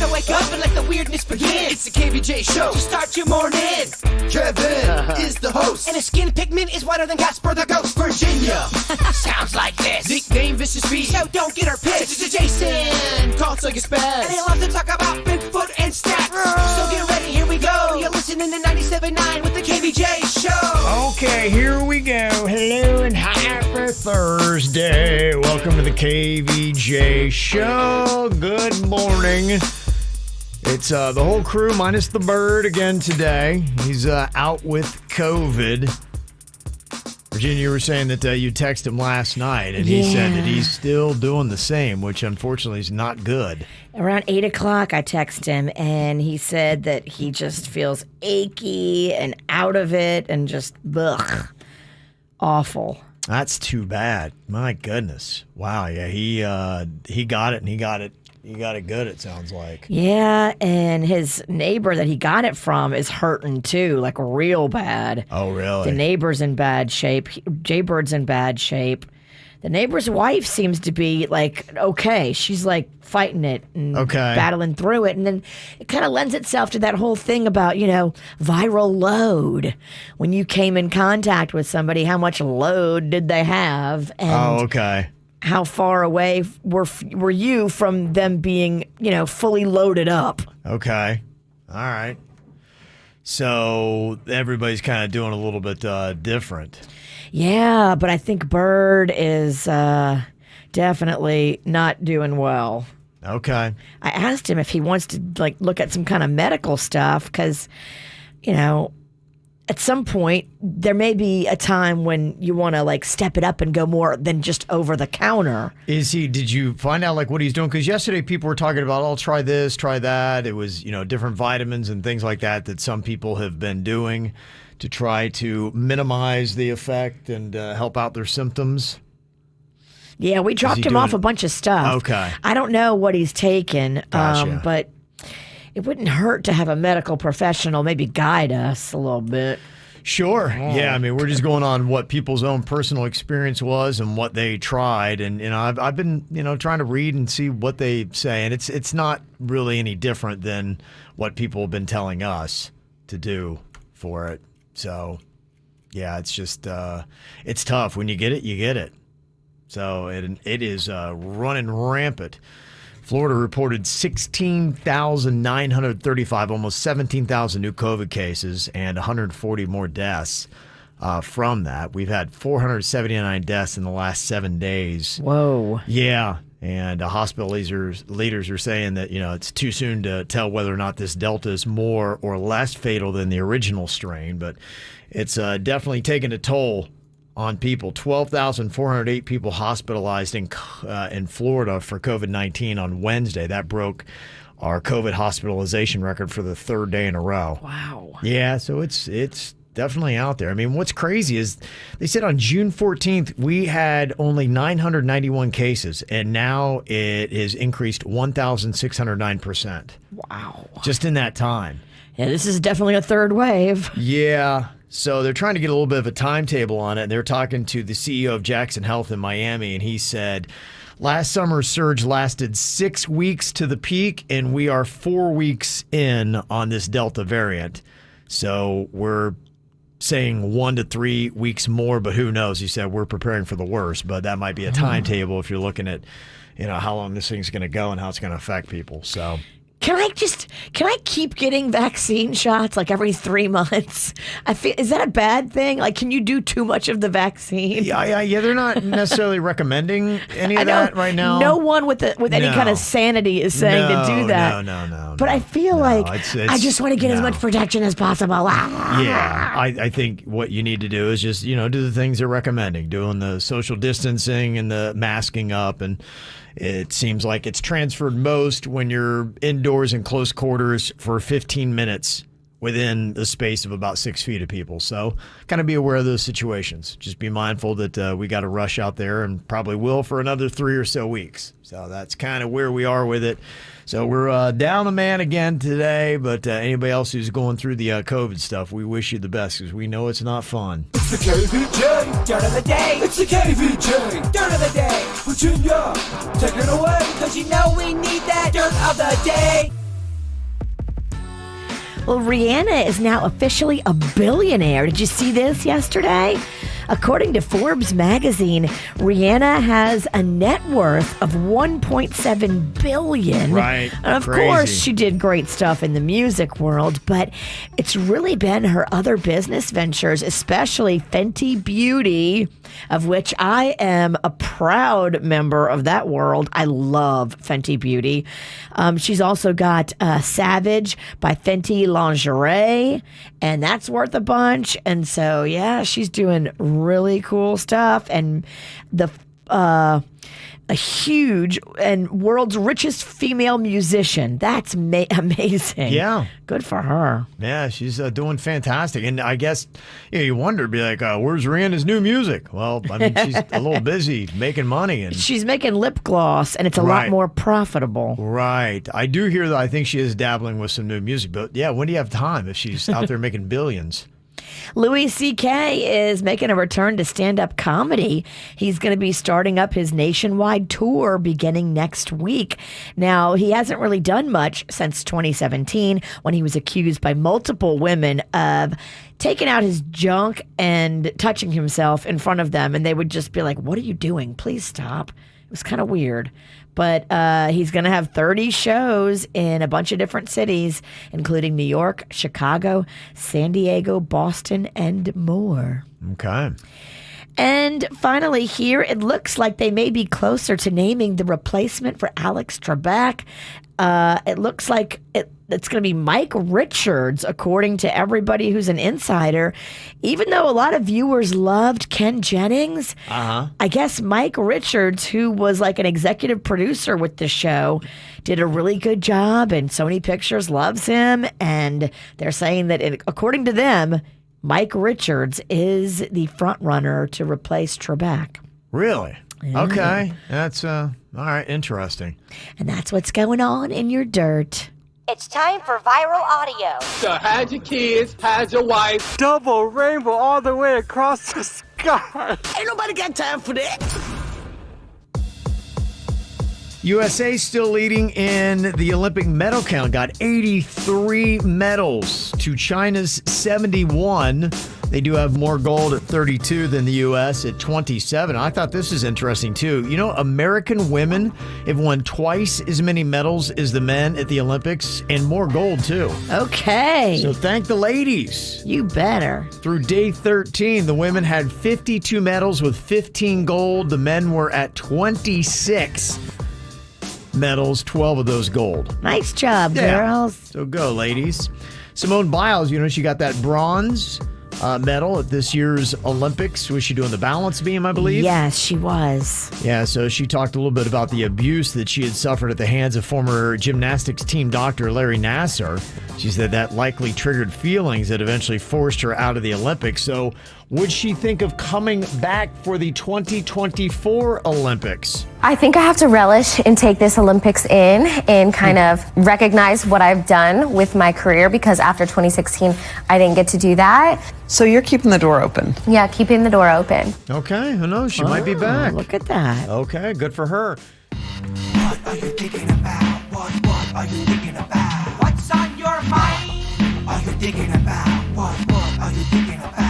to wake up and let the weirdness begin. It's the KVJ show to start your morning. Kevin is the host, And his skin pigment is whiter than Casper the Ghost. Virginia. Sounds like this. Nickname Vicious Beast. So don't get her pissed. Jason Calls like a spaz. And he loves to talk about Bigfoot and stats. So get ready, here we go. You're listening to 97.9 with the KVJ show. Okay, here we go. Hello and happy Thursday. Welcome to the KVJ show. Good morning. It's the whole crew minus the bird again today. He's out with COVID. Virginia, you were saying that you texted him last night, and he said that he's still doing the same, which unfortunately is not good. Around 8 o'clock, I texted him, and he said that he just feels achy and out of it and just, awful. That's too bad. My goodness. Wow, yeah, he got it, and he got it good, it sounds like. Yeah, and his neighbor that he got it from is hurting too, like real bad. Oh, really? The neighbor's in bad shape. Jaybird's in bad shape. The neighbor's wife seems to be like okay. She's like fighting it and battling through it. And then it kind of lends itself to that whole thing about, viral load. When you came in contact with somebody, how much load did they have? And how far away were you from them being, fully loaded up? Okay. All right. So everybody's kind of doing a little bit different. Yeah, but I think Bird is definitely not doing well. Okay. I asked him if he wants to look at some kind of medical stuff because, at some point there may be a time when you want to step it up and go more than just over the counter. Did you find out what he's doing? Because yesterday people were talking about, I'll try this, try that. It was, different vitamins and things like that some people have been doing to try to minimize the effect and help out their symptoms. Yeah, we dropped him off a bunch of stuff. Okay. I don't know what he's taken, Gotcha. But it wouldn't hurt to have a medical professional maybe guide us a little bit. Sure. Yeah, I mean, we're just going on what people's own personal experience was and what they tried. And, I've been, trying to read and see what they say. And it's not really any different than what people have been telling us to do for it. So, yeah, it's just, it's tough. When you get it, you get it. So it is running rampant. Florida reported 16,935, almost 17,000 new COVID cases and 140 more deaths from that. We've had 479 deaths in the last 7 days. Whoa. Yeah. And hospital leaders are saying that, it's too soon to tell whether or not this Delta is more or less fatal than the original strain, but it's definitely taken a toll on people. 12,408 people hospitalized in Florida for COVID-19 on Wednesday. That broke our COVID hospitalization record for the third day in a row. Wow. Yeah, so it's definitely out there. I mean, what's crazy is they said on June 14th, we had only 991 cases, and now it has increased 1,609%. Wow. Just in that time. Yeah, this is definitely a third wave. Yeah. So they're trying to get a little bit of a timetable on it. And they're talking to the CEO of Jackson Health in Miami, and he said, last summer's surge lasted 6 weeks to the peak, and we are 4 weeks in on this Delta variant. So we're saying 1 to 3 weeks more, but who knows? He said we're preparing for the worst, but that might be a timetable if you're looking at, how long this thing's going to go and how it's going to affect people. So. Can I keep getting vaccine shots every 3 months? Is that a bad thing? Can you do too much of the vaccine? Yeah. They're not necessarily recommending any of that right now. No one with any kind of sanity is saying to do that. No. But I feel I just want to get as much protection as possible. Yeah, I think what you need to do is just do the things they're recommending, doing the social distancing and the masking up, and it seems like it's transferred most when you're indoors in close quarters for 15 minutes within the space of about 6 feet of people. So kind of be aware of those situations. Just be mindful that we got a rush out there and probably will for another 3 or so weeks. So that's kind of where we are with it. So we're down the man again today, but anybody else who's going through the COVID stuff, we wish you the best because we know it's not fun. It's the KVJ Dirt of the day. It's the KVJ Dirt of the day. Virginia, take it away. Cause we need that dirt of the day. Well, Rihanna is now officially a billionaire. Did you see this yesterday? According to Forbes magazine, Rihanna has a net worth of $1.7 billion. Right. And of course, she did great stuff in the music world, but it's really been her other business ventures, especially Fenty Beauty, of which I am a proud member of that world. I love Fenty Beauty. She's also got Savage by Fenty Lingerie, and that's worth a bunch. And so, yeah, she's doing really cool stuff. And a huge and world's richest female musician. That's amazing. Yeah. Good for her. Yeah, she's doing fantastic. And I guess you wonder, be like, where's Rihanna's new music? Well, I mean, she's a little busy making money. And she's making lip gloss, and it's a lot more profitable. Right. I do hear that. I think she is dabbling with some new music. But yeah, when do you have time if she's out there making billions? Louis C.K. is making a return to stand-up comedy. He's going to be starting up his nationwide tour beginning next week. Now, he hasn't really done much since 2017 when he was accused by multiple women of taking out his junk and touching himself in front of them. And they would just be like, "What are you doing? Please stop." It was kind of weird. But he's going to have 30 shows in a bunch of different cities, including New York, Chicago, San Diego, Boston, and more. Okay. And finally here, it looks like they may be closer to naming the replacement for Alex Trebek. It looks like it's going to be Mike Richards, according to everybody who's an insider. Even though a lot of viewers loved Ken Jennings, I guess Mike Richards, who was like an executive producer with the show, did a really good job, and Sony Pictures loves him. And they're saying that, according to them, Mike Richards is the front runner to replace Trebek. Really? Yeah. Okay. That's all right. Interesting. And that's what's going on in your dirt. It's time for viral audio. So hide your kids, hide your wife. Double rainbow all the way across the sky. Ain't nobody got time for that. USA still leading in the Olympic medal count, got 83 medals to China's 71. They do have more gold at 32 than the U.S. at 27. I thought this is interesting, too. You know, American women have won twice as many medals as the men at the Olympics, and more gold, too. Okay. So thank the ladies. You better. Through day 13, the women had 52 medals with 15 gold. The men were at 26 medals, 12 of those gold. Nice job, girls. So go, ladies. Simone Biles, you know, she got that bronze medal at this year's Olympics. Was she doing the balance beam, I believe? Yes, she was. Yeah, so she talked a little bit about the abuse that she had suffered at the hands of former gymnastics team doctor Larry Nassar. She said that likely triggered feelings that eventually forced her out of the Olympics. So would she think of coming back for the 2024 Olympics? I think I have to relish and take this Olympics in and kind of recognize what I've done with my career, because after 2016, I didn't get to do that. So you're keeping the door open? Yeah, keeping the door open. Okay, who knows? She might be back. Look at that. Okay, good for her. What are you thinking about? What are you thinking about? What's on your mind? Are you thinking about? What are you thinking about?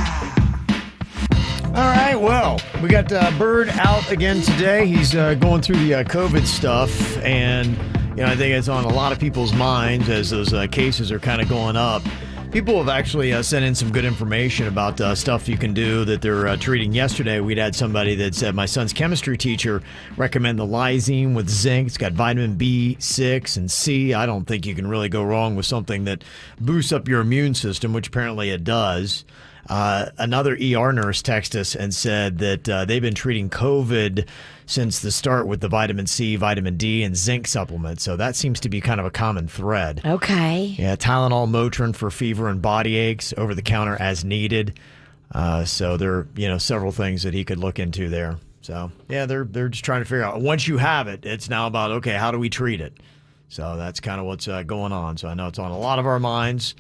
All right, well, we got Bird out again today. He's going through the COVID stuff, and you know, I think it's on a lot of people's minds as those cases are kind of going up. People have actually sent in some good information about stuff you can do that they're treating. Yesterday, we'd had somebody that said, my son's chemistry teacher recommend the lysine with zinc. It's got vitamin B6 and C. I don't think you can really go wrong with something that boosts up your immune system, which apparently it does. Another ER nurse texted us and said that they've been treating COVID since the start with the vitamin C, vitamin D, and zinc supplements. So that seems to be kind of a common thread. Okay. Yeah, Tylenol, Motrin for fever and body aches, over the counter as needed. So there are, several things that he could look into there. So yeah, they're just trying to figure out, once you have it, it's now about, okay, how do we treat it? So that's kind of what's going on. So I know it's on a lot of our minds.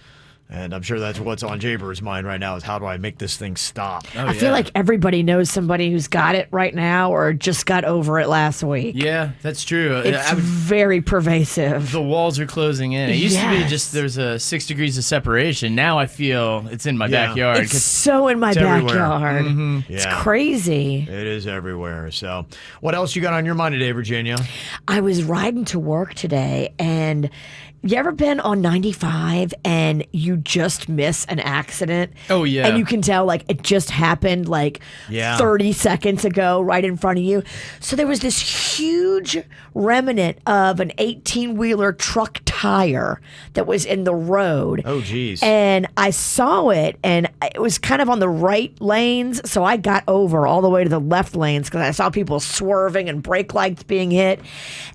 And I'm sure that's what's on Jaybird's mind right now is how do I make this thing stop? I feel like everybody knows somebody who's got it right now or just got over it last week. Yeah, that's true. It's very pervasive. The walls are closing in. It used to be just there's a 6 degrees of separation. Now I feel it's in my backyard. It's so in my backyard. Mm-hmm. It's crazy. It is everywhere. So what else you got on your mind today, Virginia? I was riding to work today, and you ever been on 95 and you just miss an accident? Oh, yeah. And you can tell, like, it just happened, like, 30 seconds ago right in front of you. So there was this huge remnant of an 18-wheeler truck tire that was in the road. Oh, geez. And I saw it, and it was kind of on the right lanes, so I got over all the way to the left lanes because I saw people swerving and brake lights being hit.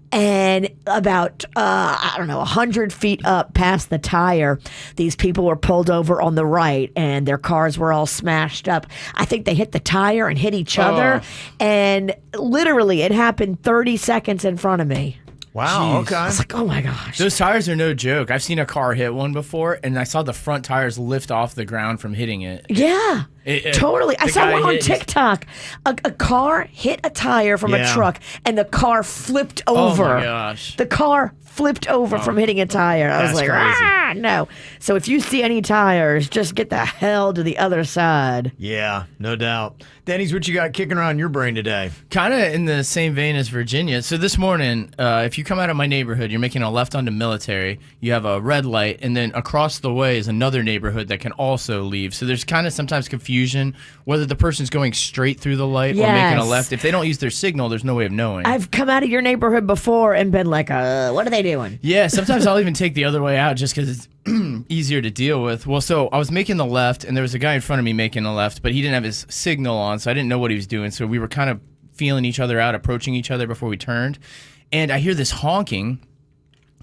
And about, 100 feet up past the tire, these people were pulled over on the right, and their cars were all smashed up. I think they hit the tire and hit each other, and literally it happened 30 seconds in front of me. Wow, okay. I was like, oh my gosh. Those tires are no joke. I've seen a car hit one before, and I saw the front tires lift off the ground from hitting it. Yeah, totally. I saw one on TikTok. A car hit a tire from a truck, and the car flipped over. Oh my gosh. The car flipped over from hitting a tire. I was like, crazy. no. So if you see any tires, just get the hell to the other side. Yeah, no doubt. Denny's, what you got kicking around your brain today? Kind of in the same vein as Virginia. So this morning, if you come out of my neighborhood, you're making a left onto Military, you have a red light, and then across the way is another neighborhood that can also leave. So there's kind of sometimes confusion whether the person's going straight through the light or making a left. If they don't use their signal, there's no way of knowing. I've come out of your neighborhood before and been like, what are they doing? Yeah, sometimes I'll even take the other way out just because it's easier to deal with. Well, so I was making the left, and there was a guy in front of me making the left, but he didn't have his signal on, so I didn't know what he was doing. So we were kind of feeling each other out, approaching each other before we turned. And I hear this honking.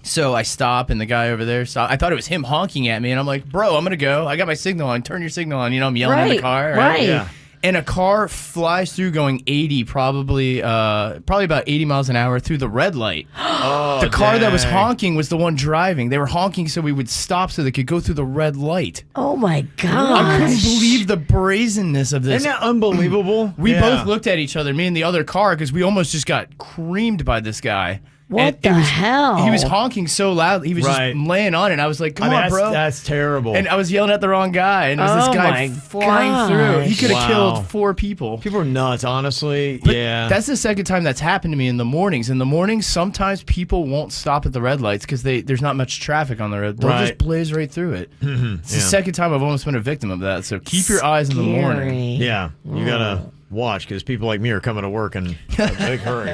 So I stop, and the guy over there stopped. I thought it was him honking at me, and I'm like, bro, I'm going to go. I got my signal on. Turn your signal on. You know, I'm yelling at the car. Right. Yeah. And a car flies through going 80, probably about 80 miles an hour through the red light. The car that was honking was the one driving. They were honking so we would stop so they could go through the red light. Oh my gosh. I couldn't believe the brazenness of this. Isn't that unbelievable? We both looked at each other, me and the other car, because we almost just got creamed by this guy. What the hell? He was honking so loud. He was just laying on it. And I was like, come on, bro. That's terrible. And I was yelling at the wrong guy. And it was this guy flying through. He could have killed 4 people. People are nuts, honestly. But yeah. That's the second time that's happened to me in the mornings. In the mornings, sometimes people won't stop at the red lights because there's not much traffic on the road. They'll just blaze right through it. It's the second time I've almost been a victim of that. So keep your eyes in the morning. Yeah. You got to watch because people like me are coming to work in a big hurry.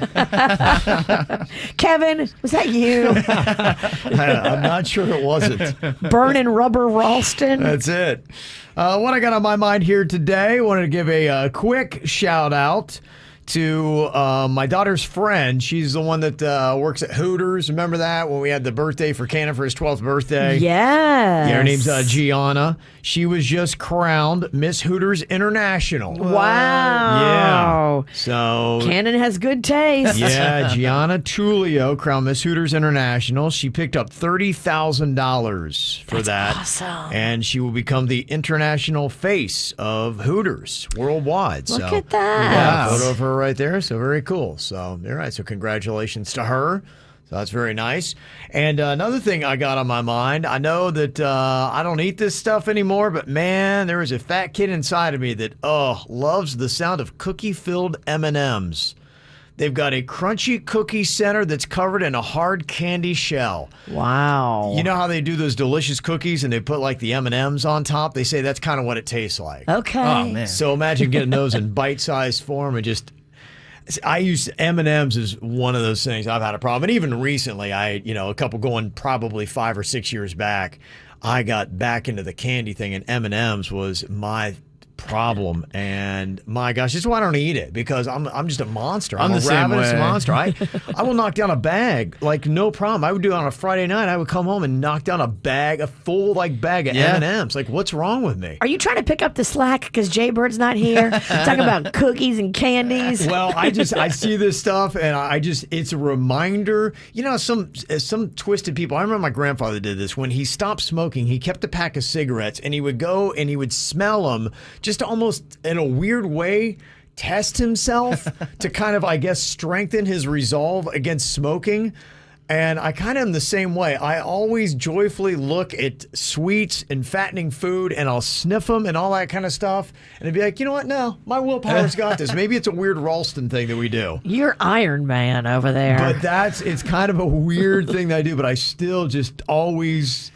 Kevin, was that you? I'm not sure it wasn't. Burning rubber Ralston? That's it. What I got on my mind here today, I wanted to give a quick shout out to my daughter's friend. She's the one that works at Hooters. Remember that when we had the birthday for Cannon for his 12th birthday? Yes. Yeah, her name's Gianna. She was just crowned Miss Hooters International. Wow. Yeah. So Cannon has good taste. yeah, Gianna Tullio crowned Miss Hooters International. She picked up $30,000 for that. Awesome. And she will become the international face of Hooters worldwide. Look at that. Yeah, photo of her right there. So very cool. So, all right. So congratulations to her. So that's very nice. And another thing I got on my mind, I know that I don't eat this stuff anymore, but man, there is a fat kid inside of me that, loves the sound of cookie-filled M&Ms. They've got a crunchy cookie center that's covered in a hard candy shell. Wow. You know how they do those delicious cookies and they put like the M&Ms on top? They say that's kind of what it tastes like. Okay. Oh, man. So imagine getting those in bite-sized form and just... I use M&Ms as one of those things I've had a problem. And even recently, a couple going probably 5 or 6 years back, I got back into the candy thing, and M&Ms was my problem. And my gosh, that's why I don't eat it, because I'm just a monster. I'm a the same ravenous way. monster. I will knock down a bag like no problem. I would do it on a Friday night. I would come home and knock down a full bag of M&Ms. Like, what's wrong with me? Are you trying to pick up the slack because Jaybird's not here? Talking about cookies and candies. Well, I see this stuff, and it's a reminder. You know, some twisted people. I remember my grandfather did this. When he stopped smoking, he kept a pack of cigarettes, and he would go and he would smell them, just almost in a weird way, test himself to kind of, I guess, strengthen his resolve against smoking. And I kind of am the same way. I always joyfully look at sweets and fattening food, and I'll sniff them and all that kind of stuff. And I'd be like, you know what? No, my willpower's got this. Maybe it's a weird Ralston thing that we do. You're Iron Man over there. But it's kind of a weird thing that I do, but I still just always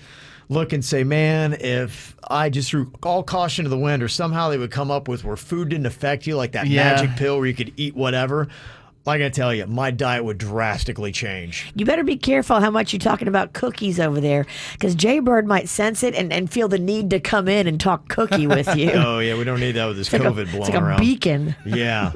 look and say, man, if I just threw all caution to the wind, or somehow they would come up with where food didn't affect you, like that magic pill where you could eat whatever, like I tell you, my diet would drastically change. You better be careful how much you're talking about cookies over there, because Jaybird might sense it and feel the need to come in and talk cookie with you. Oh, yeah, we don't need that with this COVID blowing it's like around. a beacon. Yeah.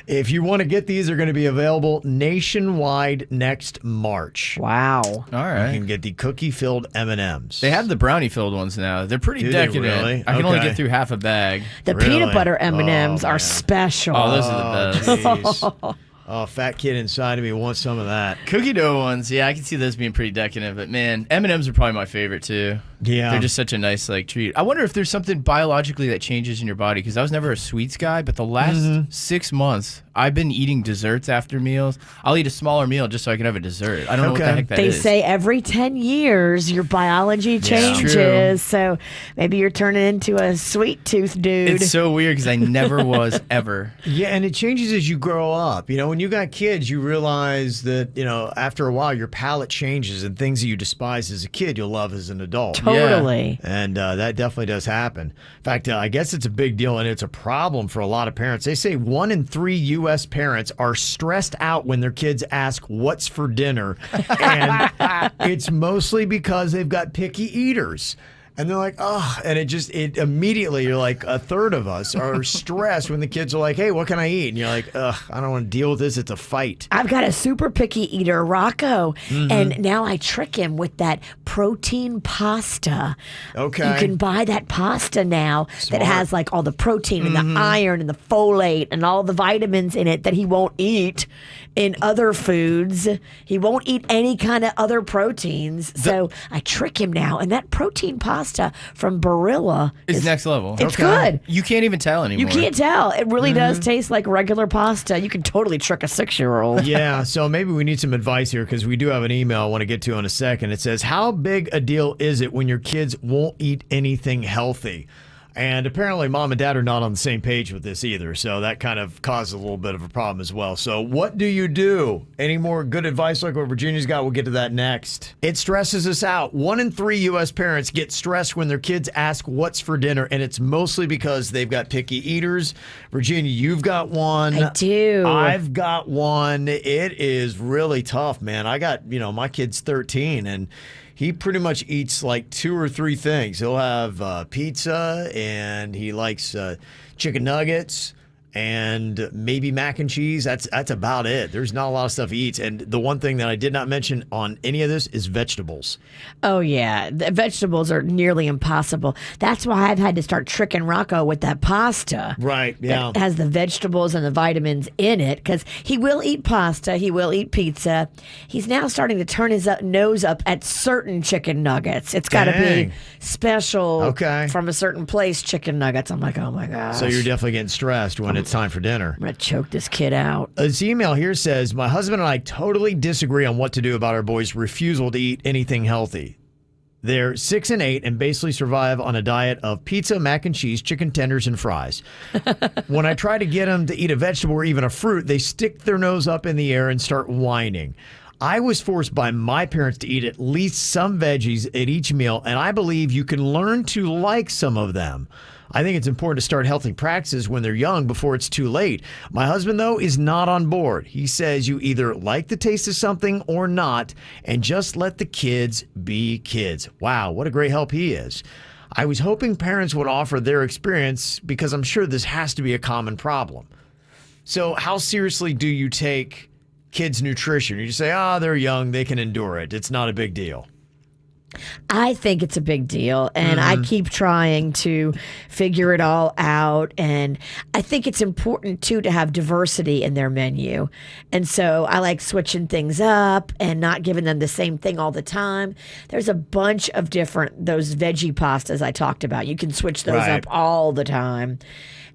If you want to get these, they're going to be available nationwide next March. Wow. All right. You can get the cookie-filled M&Ms. They have the brownie-filled ones now. They're pretty Do they decadent. really? I can only Okay. get through half a bag. The Really? peanut butter M&Ms Oh, are man. special. Oh, those are the best. Jeez. Oh, fat kid inside of me wants some of that. Cookie dough ones, yeah, I can see those being pretty decadent. But man, M&Ms are probably my favorite too. Yeah. They're just such a nice treat. I wonder if there's something biologically that changes in your body, because I was never a sweets guy, but the last 6 months I've been eating desserts after meals. I'll eat a smaller meal just so I can have a dessert. I don't know what the heck that They is. say every 10 years your biology True. changes, so maybe you're turning into a sweet tooth dude. It's so weird because I never was ever. Yeah, and it changes as you grow up. You know, when you got kids, you realize that, you know, after a while, your palate changes, and things that you despise as a kid, you'll love as an adult. Totally. And that definitely does happen. In fact, I guess it's a big deal, and it's a problem for a lot of parents. They say 1 in 3 U.S. parents are stressed out when their kids ask what's for dinner. And it's mostly because they've got picky eaters. And they're like, oh, and it immediately, you're like, a third of us are stressed when the kids are like, hey, what can I eat? And you're like, ugh, I don't want to deal with this. It's a fight. I've got a super picky eater, Rocco, and now I trick him with that protein pasta. Okay. You can buy that pasta now Smart. that has like all the protein and the iron and the folate and all the vitamins in it that he won't eat in other foods. He won't eat any kind of other proteins. So I trick him now, and that protein pasta from Barilla It's next level. It's good. You can't even tell anymore. You can't tell. It really does taste like regular pasta. You can totally trick a 6-year-old. Yeah, so maybe we need some advice here, because we do have an email I want to get to in a second. It says, how big a deal is it when your kids won't eat anything healthy? And apparently mom and dad are not on the same page with this either, so that kind of causes a little bit of a problem as well. So what do you do? Any more good advice like what Virginia's got? We'll get to that next. It stresses us out. 1 in 3 U.S. parents get stressed when their kids ask what's for dinner, and it's mostly because they've got picky eaters. Virginia, you've got one. I do. I've got one. It is really tough, man. I got, my kid's 13, and he pretty much eats like 2 or 3 things. He'll have pizza, and he likes chicken nuggets and maybe mac and cheese. That's about it. There's not a lot of stuff he eats. And the one thing that I did not mention on any of this is vegetables. Oh, yeah. The vegetables are nearly impossible. That's why I've had to start tricking Rocco with that pasta. Right, yeah. That has the vegetables and the vitamins in it, because he will eat pasta. He will eat pizza. He's now starting to turn his nose up at certain chicken nuggets. It's got to Dang. be special Okay. from a certain place chicken nuggets. I'm like, oh, my gosh. So you're definitely getting stressed when it's time for dinner. I'm going to choke this kid out. This email here says, my husband and I totally disagree on what to do about our boys' refusal to eat anything healthy. They're 6 and 8 and basically survive on a diet of pizza, mac and cheese, chicken tenders, and fries. When I try to get them to eat a vegetable or even a fruit, they stick their nose up in the air and start whining. I was forced by my parents to eat at least some veggies at each meal, and I believe you can learn to like some of them. I think it's important to start healthy practices when they're young before it's too late. My husband, though, is not on board. He says you either like the taste of something or not, and just let the kids be kids. Wow, what a great help he is. I was hoping parents would offer their experience because I'm sure this has to be a common problem. So how seriously do you take kids' nutrition? You say, they're young, they can endure it. It's not a big deal. I think it's a big deal, and I keep trying to figure it all out. And I think it's important, too, to have diversity in their menu. And so I like switching things up and not giving them the same thing all the time. There's a bunch of those veggie pastas I talked about. You can switch those up all the time.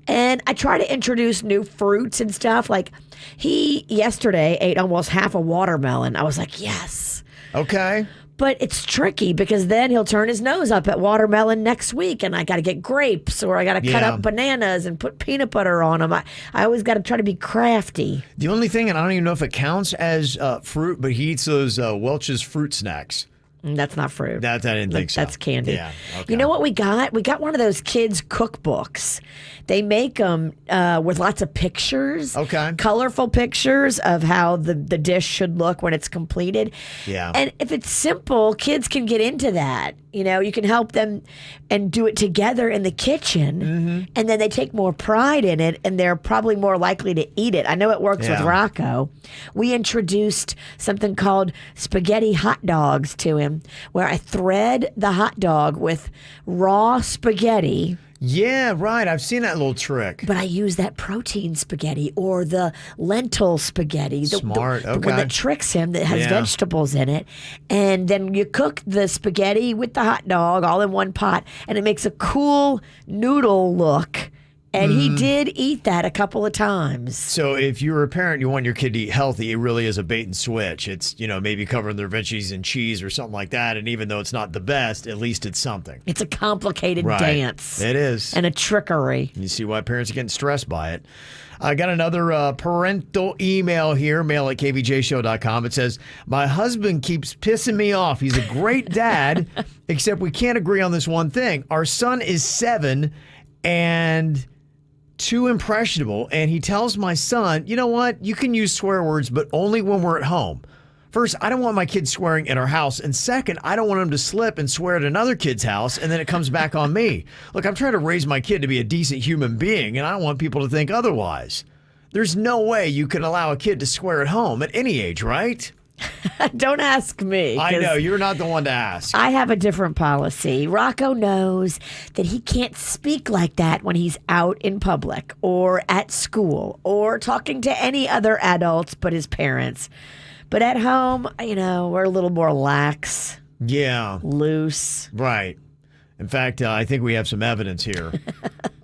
And I try to introduce new fruits and stuff. Like he yesterday ate almost half a watermelon. I was like, yes. Okay. But it's tricky because then he'll turn his nose up at watermelon next week, and I got to get grapes, or I got to cut up bananas and put peanut butter on them. I always got to try to be crafty. The only thing, and I don't even know if it counts as fruit, but he eats those Welch's fruit snacks. That's not fruit. I didn't think so. That's candy. Yeah. Okay. You know what we got? We got one of those kids' cookbooks. They make them with lots of pictures. Okay. Colorful pictures of how the dish should look when it's completed. Yeah. And if it's simple, kids can get into that. You know, you can help them and do it together in the kitchen, and then they take more pride in it, and they're probably more likely to eat it. I know it works with Rocco. We introduced something called spaghetti hot dogs to him, where I thread the hot dog with raw spaghetti. Yeah, right. I've seen that little trick. But I use that protein spaghetti or the lentil spaghetti. Smart, the one that tricks him, that has vegetables in it. And then you cook the spaghetti with the hot dog all in one pot, and it makes a cool noodle look. And he did eat that a couple of times. So if you're a parent, you want your kid to eat healthy, it really is a bait and switch. It's, maybe covering their veggies in cheese or something like that. And even though it's not the best, at least it's something. It's a complicated dance. It is. And a trickery. You see why parents are getting stressed by it. I got another parental email here, mail at kvjshow.com. It says, my husband keeps pissing me off. He's a great dad, except we can't agree on this one thing. Our son is 7 and too impressionable, and he tells my son, you know what, you can use swear words, but only when we're at home. First, I don't want my kids swearing in our house, and second, I don't want him to slip and swear at another kid's house, and then it comes back on me. Look, I'm trying to raise my kid to be a decent human being, and I don't want people to think otherwise. There's no way you can allow a kid to swear at home at any age, right? Don't ask me. I know, you're not the one to ask. I have a different policy. Rocco knows that he can't speak like that when he's out in public or at school or talking to any other adults but his parents. But at home, we're a little more lax. Yeah. Loose. Right. In fact, I think we have some evidence here.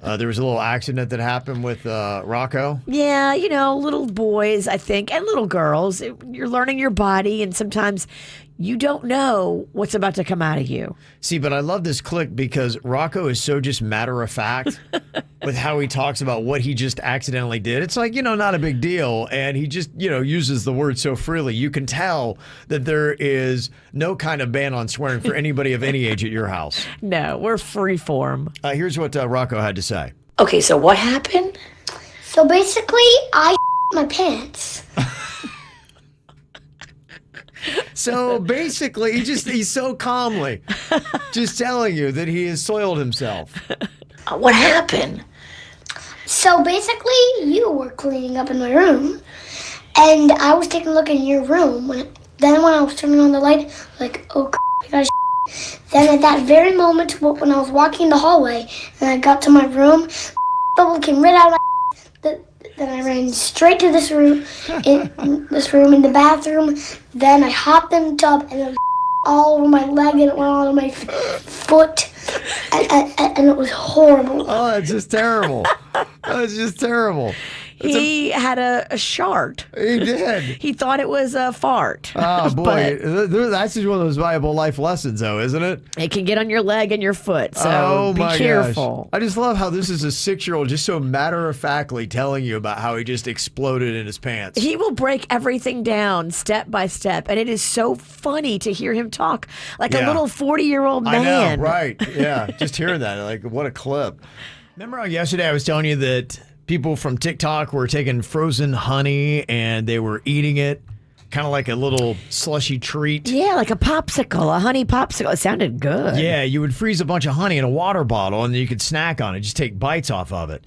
There was a little accident that happened with Rocco. Yeah, little boys, I think, and little girls. You're learning your body, and sometimes you don't know what's about to come out of you. See, but I love this clip because Rocco is so just matter of fact with how he talks about what he just accidentally did. It's like, not a big deal. And he just, uses the word so freely. You can tell that there is no kind of ban on swearing for anybody of any age at your house. No, we're free form. Here's what Rocco had to say. Okay, so what happened? So basically, I my pants. So basically, he's so calmly just telling you that he has soiled himself. What happened? So basically, you were cleaning up in my room, and I was taking a look in your room. Then when I was turning on the light, like, oh, I got Then at that very moment, when I was walking the hallway, and I got to my room, bubble came right out of my Then I ran straight to this room, in the bathroom. Then I hopped in the tub, and it was all over my leg, and it went all over my foot, and it was horrible. Oh, that's just terrible. That's just terrible. He had a shart. He did. He thought it was a fart. Oh, boy. That's just one of those valuable life lessons, though, isn't it? It can get on your leg and your foot, so be careful. Gosh. I just love how this is a 6-year-old just so matter-of-factly telling you about how he just exploded in his pants. He will break everything down step by step, and it is so funny to hear him talk like a little 40-year-old man. I know, right. Yeah, just hearing that, like, what a clip. Remember how yesterday I was telling you that people from TikTok were taking frozen honey and they were eating it kind of like a little slushy treat. Yeah, like a popsicle, a honey popsicle. It sounded good. Yeah, you would freeze a bunch of honey in a water bottle and then you could snack on it, just take bites off of it.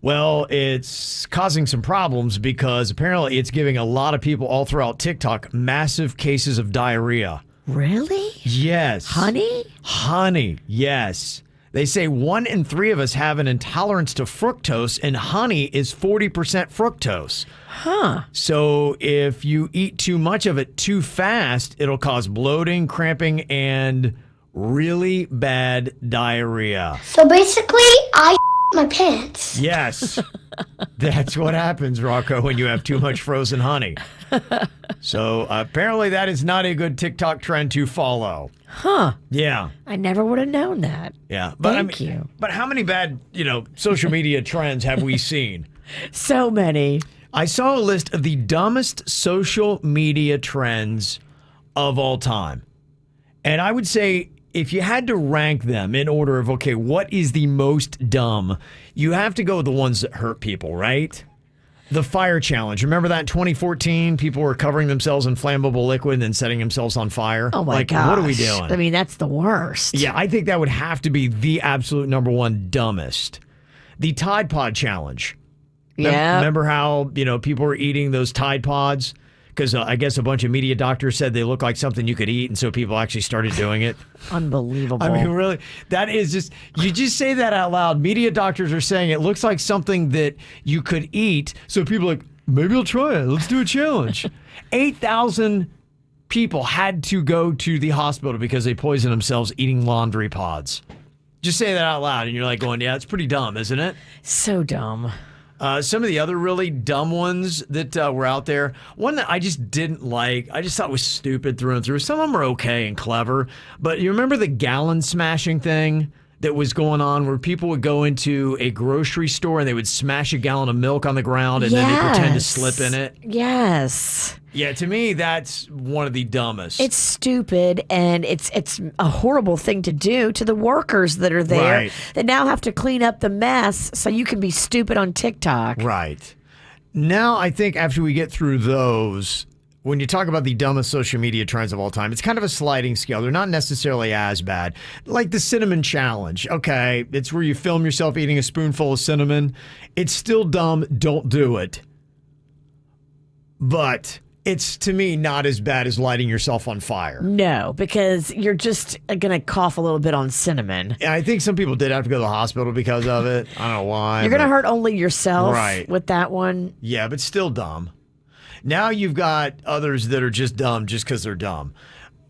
Well, it's causing some problems because apparently it's giving a lot of people all throughout TikTok massive cases of diarrhea. Really? Yes. Honey? Honey, yes. They say 1 in 3 of us have an intolerance to fructose, and honey is 40% fructose. Huh. So if you eat too much of it too fast, it'll cause bloating, cramping, and really bad diarrhea. So basically, I my pants. Yes. That's what happens, Rocco, when you have too much frozen honey. So apparently that is not a good TikTok trend to follow. Huh. Yeah. I never would have known that. Yeah. But Thank you. But how many bad, social media trends have we seen? So many. I saw a list of the dumbest social media trends of all time. And I would say if you had to rank them in order of, okay, what is the most dumb, you have to go with the ones that hurt people, right? The fire challenge. Remember that in 2014? People were covering themselves in flammable liquid and then setting themselves on fire? Oh, my gosh. What are we doing? I mean, that's the worst. Yeah, I think that would have to be the absolute number one dumbest. The Tide Pod challenge. Yeah. Remember how, people were eating those Tide Pods? Because I guess a bunch of media doctors said they look like something you could eat, and so people actually started doing it. Unbelievable. I mean, really, that is just, you just say that out loud. Media doctors are saying it looks like something that you could eat, so people are like, maybe I'll try it. Let's do a challenge. 8,000 people had to go to the hospital because they poisoned themselves eating laundry pods. Just say that out loud, and you're like going, yeah, it's pretty dumb, isn't it? So dumb. Some of the other really dumb ones that were out there, one that I just didn't like, I just thought was stupid through and through. Some of them are okay and clever, but you remember the gallon smashing thing that was going on where people would go into a grocery store and they would smash a gallon of milk on the ground and then they pretend to slip in it? Yes. Yeah, to me, that's one of the dumbest. It's stupid, and it's a horrible thing to do to the workers that are there that now have to clean up the mess so you can be stupid on TikTok. Right. Now, I think after we get through those, when you talk about the dumbest social media trends of all time, it's kind of a sliding scale. They're not necessarily as bad. Like the cinnamon challenge. Okay, it's where you film yourself eating a spoonful of cinnamon. It's still dumb. Don't do it. But it's, to me, not as bad as lighting yourself on fire. No, because you're just going to cough a little bit on cinnamon. Yeah, I think some people did have to go to the hospital because of it. I don't know why. You're going to hurt only yourself with that one. Yeah, but still dumb. Now you've got others that are just dumb just because they're dumb.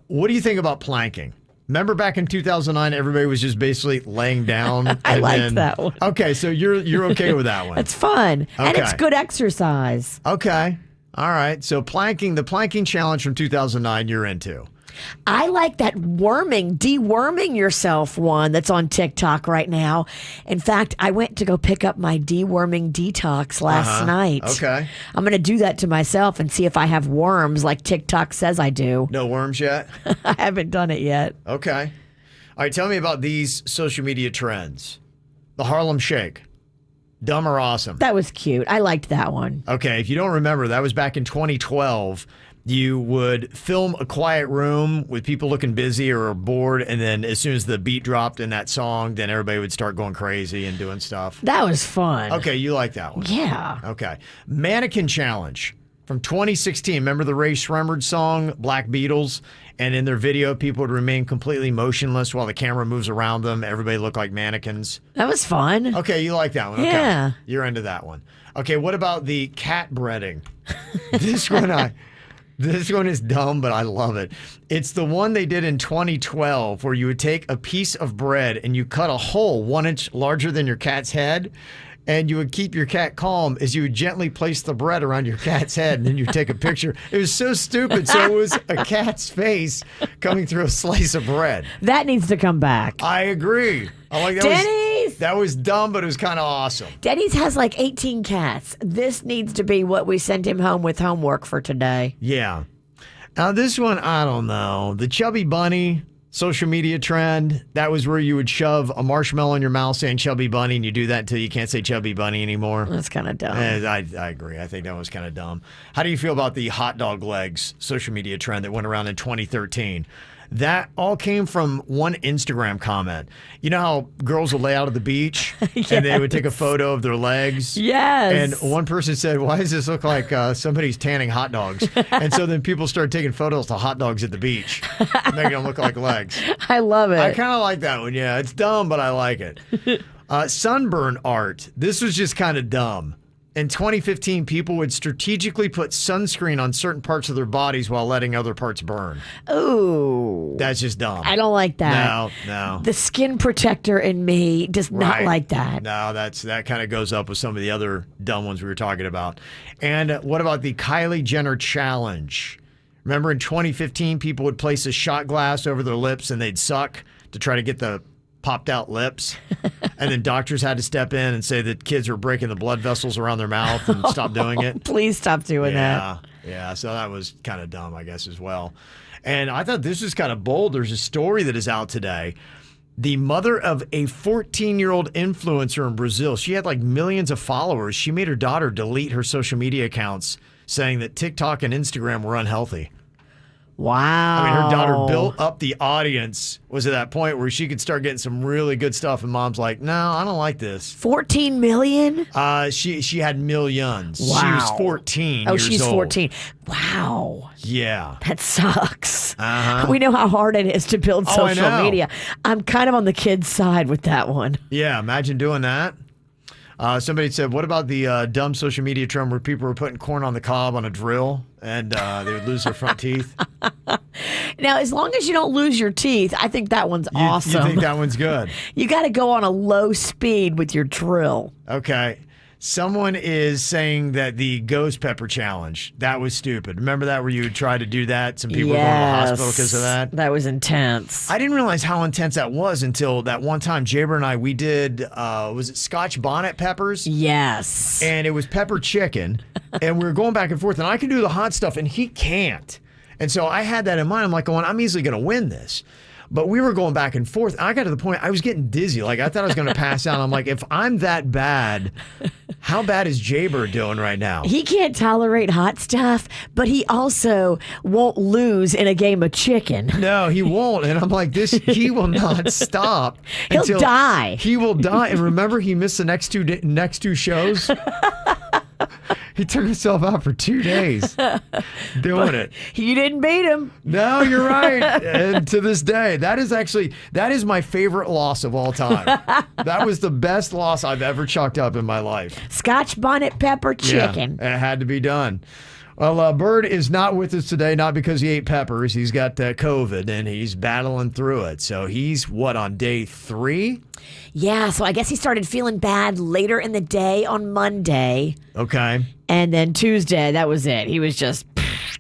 What do you think about planking? Remember back in 2009, everybody was just basically laying down? I liked that one. Okay, so you're okay with that one. It's fun. And it's good exercise. Okay. All right. So the planking challenge from 2009, you're into. I like that deworming yourself one that's on TikTok right now. In fact, I went to go pick up my deworming detox last night. Okay. I'm going to do that to myself and see if I have worms like TikTok says I do. No worms yet? I haven't done it yet. Okay. All right. Tell me about these social media trends. The Harlem Shake. Dumb or awesome? That was cute. I liked that one. Okay. If you don't remember, that was back in 2012. You would film a quiet room with people looking busy or bored, and then as soon as the beat dropped in that song, then everybody would start going crazy and doing stuff. That was fun. Okay, you like that one. Yeah. Okay. Mannequin Challenge from 2016. Remember the Ray Shremmerd song, Black Beatles? And in their video, people would remain completely motionless while the camera moves around them. Everybody looked like mannequins. That was fun. Okay, you like that one. Okay. Yeah. You're into that one. Okay, what about the cat breading? This one is dumb, but I love it. It's the one they did in 2012 where you would take a piece of bread and you cut a hole 1 inch larger than your cat's head, and you would keep your cat calm as you would gently place the bread around your cat's head, and then you take a picture. It was so stupid. So it was a cat's face coming through a slice of bread. That needs to come back. I agree. I like that. Denny's! That was dumb, but it was kind of awesome. Denny's has like 18 cats. This needs to be what we sent him home with homework for today. Yeah. Now, this one, I don't know. The Chubby Bunny social media trend. That was where you would shove a marshmallow in your mouth saying chubby bunny, and you do that until you can't say chubby bunny anymore. That's kind of dumb. I agree. I think that was kind of dumb. How do you feel about the hot dog legs social media trend that went around in 2013? That all came from one Instagram comment. You know how girls will lay out at the beach Yes. and they would take a photo of their legs? Yes. And one person said, why does this look like somebody's tanning hot dogs? And so then people started taking photos of hot dogs at the beach, making them look like legs. I love it. I kind of like that one. Yeah, it's dumb, but I like it. Sunburn art. This was just kind of dumb. In 2015, people would strategically put sunscreen on certain parts of their bodies while letting other parts burn. Ooh. That's just dumb. I don't like that. No. The skin protector in me does not like that. No, that kind of goes up with some of the other dumb ones we were talking about. And what about the Kylie Jenner challenge? Remember in 2015, people would place a shot glass over their lips and they'd suck to try to get the popped out lips. And then doctors had to step in and say that kids were breaking the blood vessels around their mouth and stop doing it. Please stop doing that. Yeah, so that was kind of dumb, I guess, as well. And I thought this was kind of bold. There's a story that is out today. The mother of a 14-year-old influencer in Brazil, she had like millions of followers. She made her daughter delete her social media accounts, saying that TikTok and Instagram were unhealthy. Wow. I mean, her daughter built up the audience, was at that point where she could start getting some really good stuff, and mom's like, no, I don't like this. 14 million? She had millions. Wow. She was 14 Oh, years she's old. 14. Wow. Yeah. That sucks. Uh-huh. We know how hard it is to build Oh, I social know. media. I'm kind of on the kid's side with that one. Yeah, imagine doing that. Somebody said, what about the dumb social media trend where people were putting corn on the cob on a drill and they would lose their front teeth? Now, as long as you don't lose your teeth, I think that one's awesome. You think that one's good? You got to go on a low speed with your drill. Okay. Someone is saying that the ghost pepper challenge, that was stupid. Remember that where you would try to do that? Some people were going to the hospital because of that. That was intense. I didn't realize how intense that was until that one time Jaber and I, we did, was it Scotch bonnet peppers? Yes. And it was pepper chicken. And we were going back and forth. And I can do the hot stuff and he can't. And so I had that in mind. I'm like, I'm easily going to win this. But we were going back and forth. I got to the point, I was getting dizzy. Like, I thought I was going to pass out. I'm like, if I'm that bad, how bad is Jaybird doing right now? He can't tolerate hot stuff, but he also won't lose in a game of chicken. No, he won't. And I'm like, he will not stop. He'll die. He will die. And remember, he missed the next two shows? He took himself out for 2 days doing it. You didn't beat him. No, you're right. And to this day, that is my favorite loss of all time. That was the best loss I've ever chalked up in my life. Scotch bonnet pepper chicken. Yeah, it had to be done. Well, Bird is not with us today, not because he ate peppers. He's got COVID, and he's battling through it. So he's, on day 3? Yeah, so I guess he started feeling bad later in the day on Monday. Okay. And then Tuesday, that was it. He was just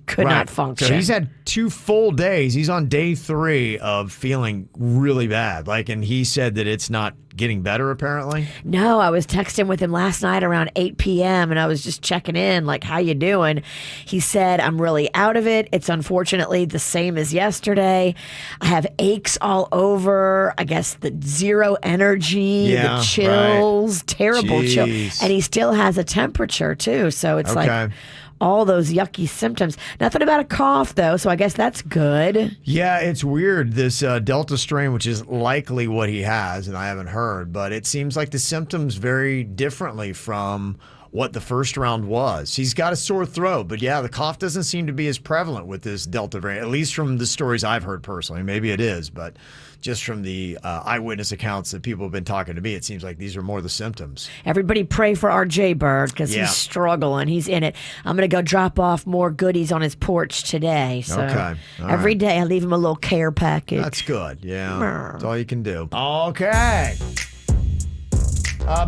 could not function. So he's had 2 full days. He's on day 3 of feeling really bad. And he said that it's not getting better, apparently. No, I was texting with him last night around 8 p.m. and I was just checking in, like, how you doing? He said, I'm really out of it. It's unfortunately the same as yesterday. I have aches all over. I guess the zero energy, the chills, terrible chill. And he still has a temperature, too. So it's like all those yucky symptoms. Nothing about a cough, though, so I guess that's good. Yeah, it's weird. This Delta strain, which is likely what he has, and I haven't heard, but it seems like the symptoms vary differently from what the first round was. He's got a sore throat, but yeah, the cough doesn't seem to be as prevalent with this Delta variant, at least from the stories I've heard personally. Maybe it is, but just from the eyewitness accounts that people have been talking to me, it seems like these are more the symptoms. Everybody pray for our Jaybird because he's struggling. He's in it. I'm going to go drop off more goodies on his porch today. So every day I leave him a little care package. That's good. Yeah, that's all you can do. Okay.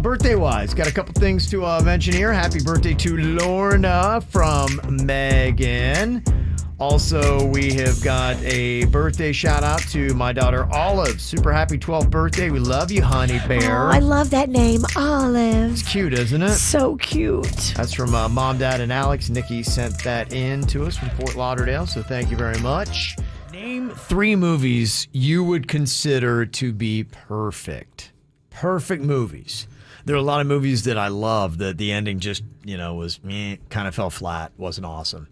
Birthday-wise, got a couple things to mention here. Happy birthday to Lorna from Megan. Also, we have got a birthday shout-out to my daughter Olive. Super happy 12th birthday. We love you, honey bear. Oh, I love that name, Olive. It's cute, isn't it? So cute. That's from Mom, Dad, and Alex. Nikki sent that in to us from Fort Lauderdale, so thank you very much. Name Name 3 movies you would consider to be perfect. Perfect movies. There are a lot of movies that I love that the ending just, was kind of fell flat, wasn't awesome.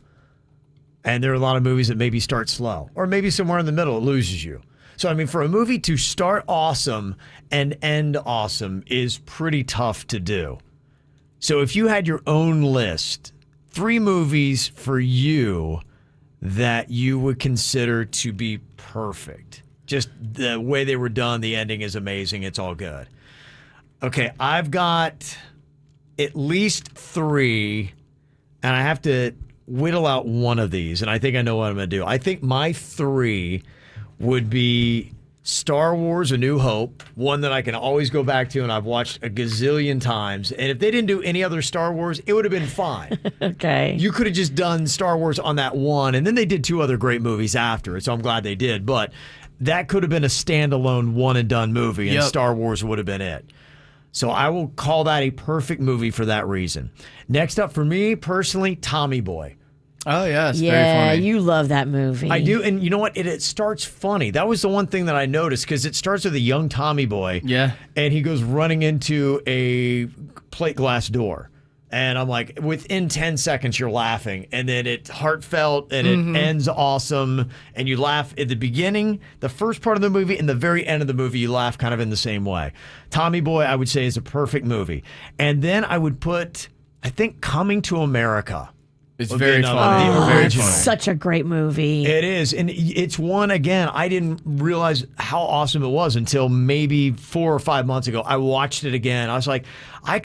And there are a lot of movies that maybe start slow, or maybe somewhere in the middle it loses you. So, I mean, for a movie to start awesome and end awesome is pretty tough to do. So if you had your own list, 3 movies for you that you would consider to be perfect. Just the way they were done, the ending is amazing. It's all good. Okay, I've got at least 3, and I have to whittle out one of these, and I think I know what I'm going to do. I think my 3 would be Star Wars: A New Hope, one that I can always go back to and I've watched a gazillion times. And if they didn't do any other Star Wars, it would have been fine. Okay. You could have just done Star Wars on that one, and then they did 2 other great movies after it, so I'm glad they did. But that could have been a standalone one-and-done movie, and Star Wars would have been it. So I will call that a perfect movie for that reason. Next up for me, personally, Tommy Boy. Oh, yeah, it's very Yeah, funny. you love that movie. I do, and you know what? It starts funny. That was the one thing that I noticed, because it starts with a young Tommy Boy. Yeah. And he goes running into a plate glass door. And I'm like, within 10 seconds, you're laughing. And then it's heartfelt, and it ends awesome. And you laugh at the beginning, the first part of the movie, and the very end of the movie, you laugh kind of in the same way. Tommy Boy, I would say, is a perfect movie. And then I would put, I think, Coming to America. It's very funny. Oh, Very it's funny. such a great movie. It is. And it's one, again, I didn't realize how awesome it was until maybe 4 or 5 months ago. I watched it again. I was like, I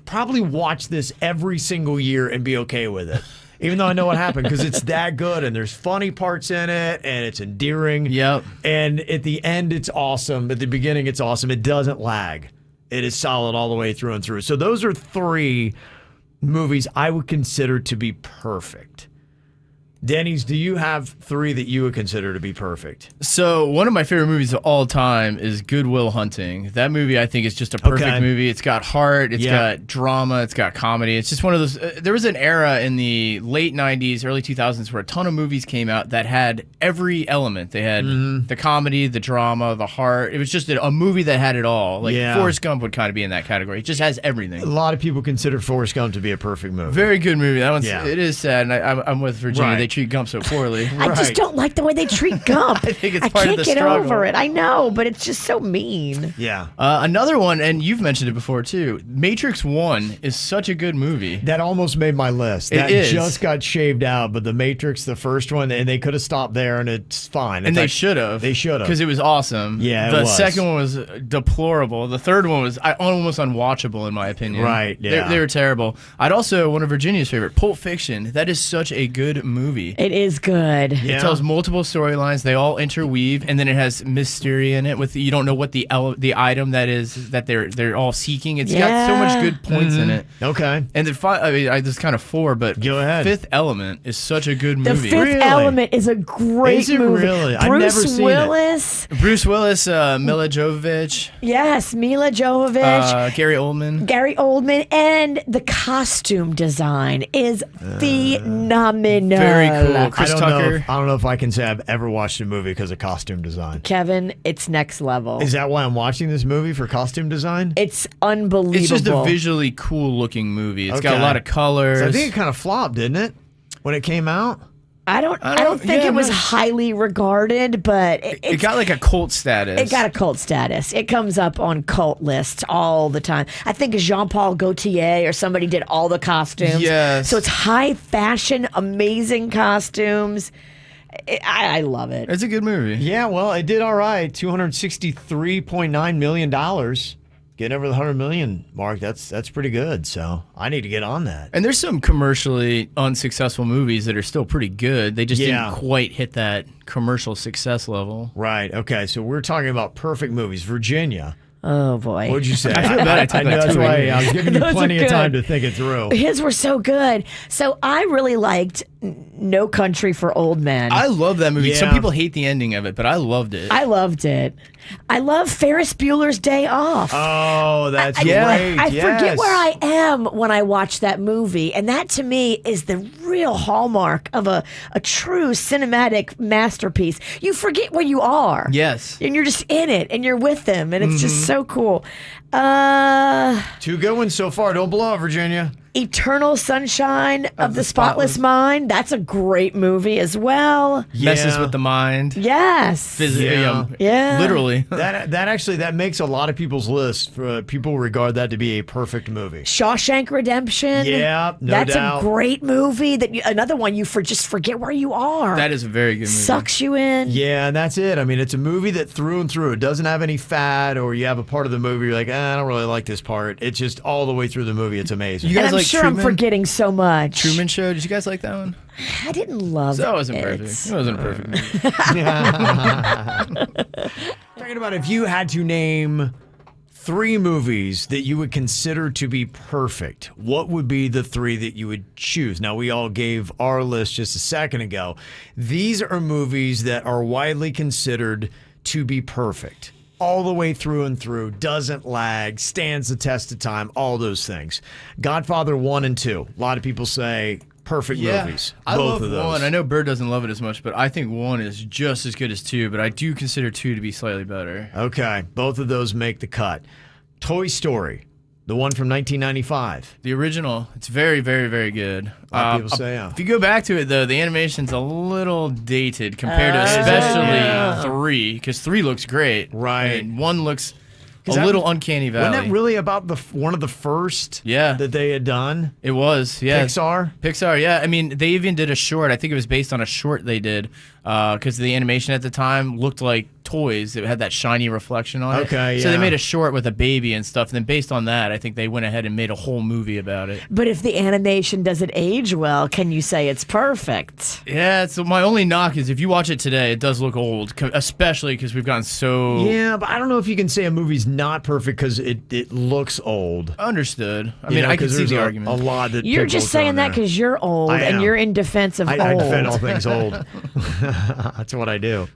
probably watch this every single year and be okay with it. Even though I know what happened, because it's that good, and there's funny parts in it, and it's endearing. Yep. And at the end, it's awesome. At the beginning, it's awesome. It doesn't lag. It is solid all the way through and through. So those are 3 movies I would consider to be perfect. Denny's, do you have 3 that you would consider to be perfect? So one of my favorite movies of all time is Good Will Hunting. That movie, I think, is just a perfect movie. It's got heart, it's got drama, it's got comedy. It's just one of those. There was an era in the late 90s, early 2000s where a ton of movies came out that had every element. They had the comedy, the drama, the heart. It was just a movie that had it all. Like Forrest Gump would kind of be in that category. It just has everything. A lot of people consider Forrest Gump to be a perfect movie. Very good movie. That one's it is sad, and I'm with Virginia. Right. They treat Gump so poorly. I just don't like the way they treat Gump. I think it's I part can't of the get struggle. over it. I know, but it's just so mean. Yeah. Another one, and you've mentioned it before too, Matrix 1 is such a good movie. That almost made my list. That is. just got shaved out, but The Matrix, the first one, and they could have stopped there, and it's fine. And they should have. They should have. Because it was awesome. Yeah, it The was. second one was deplorable. The third one was almost unwatchable, in my opinion. Right, yeah. They were terrible. I'd also, one of Virginia's favorite, Pulp Fiction. That is such a good movie. It is good. It tells multiple storylines. They all interweave, and then it has mystery in it. With you don't know what the item that is that they're all seeking. It's got so much good points in it. Okay. And then there's kind of 4, but go ahead. Fifth Element is such a good The movie. Fifth Element is a great Is it movie. really? I've Bruce never seen Willis. Bruce Willis, Mila Jovovich, Yes, Mila Jovovich. Gary Oldman. Gary Oldman, and the costume design is phenomenal. Very cool. Chris I Tucker. don't know if I can say I've ever watched a movie because of costume design. Kevin, it's next level. Is that why I'm watching this movie, for costume design? It's unbelievable. It's just a visually cool looking movie. It's got a Okay. lot of colors. So I think it kind of flopped, didn't it, when it came out? I don't think it was highly regarded, but it got like a cult status. It got a cult status. It comes up on cult lists all the time. I think Jean-Paul Gaultier or somebody did all the costumes. Yes. So it's high fashion, amazing costumes. I love it. It's a good movie. Yeah, well, it did all right. $263.9 million. Getting over the 100 million mark, that's pretty good. So I need to get on that. And there's some commercially unsuccessful movies that are still pretty good. They just didn't quite hit that commercial success level. Right. Okay. So we're talking about perfect movies. Virginia. Oh boy. What'd you say? I feel bad I took like that's 2 why years. I was giving you Those plenty are of time good. to think it through. His were so good. So I really liked No Country for Old Men. I love that movie. Yeah. Some people hate the ending of it, but I loved it. I loved it. I love Ferris Bueller's Day Off. Oh, that's great. I yes. forget where I am when I watch that movie, and that to me is the real hallmark of a true cinematic masterpiece. You forget where you are. Yes. And you're just in it, and you're with them, and it's just so cool. Two good ones so far. Don't blow it, Virginia. Eternal Sunshine of the Spotless Mind. That's a great movie as well. Messes Yeah. with the mind. Yes. Yeah. Literally. That makes a lot of people's lists. People regard that to be a perfect movie. Shawshank Redemption. Yeah, no That's doubt. a great movie. Another one you just forget where you are. That is a very good movie. Sucks you in. Yeah, and that's it. I mean, it's a movie that through and through, it doesn't have any fat, or you have a part of the movie you're like, I don't really like this part. It's just all the way through the movie. It's amazing. You guys And I'm like sure Truman? I'm forgetting so much. Truman Show. Did you guys like that one? I didn't love That it. wasn't perfect. It wasn't a perfect movie. Talking about if you had to name 3 movies that you would consider to be perfect, what would be the 3 that you would choose? Now, we all gave our list just a second ago. These are movies that are widely considered to be perfect. All the way through and through, doesn't lag, stands the test of time, all those things. Godfather 1 and 2. A lot of people say perfect movies. I Both love of those. 1. I know Bird doesn't love it as much, but I think 1 is just as good as 2, but I do consider 2 to be slightly better. Okay, both of those make the cut. Toy Story, the one from 1995. The original, it's very, very, very good. A lot of people say, yeah. If you go back to it, though, the animation's a little dated compared to especially 3, because 3 looks great. Right. And 1 looks a that- little uncanny valley. Wasn't that really about one of the first that they had done? It was, yeah. Pixar, yeah. I mean, they even did a short. I think it was based on a short they did because the animation at the time looked like toys. It had that shiny reflection on it. Okay, So they yeah. made a short with a baby and stuff. And then based on that, I think they went ahead and made a whole movie about it. But if the animation doesn't age well, can you say it's perfect? Yeah, so my only knock is if you watch it today, it does look old, especially because we've gotten so... Yeah, but I don't know if you can say a movie's not perfect because it looks old. Understood. I mean, I can see the argument. A lot that You're people just throw in saying that there. because you're old I and am. you're in defense of I old. defend all things old. That's what I do.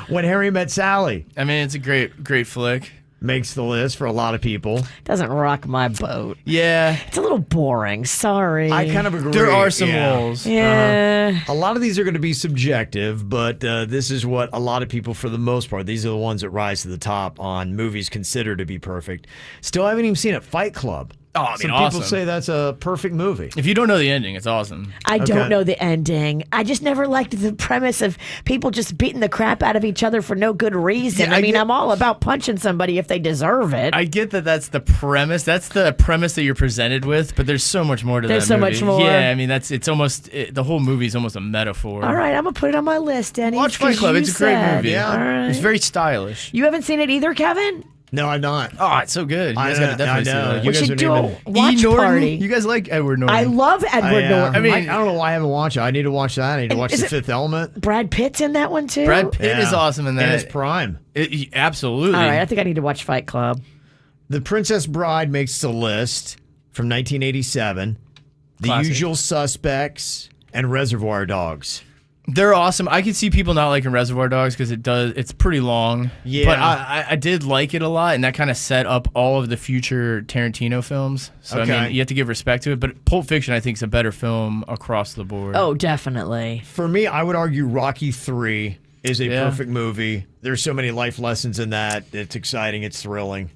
When Harry Met Sally. I mean, it's a great flick. Makes the list for a lot of people. Doesn't rock my boat. Yeah. It's a little boring. Sorry. I kind of agree. There are some lulls. Yeah. A lot of these are going to be subjective, but this is what a lot of people, for the most part, these are the ones that rise to the top on movies considered to be perfect. Still haven't even seen it. Fight Club. Oh, I mean, Some awesome. people say that's a perfect movie. If you don't know the ending, it's awesome. I don't Okay. know the ending. I just never liked the premise of people just beating the crap out of each other for no good reason. Yeah, I mean, get- I'm all about punching somebody if they deserve it. I get that that's the premise. That's the premise that you're presented with, but there's so much more to There's that so movie. much more. Yeah, I mean, the whole movie's almost a metaphor. All right, I'm going to put it on my list, Denny. Watch Fight Club. It's a great movie. Yeah. All right. It's very stylish. You haven't seen it either, Kevin? No, I'm not. Oh, it's so good. You guys got to definitely see that. You We guys should would do a even- watch Norton? party. You guys like Edward Norton? I love Edward Norton. I mean, I don't know why I haven't watched it. I need to watch that. I need to watch Is The it- Fifth Element. Brad Pitt's in that one, too? Brad Pitt is Yeah. awesome in that. In his prime. Absolutely. All right, I think I need to watch Fight Club. The Princess Bride makes the list from 1987. The Classic. Usual Suspects and Reservoir Dogs. They're awesome. I can see people not liking Reservoir Dogs because it's pretty long. Yeah. But I did like it a lot, and that kind of set up all of the future Tarantino films. So, Okay. I mean, you have to give respect to it. But Pulp Fiction, I think, is a better film across the board. Oh, definitely. For me, I would argue Rocky 3 is a Yeah. perfect movie. There's so many life lessons in that. It's exciting. It's thrilling.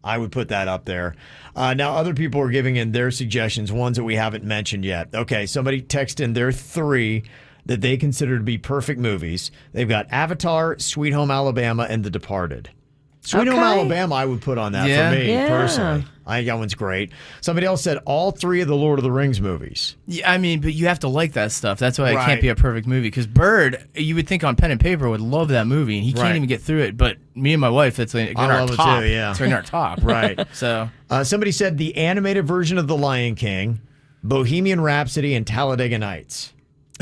I would put that up there. Now, other people are giving in their suggestions, ones that we haven't mentioned yet. Okay, somebody text in their 3 that they consider to be perfect movies. They've got Avatar, Sweet Home Alabama, and The Departed. Sweet Home Okay. Alabama, I would put on that Yeah. for me, Yeah. personally. I think that one's great. Somebody else said all 3 of the Lord of the Rings movies. Yeah, I mean, but you have to like that stuff. That's why it Right. can't be a perfect movie. Because Bird, you would think on pen and paper would love that movie, and he can't Right. even get through it. But me and my wife, it's like in I our love it top. too, yeah. It's in our top. Right. So Somebody said the animated version of The Lion King, Bohemian Rhapsody, and Talladega Nights.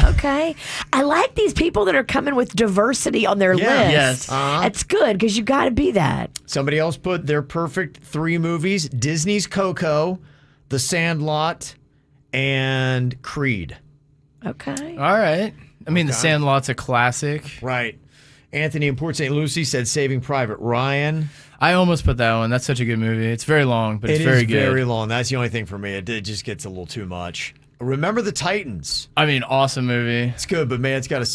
Okay. I like these people that are coming with diversity on their list. Yes. It's good because you got to be that. Somebody else put their perfect 3 movies: Disney's Coco, The Sandlot, and Creed. Okay. All right. I mean, The Sandlot's a classic. Right. Anthony in Port St. Lucie said Saving Private Ryan. I almost put that one. That's such a good movie. It's very long, but it's very good. It is very long. That's the only thing for me. It just gets a little too much. Remember the Titans. I mean, awesome movie. It's good, but man, it's got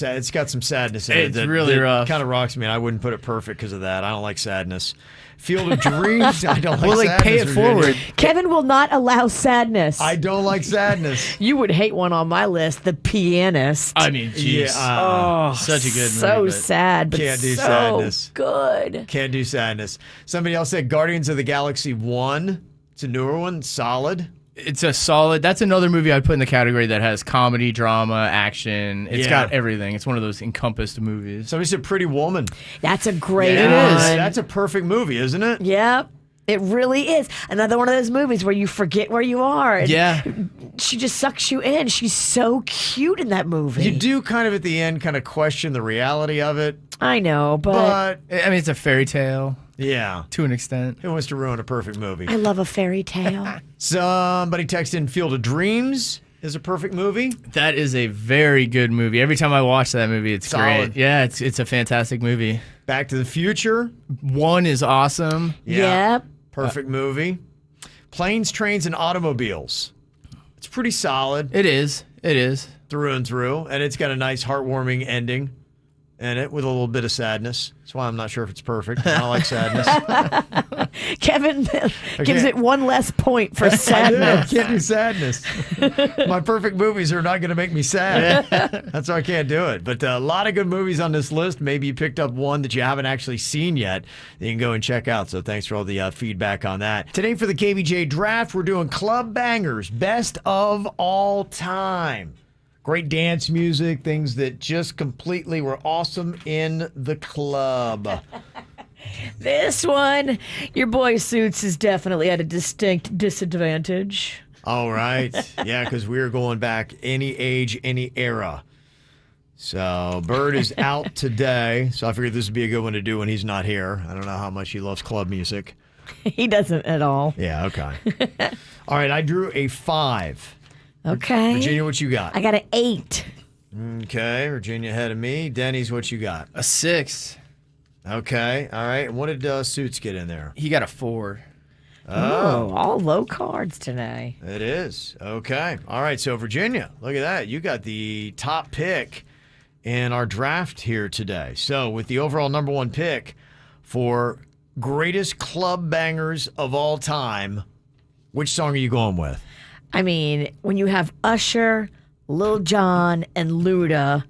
some sadness in it. It's really rough. Kind of rocks me, and I wouldn't put it perfect because of that. I don't like sadness. Field of Dreams. I don't like sadness. Pay it forward. Kevin will not allow sadness. I don't like sadness. You would hate one on my list, The Pianist. I mean, geez. Such a good movie. So sad, but can't do so sadness. good. Can't do sadness. Somebody else said Guardians of the Galaxy 1. It's a newer one. Solid. It's a solid. That's another movie I'd put in the category that has comedy, drama, action. It's got everything. It's one of those encompassed movies. Somebody said Pretty Woman. That's a great It one. is. That's a perfect movie, isn't it? Yep. It really is. Another one of those movies where you forget where you are. And Yeah. she just sucks you in. She's so cute in that movie. You do kind of at the end kind of question the reality of it. I know, but I mean, it's a fairy tale. Yeah. To an extent. Who wants to ruin a perfect movie? I love a fairy tale. Somebody texted in Field of Dreams is a perfect movie. That is a very good movie. Every time I watch that movie, it's Solid. great. Yeah, it's a fantastic movie. Back to the Future. 1 is awesome. Yep. Perfect movie. Planes, Trains, and Automobiles. It's pretty solid. It is. It is. Through and through. And it's got a nice, heartwarming ending in it with a little bit of sadness. That's why I'm not sure if it's perfect. I don't like sadness. Kevin gives it one less point for sadness. I can't do sadness. My perfect movies are not going to make me sad. That's why I can't do it. But a lot of good movies on this list. Maybe you picked up one that you haven't actually seen yet that you can go and check out. So thanks for all the feedback on that. Today for the KVJ Draft, we're doing Club Bangers, best of all time. Great dance music, things that just completely were awesome in the club. This one, your boy Suits is definitely at a distinct disadvantage. All right. Yeah, because we're going back any age, any era. So Bird is out today, so I figured this would be a good one to do when he's not here. I don't know how much he loves club music. He doesn't at all. Yeah, okay. All right, I drew a 5. Okay. Virginia, what you got? I got an 8. Okay, Virginia ahead of me. Denny's, what you got? A 6. Okay, all right. What did Suits get in there? He got a 4. Oh, all low cards today. It is. Okay. All right, so Virginia, look at that. You got the top pick in our draft here today. So with the overall number 1 pick for greatest club bangers of all time, which song are you going with? I mean, when you have Usher, Lil Jon, and Luda,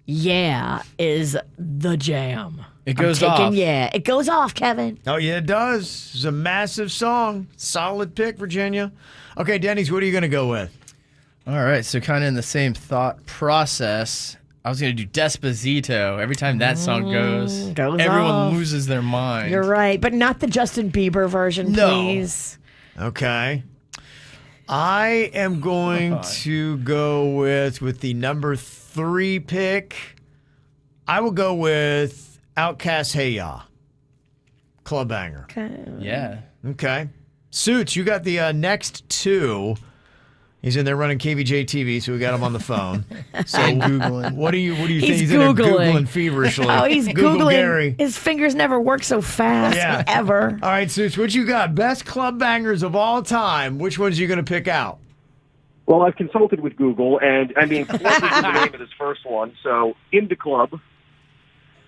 Yeah is the jam. It goes off. Yeah, it goes off, Kevin. Oh, yeah, it does. It's a massive song. Solid pick, Virginia. Okay, Denny's, what are you going to go with? All right, so kind of in the same thought process, I was going to do Despacito. Every time that song goes everyone off. loses their mind. You're right, but not the Justin Bieber version, please. Okay. I am going to go with the number 3 pick. I will go with Outkast Hey Ya. Club banger. Okay. Yeah. Okay. Suits, you got the next 2. He's in there running KVJ TV, so we got him on the phone. So Googling. What do you think? He's He's in there Googling. Googling feverishly. Oh, he's Google Googling. Gary. His fingers never work so fast, ever. All right, Suits, what you got? Best club bangers of all time. Which ones are you going to pick out? Well, I've consulted with Google, and I mean, Club is the name of this first one, so In the Club.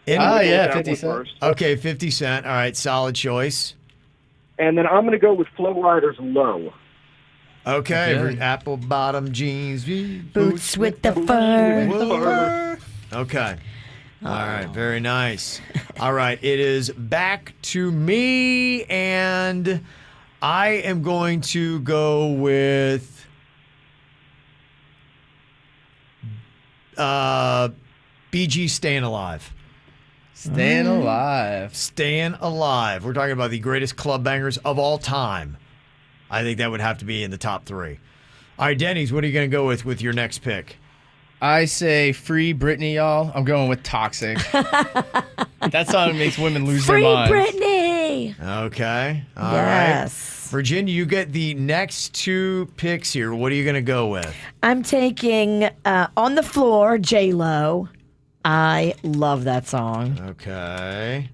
Yeah, 50 Cent. First. Okay, 50 Cent. All right, solid choice. And then I'm going to go with Flow Rider's Low. Okay, Good. apple bottom jeans, Boots with the fur. Okay. All right, very nice. All right, it is back to me, and I am going to go with BG Staying Alive. Staying alive. Staying Alive. We're talking about the greatest club bangers of all time. I think that would have to be in the top 3. All right, Denny's, what are you going to go with your next pick? I say free Britney, y'all. I'm going with Toxic. That song makes women lose Free their minds. Britney. Okay. All Yes. right. Virginia, you get the next 2 picks here. What are you going to go with? I'm taking On the Floor, J-Lo. I love that song. Okay.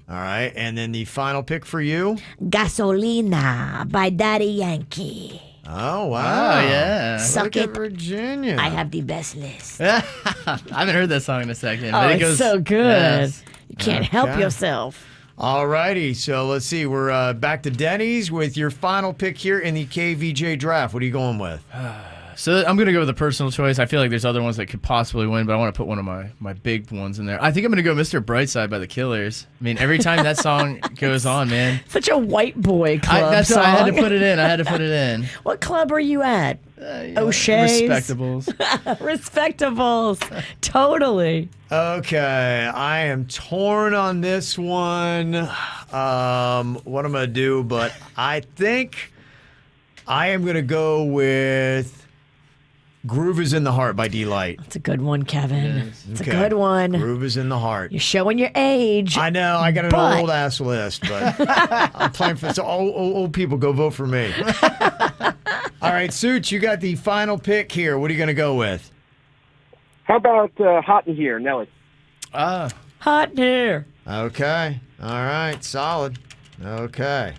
All right. And then the final pick for you? Gasolina by Daddy Yankee. Oh, wow. Oh, yeah. Suck Look it. at Virginia. I have the best list. I haven't heard that song in a second. Oh, but it's so good. Yes. You can't help yourself. All righty. So let's see. We're back to Denny's with your final pick here in the KVJ draft. What are you going with? So I'm going to go with a personal choice. I feel like there's other ones that could possibly win, but I want to put one of my big ones in there. I think I'm going to go Mr. Brightside by the Killers. I mean, every time that song goes on, man. Such a white boy club That's song. why I had to put it in. What club are you at? O'Shea's? Respectables. Respectables. Totally. Okay. I am torn on this one. What I'm going to do, but I think I am going to go with Groove is in the Heart by D-Light. It's a good one, Kevin. It's Okay. a good one. Groove is in the Heart. You're showing your age. I know. I got an but- old ass list, but I'm playing for so old people. Go vote for me. All right, Suits, you got the final pick here. What are you going to go with? How about Hot in Here, Nelly? Hot in here. Okay. All right. Solid. Okay.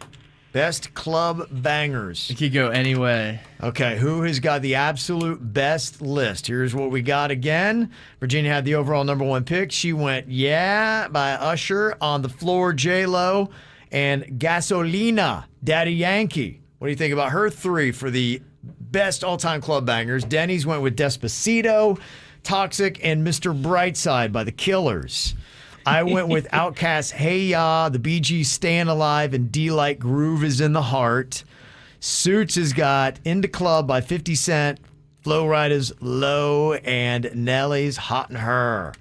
Best club bangers. It could go any way. Okay, who has got the absolute best list? Here's what we got again. Virginia had the overall number 1 pick. She went Yeah by Usher, On the Floor, J-Lo, and Gasolina, Daddy Yankee. What do you think about her 3 for the best all-time club bangers? Denny's went with Despacito, Toxic, and Mr. Brightside by the Killers. I went with Outkast, Hey Ya, the Bee Gees, Stayin' Alive, and D-Light, Groove is in the Heart. Suits has got Into Club by 50 Cent, Flow Riders, Low, and Nelly's Hot in Her.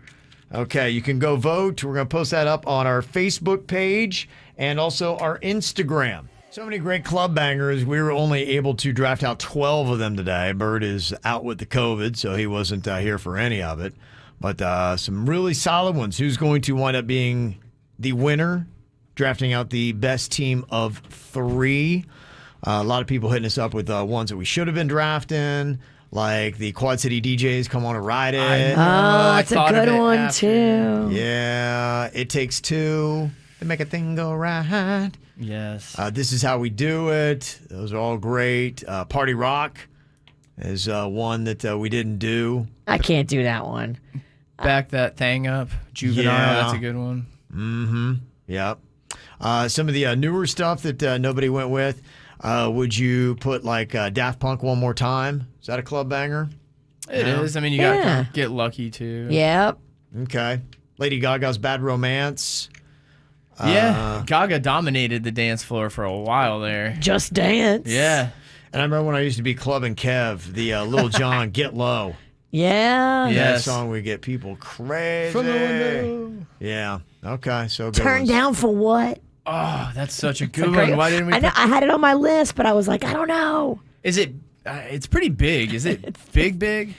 Okay, you can go vote. We're going to post that up on our Facebook page and also our Instagram. So many great club bangers. We were only able to draft out 12 of them today. Bird is out with the COVID, so he wasn't here for any of it. But some really solid ones. Who's going to wind up being the winner? Drafting out the best team of 3. A lot of people hitting us up with ones that we should have been drafting, like the Quad City DJs, Come On and Ride It. Oh, it's a good one, too. Yeah, It Takes Two to Make a Thing Go Right. Yes. This Is How We Do It. Those are all great. Party Rock is one that we didn't do. I can't do that one. Back that thing up. Juvenile, that's a good one. Mm-hmm. Yep. Some of the newer stuff that nobody went with. Would you put like Daft Punk One More Time? Is that a club banger? It is. I mean, you got to get lucky too. Yep. Okay. Lady Gaga's Bad Romance. Yeah. Gaga dominated the dance floor for a while there. Just Dance. Yeah. And I remember when I used to be clubbing Kev, the Lil Jon Get Low. Yeah. That song would get people crazy. From the window. Yeah. Okay. So good Turn ones. down for what? Oh, that's such a It's good great- one. Why didn't we? I know, I had it on my list, but I was like, I don't know. Is it? It's pretty big. Is it big?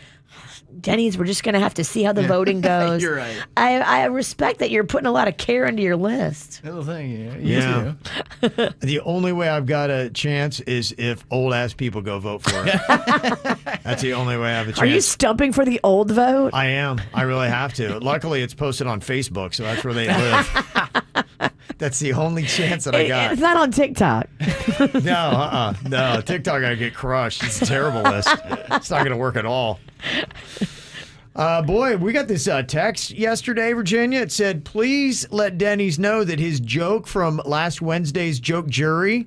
Denny's, we're just going to have to see how the voting goes. You're right. I respect that you're putting a lot of care into your list. Little thing, Yeah. The only way I've got a chance is if old ass people go vote for it. That's the only way I have a chance. Are you stumping for the old vote? I am. I really have to. Luckily, it's posted on Facebook, so that's where they live. That's the only chance that I got. It's not on TikTok. No, TikTok, I get crushed. It's a terrible list. It's not going to work at all. Boy, we got this text yesterday, Virginia. It said, please let Denny's know that his joke from last Wednesday's joke jury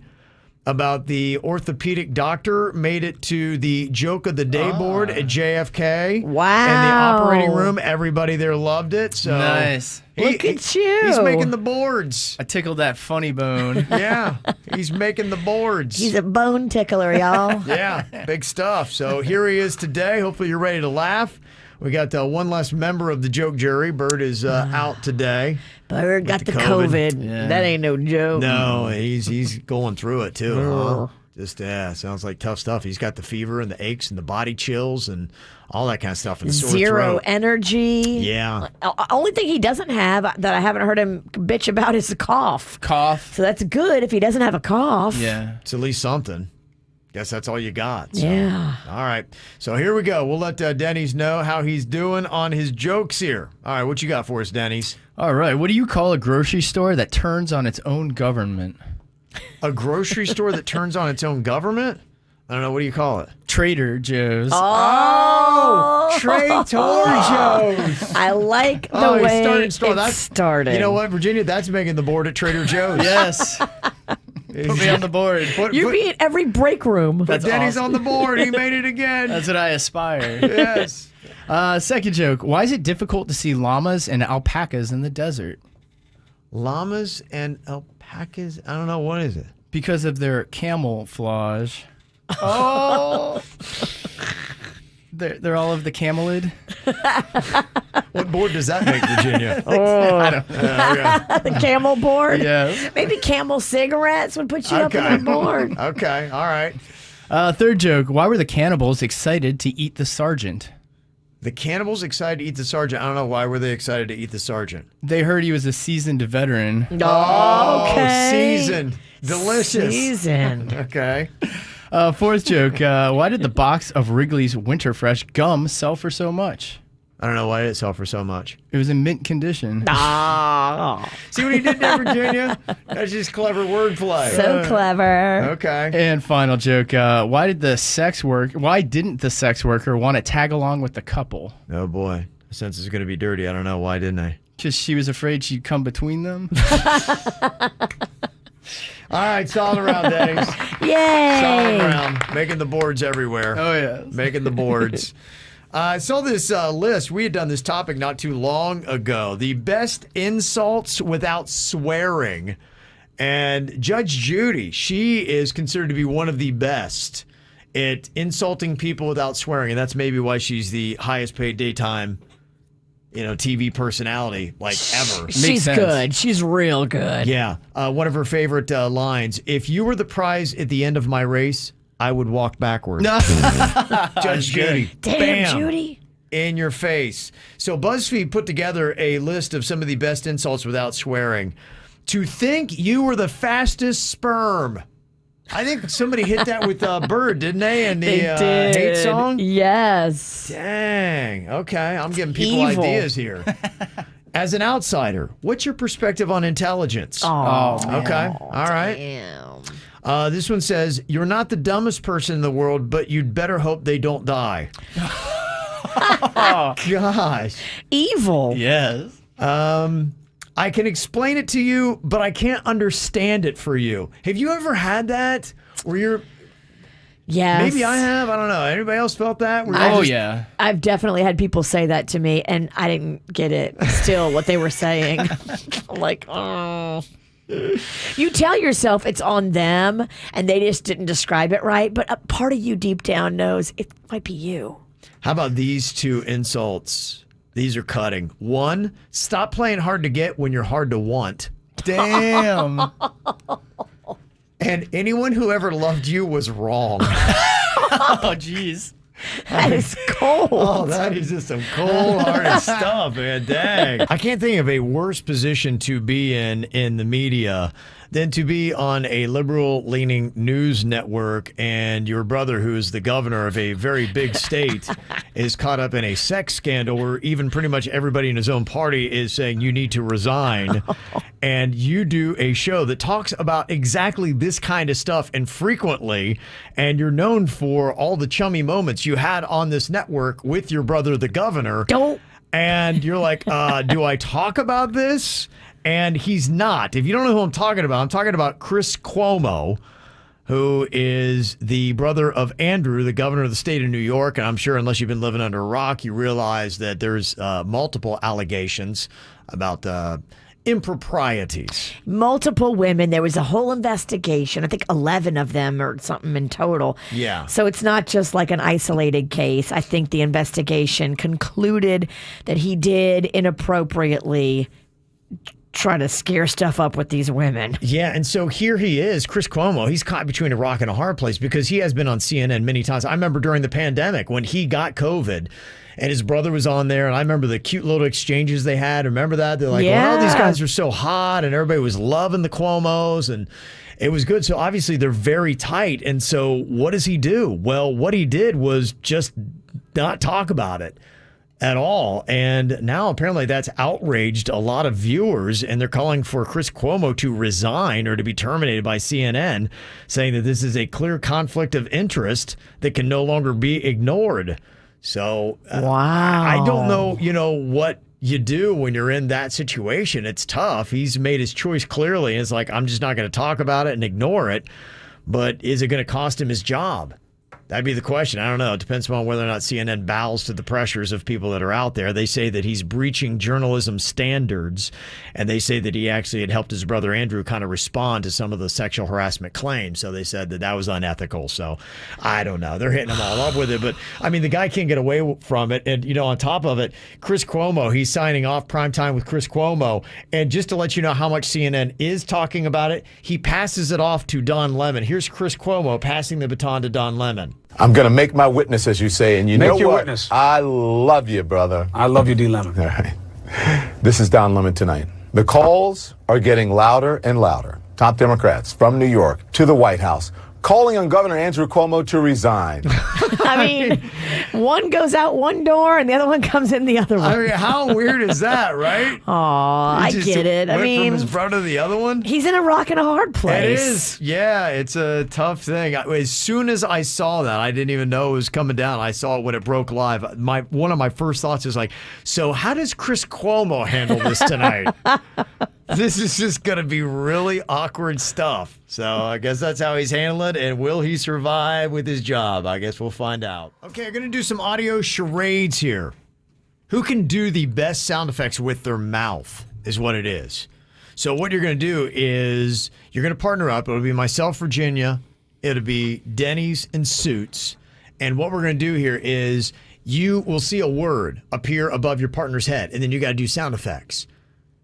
about the orthopedic doctor made it to the joke of the day board at JFK. Wow. In the operating room. Everybody there loved it. So Nice. Look at you. He's making the boards. I tickled that funny bone. Yeah, he's making the boards. He's a bone tickler, y'all. Yeah, big stuff. So here he is today. Hopefully you're ready to laugh. We got one less member of the joke jury. Bird is out today. Bird got the COVID. Yeah. That ain't no joke. No, he's going through it too. Huh? Just, sounds like tough stuff. He's got the fever and the aches and the body chills and all that kind of stuff. And the sore Zero throat. energy. Yeah. Only thing he doesn't have that I haven't heard him bitch about is a cough. Cough. So that's good if he doesn't have a cough. Yeah. It's at least something. Guess that's all you got. So. Yeah. All right. So here we go. We'll let Denny's know how he's doing on his jokes here. All right. What you got for us, Denny's? All right. What do you call a grocery store that turns on its own government? A grocery store that turns on its own government? I don't know. What do you call it? Trader Joe's. Oh, Trader Joe's. I like the way it That's started. You know what, Virginia? That's making the board at Trader Joe's. Yes. Put me on the board. You'd be in every break room. But Denny's on the board. He made it again. That's what I aspire. Yes. Second joke. Why is it difficult to see llamas and alpacas in the desert? Llamas and alpacas? I don't know. What is it? Because of their camouflage. Oh. They're all of the camelid. What board does that make, Virginia? I don't know. The camel board? Yeah. Maybe Camel cigarettes would put you up on the board. Okay. All right. Third joke. Why were the cannibals excited to eat the sergeant? The cannibals excited to eat the sergeant. I don't know. Why were they excited to eat the sergeant? They heard he was a seasoned veteran. Oh, Okay. seasoned. Delicious. Seasoned. Okay. Fourth joke. Why did the box of Wrigley's Winter Fresh gum sell for so much? I don't know why it sell for so much. It was in mint condition. See what he did there, Virginia? That's just clever wordplay. So clever. Okay. And final joke. Why didn't the sex worker want to tag along with the couple? Oh, boy. Since it's going to be dirty, I don't know. Why didn't I? Because she was afraid she'd come between them. All right, solid round, Denny's. Yay. Solid round. Making the boards everywhere. Oh, yeah. Making the boards. I saw this list. We had done this topic not too long ago. The best insults without swearing. And Judge Judy, she is considered to be one of the best at insulting people without swearing. And that's maybe why she's the highest paid daytime TV personality ever. She's good. She's real good. Yeah. One of her favorite lines, if you were the prize at the end of my race, I would walk backward. Judge Judy. Damn, Bam, Judy. in your face. So BuzzFeed put together a list of some of the best insults without swearing. To think you were the fastest sperm. I think somebody hit that with Bird, didn't they? In the hate song? Yes. Dang. Okay. I'm giving people Evil. ideas here. As an outsider, what's your perspective on intelligence? Oh, okay. All right. Damn. This one says, you're not the dumbest person in the world, but you'd better hope they don't die. Oh, gosh. Evil. Yes. I can explain it to you, but I can't understand it for you. Have you ever had that where you're... Yes. Maybe I have. I don't know. Anybody else felt that? Yeah. I've definitely had people say that to me, and I didn't get it still, what they were saying. I'm like, oh. You tell yourself it's on them, and they just didn't describe it right, but a part of you deep down knows it might be you. How about these two insults? These are cutting. One, stop playing hard to get when you're hard to want. Damn. And anyone who ever loved you was wrong. Oh, jeez. That is cold. Oh, that is just some cold-hearted stuff, man. Dang. I can't think of a worse position to be in the media than to be on a liberal-leaning news network and your brother, who is the governor of a very big state, is caught up in a sex scandal where even pretty much everybody in his own party is saying you need to resign. And you do a show that talks about exactly this kind of stuff and frequently, and you're known for all the chummy moments you had on this network with your brother, the governor. And you're like, do I talk about this? And he's not. If you don't know who I'm talking about Chris Cuomo, who is the brother of Andrew, the governor of the state of New York. And I'm sure unless you've been living under a rock, you realize that there's multiple allegations about improprieties. Multiple women. There was a whole investigation. I think 11 of them or something in total. Yeah. So it's not just like an isolated case. I think the investigation concluded that he did inappropriately try to scare stuff up with these women. Yeah, and so here he is, Chris Cuomo. He's caught between a rock and a hard place because he has been on CNN many times. I remember during the pandemic when he got COVID and his brother was on there, and I remember the cute little exchanges they had. Remember that? They're like, well, these guys are so hot, and everybody was loving the Cuomos, and it was good. So obviously they're very tight. And so what does he do? Well, what he did was just not talk about it at all. And now apparently that's outraged a lot of viewers, and they're calling for Chris Cuomo to resign or to be terminated by CNN, saying that this is a clear conflict of interest that can no longer be ignored. So I don't know, what you do when you're in that situation. It's tough. He's made his choice clearly. It's like, I'm just not going to talk about it and ignore it. But is it going to cost him his job? That'd be the question. I don't know. It depends on whether or not CNN bows to the pressures of people that are out there. They say that he's breaching journalism standards, and they say that he actually had helped his brother Andrew kind of respond to some of the sexual harassment claims. So they said that that was unethical. So I don't know. They're hitting him all up with it. But, I mean, the guy can't get away from it. And, on top of it, Chris Cuomo, he's signing off Primetime with Chris Cuomo. And just to let you know how much CNN is talking about it, he passes it off to Don Lemon. Here's Chris Cuomo passing the baton to Don Lemon. I'm going to make my witness, as you say, and you know what? Make your witness. I love you, brother. I love you, D. Lemon. All right. This is Don Lemon tonight. The calls are getting louder and louder. Top Democrats from New York to the White House calling on Governor Andrew Cuomo to resign. I mean, one goes out one door and the other one comes in the other one. I mean, how weird is that, right? Aw, I get it. I mean, from his brother to the other one? He's in a rock and a hard place. It is. Yeah, it's a tough thing. As soon as I saw that, I didn't even know it was coming down. I saw it when it broke live. One of my first thoughts is like, so how does Chris Cuomo handle this tonight? This is just going to be really awkward stuff. So I guess that's how he's handling it. And will he survive with his job? I guess we'll find out. Okay, I'm going to do some audio charades here. Who can do the best sound effects with their mouth is what it is. So what you're going to do is you're going to partner up. It'll be myself, Virginia. It'll be Denny's and Suits. And what we're going to do here is you will see a word appear above your partner's head. And then you got to do sound effects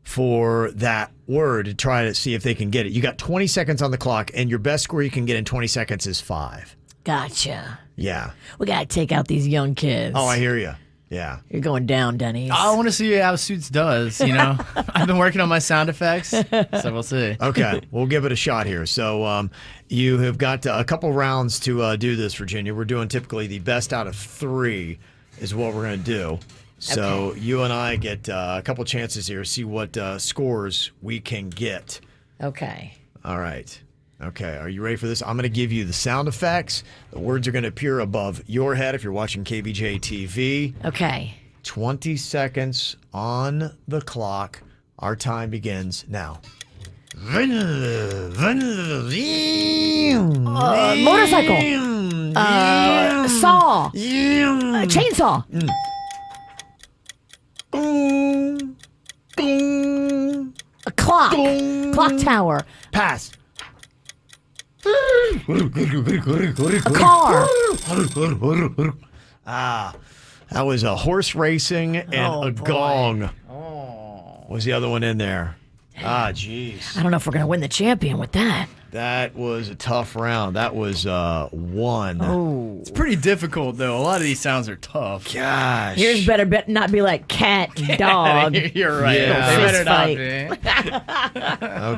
for that word to try to see if they can get it. You got 20 seconds on the clock, and your best score you can get in 20 seconds is 5. Gotcha. Yeah. We got to take out these young kids. Oh, I hear you. Yeah. You're going down, Denny's. I want to see how Suits does, I've been working on my sound effects, so we'll see. Okay, we'll give it a shot here. So you have got a couple rounds to do this, Virginia. We're doing typically the best out of 3 is what we're going to do. So you and I get a couple chances here, see what scores we can get. Okay. All right. Okay, are you ready for this? I'm going to give you the sound effects. The words are going to appear above your head if you're watching Kvj Tv. Okay. 20 seconds on the clock. Our time begins now. Motorcycle. Saw. Chainsaw. A clock. Clock tower. Pass. A car. That was a horse racing and a gong. Was the other one in there? Jeez. I don't know if we're going to win the champion with that. That was a tough round. That was 1. Oh. It's pretty difficult, though. A lot of these sounds are tough. Gosh. Yours better not be like cat and dog. You're right. Yeah. They better not be.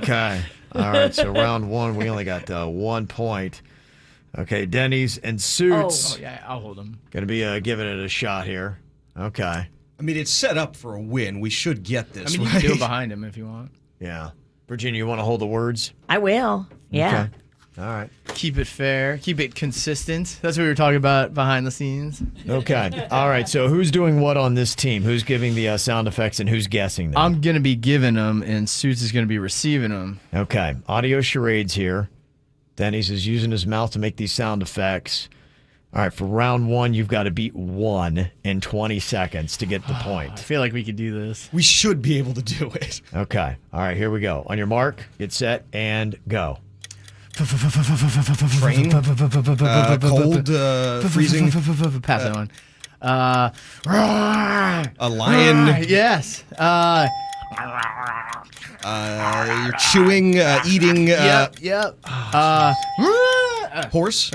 Okay. All right. So round 1, we only got 1 point. Okay. Denny's and Suits. Oh, yeah. I'll hold them. Going to be giving it a shot here. Okay. I mean, it's set up for a win. We should get this. I mean, you can do it behind him if you want. Yeah. Virginia, you want to hold the words? I will. Yeah. Okay. All right. Keep it fair. Keep it consistent. That's what we were talking about behind the scenes. Okay. All right. So who's doing what on this team? Who's giving the sound effects and who's guessing them? I'm going to be giving them, and Suits is going to be receiving them. Okay. Audio charades here. Denny's is using his mouth to make these sound effects. All right. For round 1, you've got to beat 1 in 20 seconds to get the point. I feel like we could do this. We should be able to do it. Okay. All right. Here we go. On your mark, get set, and go. Train. Cold, freezing. Pass that one. A lion. Yes. You're chewing, eating. Yep. Horse.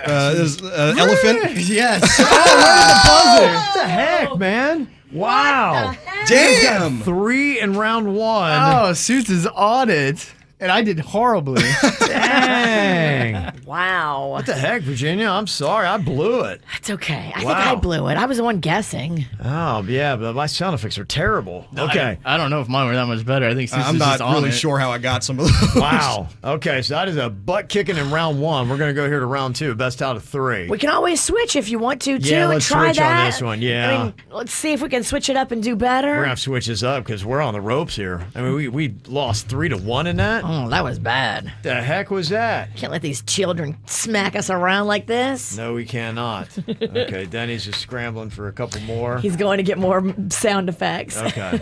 Elephant. Yes. What the heck, man? Wow. Damn. 3 in round 1. Oh, Suits is on it. And I did horribly. Dang. Wow. What the heck, Virginia? I'm sorry. I blew it. That's okay. I think I blew it. I was the one guessing. Oh, yeah, but my sound effects are terrible. Okay. I don't know if mine were that much better. I think Suits I'm is not just on really it. sure how I got some of those. Wow. Okay, so that is a butt kicking in round 1. We're going to go here to round 2. Best out of 3. We can always switch if you want to, too, Yeah, and let's try switch that. on this one, yeah. I mean, let's see if we can switch it up and do better. We're going to have to switch this up because we're on the ropes here. I mean, we lost 3-1 in that. Oh, that was bad. The heck was that? Can't let these children smack us around like this. No, we cannot. Okay, Denny's just scrambling for a couple more. He's going to get more sound effects. Okay.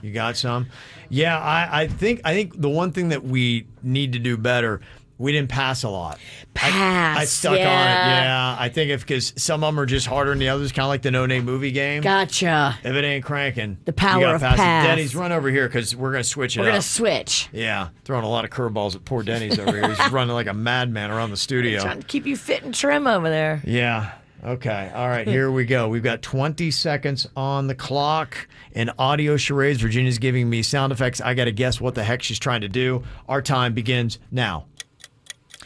You got some? Yeah, I think the one thing that we need to do better, we didn't pass a lot. I stuck on it. Yeah, I think because some of them are just harder than the others, kind of like the No Name Movie game. Gotcha. If it ain't cranking, The power you gotta of pass. pass. Denny's, run over here because we're gonna switch it We're up. going to switch. Yeah, throwing a lot of curveballs at poor Denny's over here. He's running like a madman around the studio. Trying to keep you fit and trim over there. Yeah. Okay. All right. Here we go. We've got 20 seconds on the clock. In audio charades, Virginia's giving me sound effects. I got to guess what the heck she's trying to do. Our time begins now.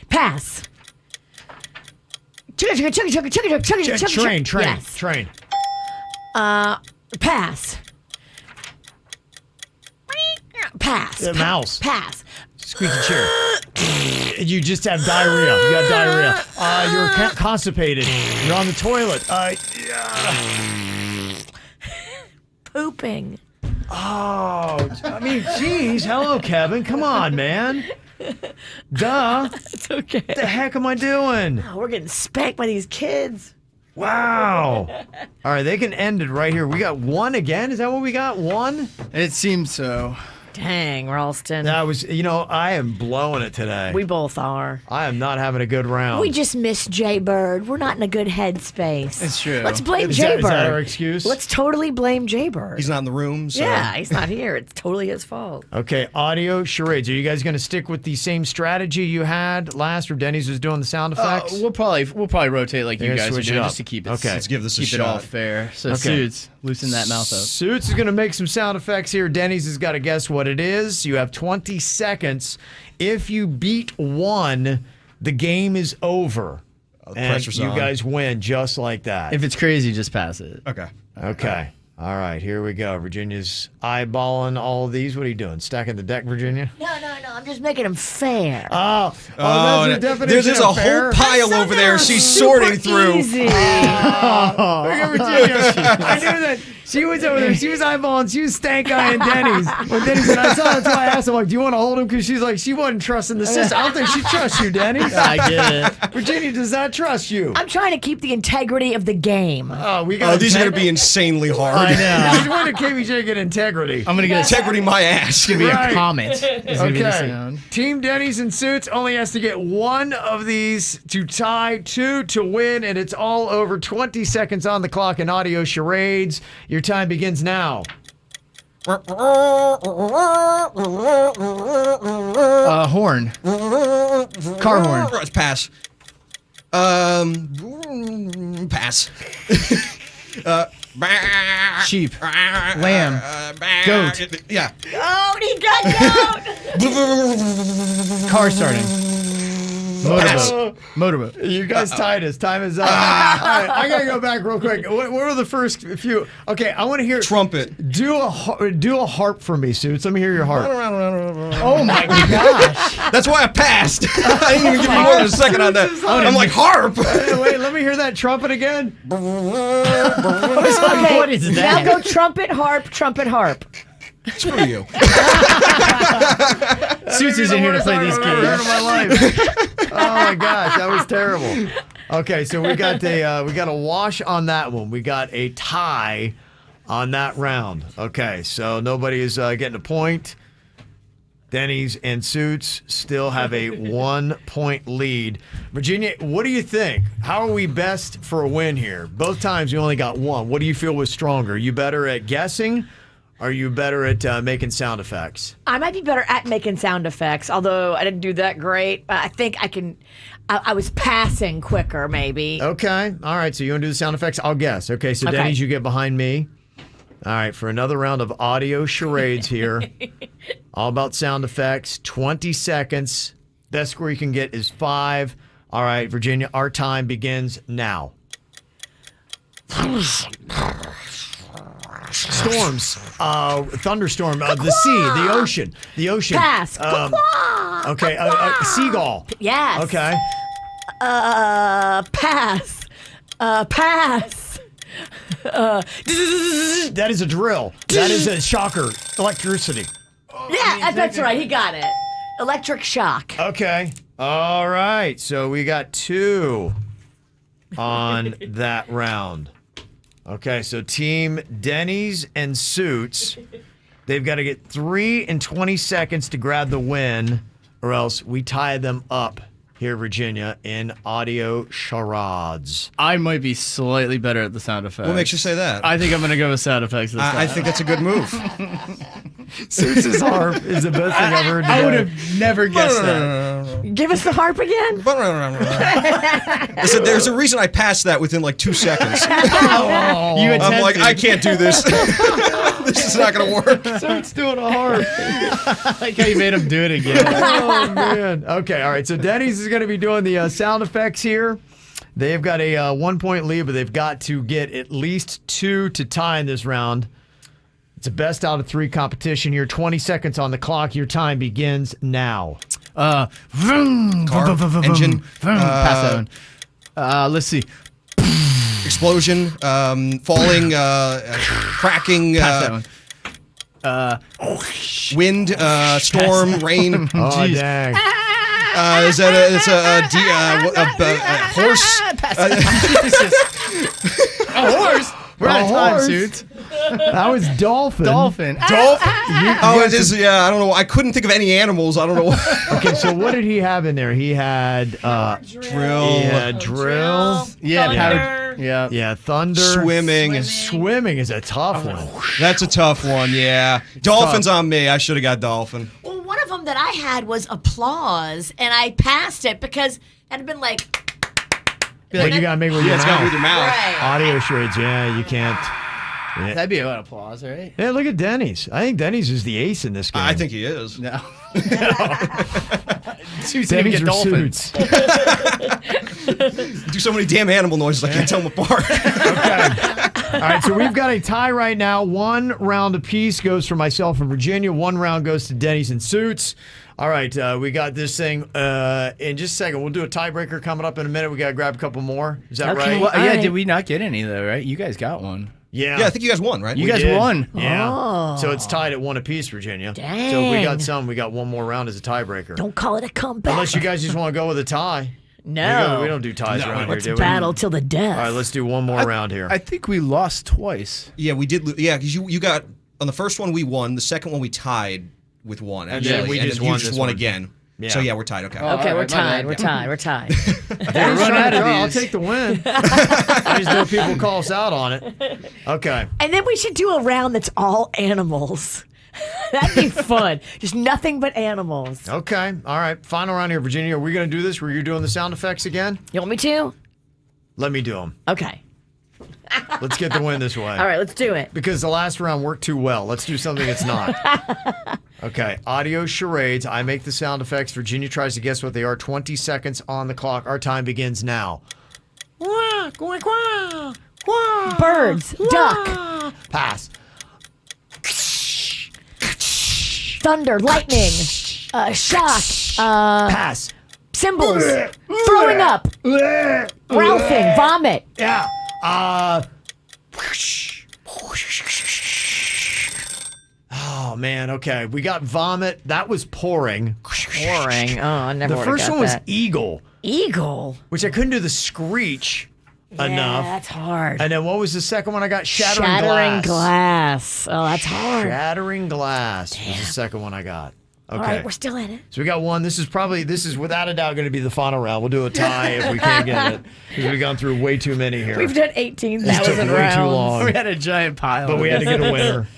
Pass. Train. Yes. Train. Pass. Pass. Mouse. Pass. Squeaky chair. You just have diarrhea. You got diarrhea. You're constipated. You're on the toilet. Pooping. Oh, I mean, geez. Hello, Kevin. Come on, man. Duh. It's okay. What the heck am I doing? Oh, we're getting spanked by these kids. Wow. All right, they can end it right here. We got 1 again. Is that what we got? 1? It seems so. Dang, Ralston. That was, I am blowing it today. We both are. I am not having a good round. We just missed Jay Bird. We're not in a good headspace. It's true. Let's blame Is Jay that Bird. our excuse? Let's totally blame Jay Bird. He's not in the room, so. Yeah, he's not here. It's totally his fault. Okay, audio charades. Are you guys going to stick with the same strategy you had last, or Denny's was doing the sound effects? We'll probably rotate like You're you gonna guys are switch doing it up. just to keep it. Okay. Let's give this a keep it all shot. fair. So Okay. Suits, loosen that mouth up. Suits is going to make some sound effects here. Denny's has got to guess what it is. You have 20 seconds. If you beat 1, the game is over. The and pressure's you on. guys win just like that. If it's crazy, just pass it. Okay. Okay. All right, here we go. Virginia's eyeballing all of these. What are you doing? Stacking the deck, Virginia? No. I'm just making him fair. That's the definition there's of a fair. whole pile over there she's Super sorting through. easy. Look at Virginia. I knew that. She was over there. She was eyeballing. She was stank eyeing Denny's. When Denny's and I saw, that's why I asked him, like, do you want to hold him? Because she's like, she wasn't trusting the system. I don't think she trusts you, Denny's. I get it. Virginia does not trust you. I'm trying to keep the integrity of the game. Oh, we got These are going to be insanely hard. I know. She's going to KVJ get integrity. I'm gonna get Integrity my ass. It's gonna be Right. a comment. It's gonna be the Okay. sound. Team Denny's and Suits only has to get 1 of these to tie, 2 to win, and it's all over. 20 seconds on the clock in audio charades. Your time begins now. Horn. Car horn. Pass. Pass. Sheep. Lamb. Goat. Yeah. Oh, he got goat. Car starting. Motorboat. Motorboat. You guys tied us. Time is up. All right, I gotta go back real quick. What were the first few? Okay, I want to hear Trumpet. Do a harp for me, Suits. Let me hear your harp. Oh my gosh. That's why I passed. I didn't even give you more than a second on that. I'm like, harp. Wait, let me hear that trumpet again. Okay, What is that? now go trumpet, harp, trumpet, harp. Screw you. Suits is in here to play these I've ever heard games. of my life. Oh my gosh, that was terrible. Okay, so we got a wash on that one. We got a tie on that round. Okay, so nobody is getting a point. Denny's and Suits still have a 1-point lead. Virginia, what do you think? How are we best for a win here? Both times you only got 1. What do you feel was stronger? You better at guessing? Are you better at making sound effects? I might be better at making sound effects, although I didn't do that great. I think I can. I was passing quicker, maybe. Okay. All right. So you want to do the sound effects? I'll guess. Okay. So Denny's, you get behind me. All right. For another round of audio charades here. All about sound effects. 20 seconds. Best score you can get is 5. All right, Virginia, our time begins now. Storms, thunderstorm, the sea, the ocean. Pass. Okay, seagull. Yes. Okay. Pass. Pass. That is a drill. That is a shocker. Electricity. Yeah, that's right. He got it. Electric shock. Okay. All right. So we got 2 on that round. Okay, so Team Denny's and Suits, they've got to get 3 in 20 seconds to grab the win, or else we tie them up here, Virginia, in audio charades. I might be slightly better at the sound effects. What makes you say that? I think I'm going to go with sound effects this time. I think that's a good move. Suits' harp is the best thing I've heard today. I would have never guessed that. Give us the harp again. Listen, there's a reason I passed that within like 2 seconons. I'm like, I can't do this. This is not going to work. Suits doing a harp. I like how you made him do it again. Oh, man. Okay, all right. So Denny's is going to be doing the sound effects here. They've got a 1-point lead, but they've got to get at least 2 to tie in this round. It's a best out of 3 competition here. 20 seconds on the clock. Your time begins now. Vroom, Car, vroom, engine, pass that one. Let's see. Explosion, falling, cracking, Pass that one. wind, storm, rain. Oh, dang. Is that a horse? A horse? We're out of time, Suits. That was dolphin. Dolphin. It is. Yeah, I don't know. I couldn't think of any animals. I don't know. Okay, so what did he have in there? He had drill. Yeah, drill. Yeah, Thunder. Yeah, thunder. Swimming. Swimming is a tough one. That's a tough one. Yeah, dolphins on me. I should have got dolphin. Well, one of them that I had was applause, and I passed it because it had been like. But you gotta make with your it's mouth. got with your mouth. Right. Audio charades, yeah, you can't. Yeah. That'd be an applause, right? Yeah, look at Denny's. I think Denny's is the ace in this game. I think he is. No. Denny's get or dolphins. Suits. Do so many damn animal noises, I can't tell them apart. All right, so we've got a tie right now. 1 round apiece goes for myself and Virginia. 1 round goes to Denny's and Suits. All right, we got this thing in just a second. We'll do a tiebreaker coming up in a minute. We got to grab a couple more. Is that right? Well, yeah, did we not get any, though, right? You guys got one. Yeah. Yeah, I think you guys won, right? You guys won. Yeah. Oh. So it's tied at 1 apiece, Virginia. Dang. So if we got some, we got 1 more round as a tiebreaker. Don't call it a comeback. Unless you guys just want to go with a tie. No. We don't do ties around here, Let's do we? battle till the death. All right, let's do 1 more round here. I think we lost twice. Yeah, we did. Yeah, because you got on the first one we won. The second one we tied with 1. And then we just you won just this won one. again. Yeah. So yeah, we're tied. Okay. Okay, all we're right, my tied. bad. We're tied. We're tied. Run out of I'll these. take the win. I just know people call us out on it. Okay. And then we should do a round that's all animals. That'd be fun. Just nothing but animals. Okay. All right. Final round here, Virginia. Are we going to do this where you're doing the sound effects again? You want me to? Let me do them. Okay. Let's get the win this way. All right, let's do it. Because the last round worked too well. Let's do something it's not. Okay. Audio charades. I make the sound effects. Virginia tries to guess what they are. 20 seconds on the clock. Our time begins now. Birds, duck, Pass. thunder, lightning, shock, Pass. symbols, throwing up, ralphing, vomit. Yeah. Oh man, okay. We got vomit. That was pouring. Pouring. Oh, I never The would've first got one was that. eagle, Eagle. which I couldn't do the screech Yeah, enough. that's hard. And then what was the second one I got? Shattering Shattering glass. glass. Oh, that's hard. Shattering glass was the second one I got. Okay. All right, we're still in it. So we got 1. This is without a doubt going to be the final round. We'll do a tie if we can't get it. Because we've gone through way too many here. We've done 18,000 This took way rounds. too long. We had a giant pile. But we had to get a winner.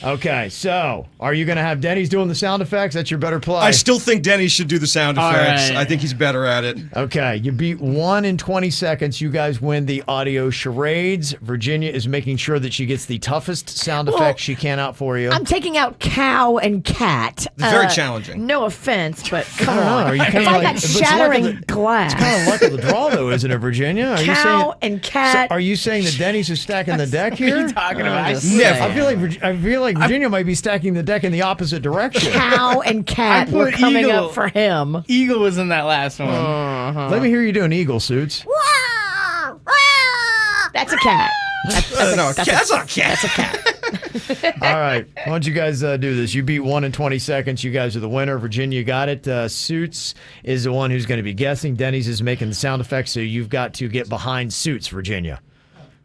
Okay, so are you going to have Denny's doing the sound effects? That's your better play. I still think Denny should do the sound effects. right. I think he's better at it. Okay, you beat 1 in 20 seconds. You guys win the audio charades. Virginia is making sure that she gets the toughest sound effects she can out for you. I'm taking out cow and cat. It's very challenging. No offense, but come I don't know. on. Are you It's kinda like like- that it's luck of shattering the- glass. It's kind of luck of the draw, though, isn't it, Virginia? Are you saying, Cow and cat. So are you saying that Denny's is stacking the deck here? What are you talking about? I feel like Virginia might be stacking the deck in the opposite direction. Cow and cat I were put coming eagle. up for him. Eagle was in that last one. Let me hear you doing eagle suits. That's a cat. That's not a cat. That's a cat. All right. Why don't you guys do this? You beat 1 in 20 seconds. You guys are the winner. Virginia got it. Suits is the one who's going to be guessing. Denny's is making the sound effects, so you've got to get behind Suits, Virginia.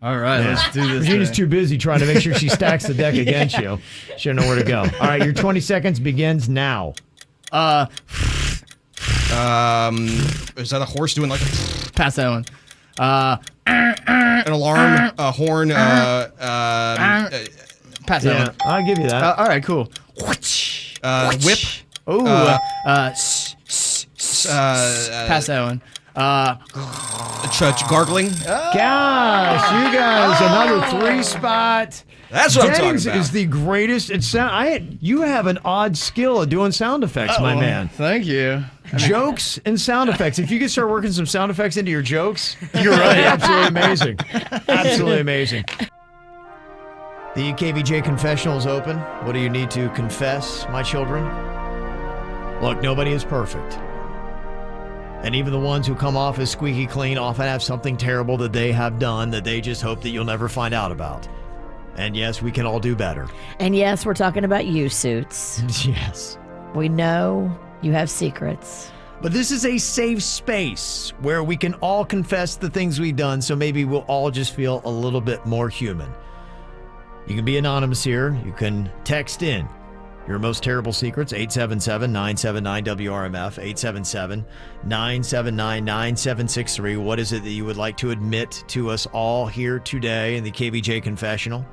All right, let's do this. Virginia's too busy trying to make sure she stacks the deck against you. She don't know where to go. All right, your 20 seconds begins now. Is that a horse doing like Pass that one. an alarm, a horn? Pass that Yeah, one. I'll give you that. All right, cool. Whip? Oh, pass that one. Gargling? Gosh, you guys, another 3 spot. That's what I'm talking Denny's about. is the greatest. You have an odd skill at doing sound effects, my man. Thank you. Jokes and sound effects. If you could start working some sound effects into your jokes, you're right. Absolutely amazing. Absolutely amazing. The KVJ confessional is open. What do you need to confess, my children? Look, nobody is perfect. And even the ones who come off as squeaky clean often have something terrible that they have done that they just hope that you'll never find out about. And yes, we can all do better. And yes, we're talking about you, Suits. Yes. We know you have secrets. But this is a safe space where we can all confess the things we've done, so maybe we'll all just feel a little bit more human. You can be anonymous here. You can text in your most terrible secrets, 877-979-WRMF, 877-979-9763. What is it that you would like to admit to us all here today in the KVJ confessional?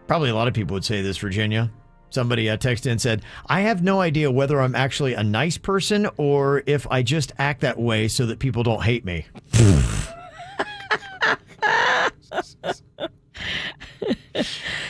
Probably a lot of people would say this, Virginia. Somebody texted in and said, I have no idea whether I'm actually a nice person or if I just act that way so that people don't hate me.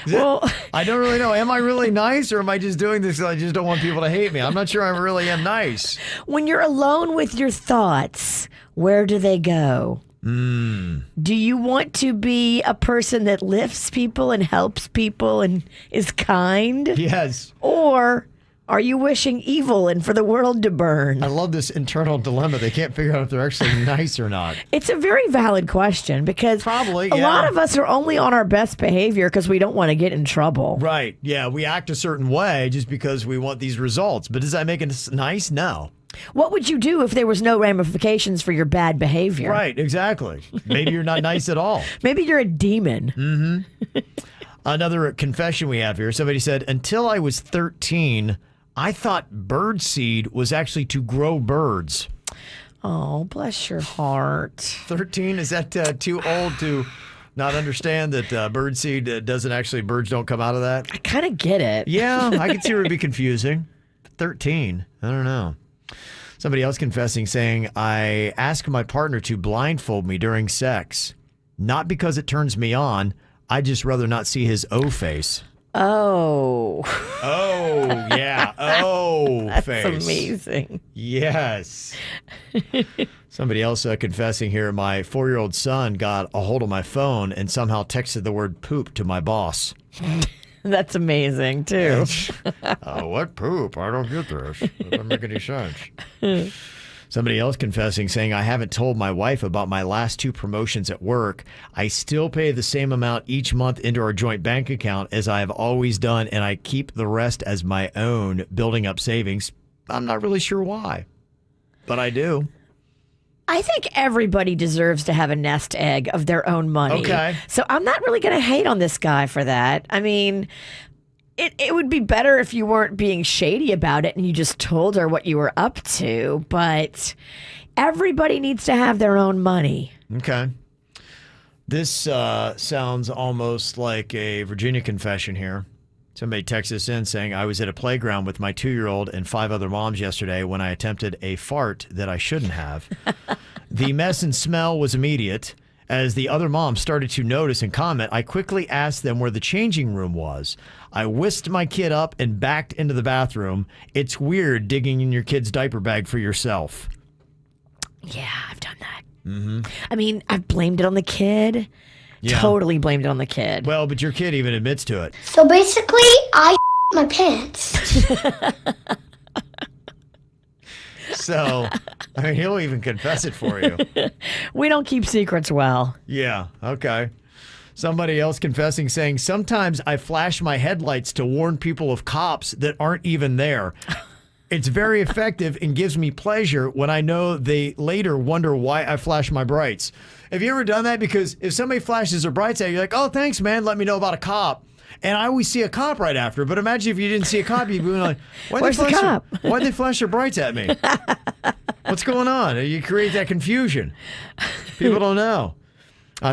Well, I don't really know. Am I really nice or am I just doing this because I just don't want people to hate me? I'm not sure I really am nice. when you're alone with your thoughts, where do they go? Do you want to be a person that lifts people and helps people and is kind? Yes. Or are you wishing evil and for the world to burn? I love this internal dilemma. They can't figure out if they're actually nice or not. It's a very valid question because a yeah. lot of us are only on our best behavior because we don't want to get in trouble. Right. Yeah. We act a certain way just because we want these results. But does that make it nice? No. What would you do if there was no ramifications for your bad behavior? Right. Exactly. Maybe you're not nice at all. Maybe you're a demon. Mm-hmm. Another confession we have here. Somebody said, until I was 13, I thought birdseed was actually to grow birds. Oh, bless your heart. 13? Is that too old to not understand that birdseed doesn't actually, birds don't come out of that? I kind of get it. Yeah, I can see where it'd be confusing. 13, I don't know. Somebody else confessing, saying, I ask my partner to blindfold me during sex. Not because it turns me on. I'd just rather not see his O face. Oh. Oh, yeah. Oh, That's face. amazing. Yes. Somebody else confessing here, my 4-year-old son got a hold of my phone and somehow texted the word poop to my boss. That's amazing, too. What poop? I don't get this. It doesn't make any sense. Somebody else confessing, saying, I haven't told my wife about my last 2 promotions at work. I still pay the same amount each month into our joint bank account as I have always done, and I keep the rest as my own, building up savings. I'm not really sure why, but I do. I think everybody deserves to have a nest egg of their own money. Okay. So I'm not really going to hate on this guy for that. I mean, it would be better if you weren't being shady about it and you just told her what you were up to. But everybody needs to have their own money. Okay. This sounds almost like a Virginia confession here. Somebody texted us in saying, I was at a playground with my 2-year-old and 5 other moms yesterday when I attempted a fart that I shouldn't have. The mess and smell was immediate. As the other moms started to notice and comment, I quickly asked them where the changing room was. I whisked my kid up and backed into the bathroom. It's weird digging in your kid's diaper bag for yourself. Yeah, I've done that. Mm-hmm. I mean, I've blamed it on the kid. Yeah. Totally blamed it on the kid. Well, but your kid even admits to it. So basically, I my pants. So, I mean, he'll even confess it for you. We don't keep secrets well. Yeah, okay. Somebody else confessing saying, sometimes I flash my headlights to warn people of cops that aren't even there. It's very effective and gives me pleasure when I know they later wonder why I flash my brights. Have you ever done that? Because if somebody flashes their brights at you, you're like, oh, thanks, man. Let me know about a cop. And I always see a cop right after. But imagine if you didn't see a cop, you'd be like, where's the cop? Why'd they flash their brights at me? What's going on? You create that confusion. People don't know.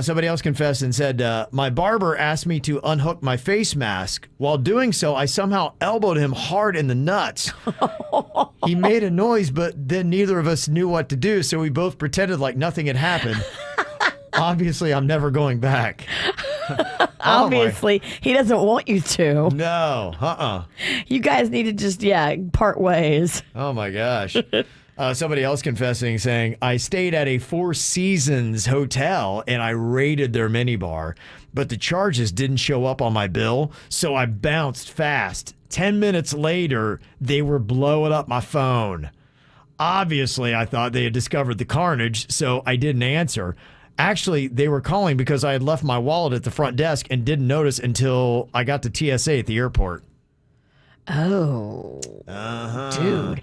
Somebody else confessed and said, my barber asked me to unhook my face mask. While doing so, I somehow elbowed him hard in the nuts. He made a noise, but then neither of us knew what to do, so we both pretended like nothing had happened. Obviously, I'm never going back. Obviously, he doesn't want you to. No, You guys need to just, part ways. Oh, my gosh. Somebody else confessing, saying, I stayed at a Four Seasons hotel and I raided their minibar, but the charges didn't show up on my bill, so I bounced fast. 10 minutes later, they were blowing up my phone. Obviously, I thought they had discovered the carnage, so I didn't answer. Actually, they were calling because I had left my wallet at the front desk and didn't notice until I got to TSA at the airport. Oh, dude.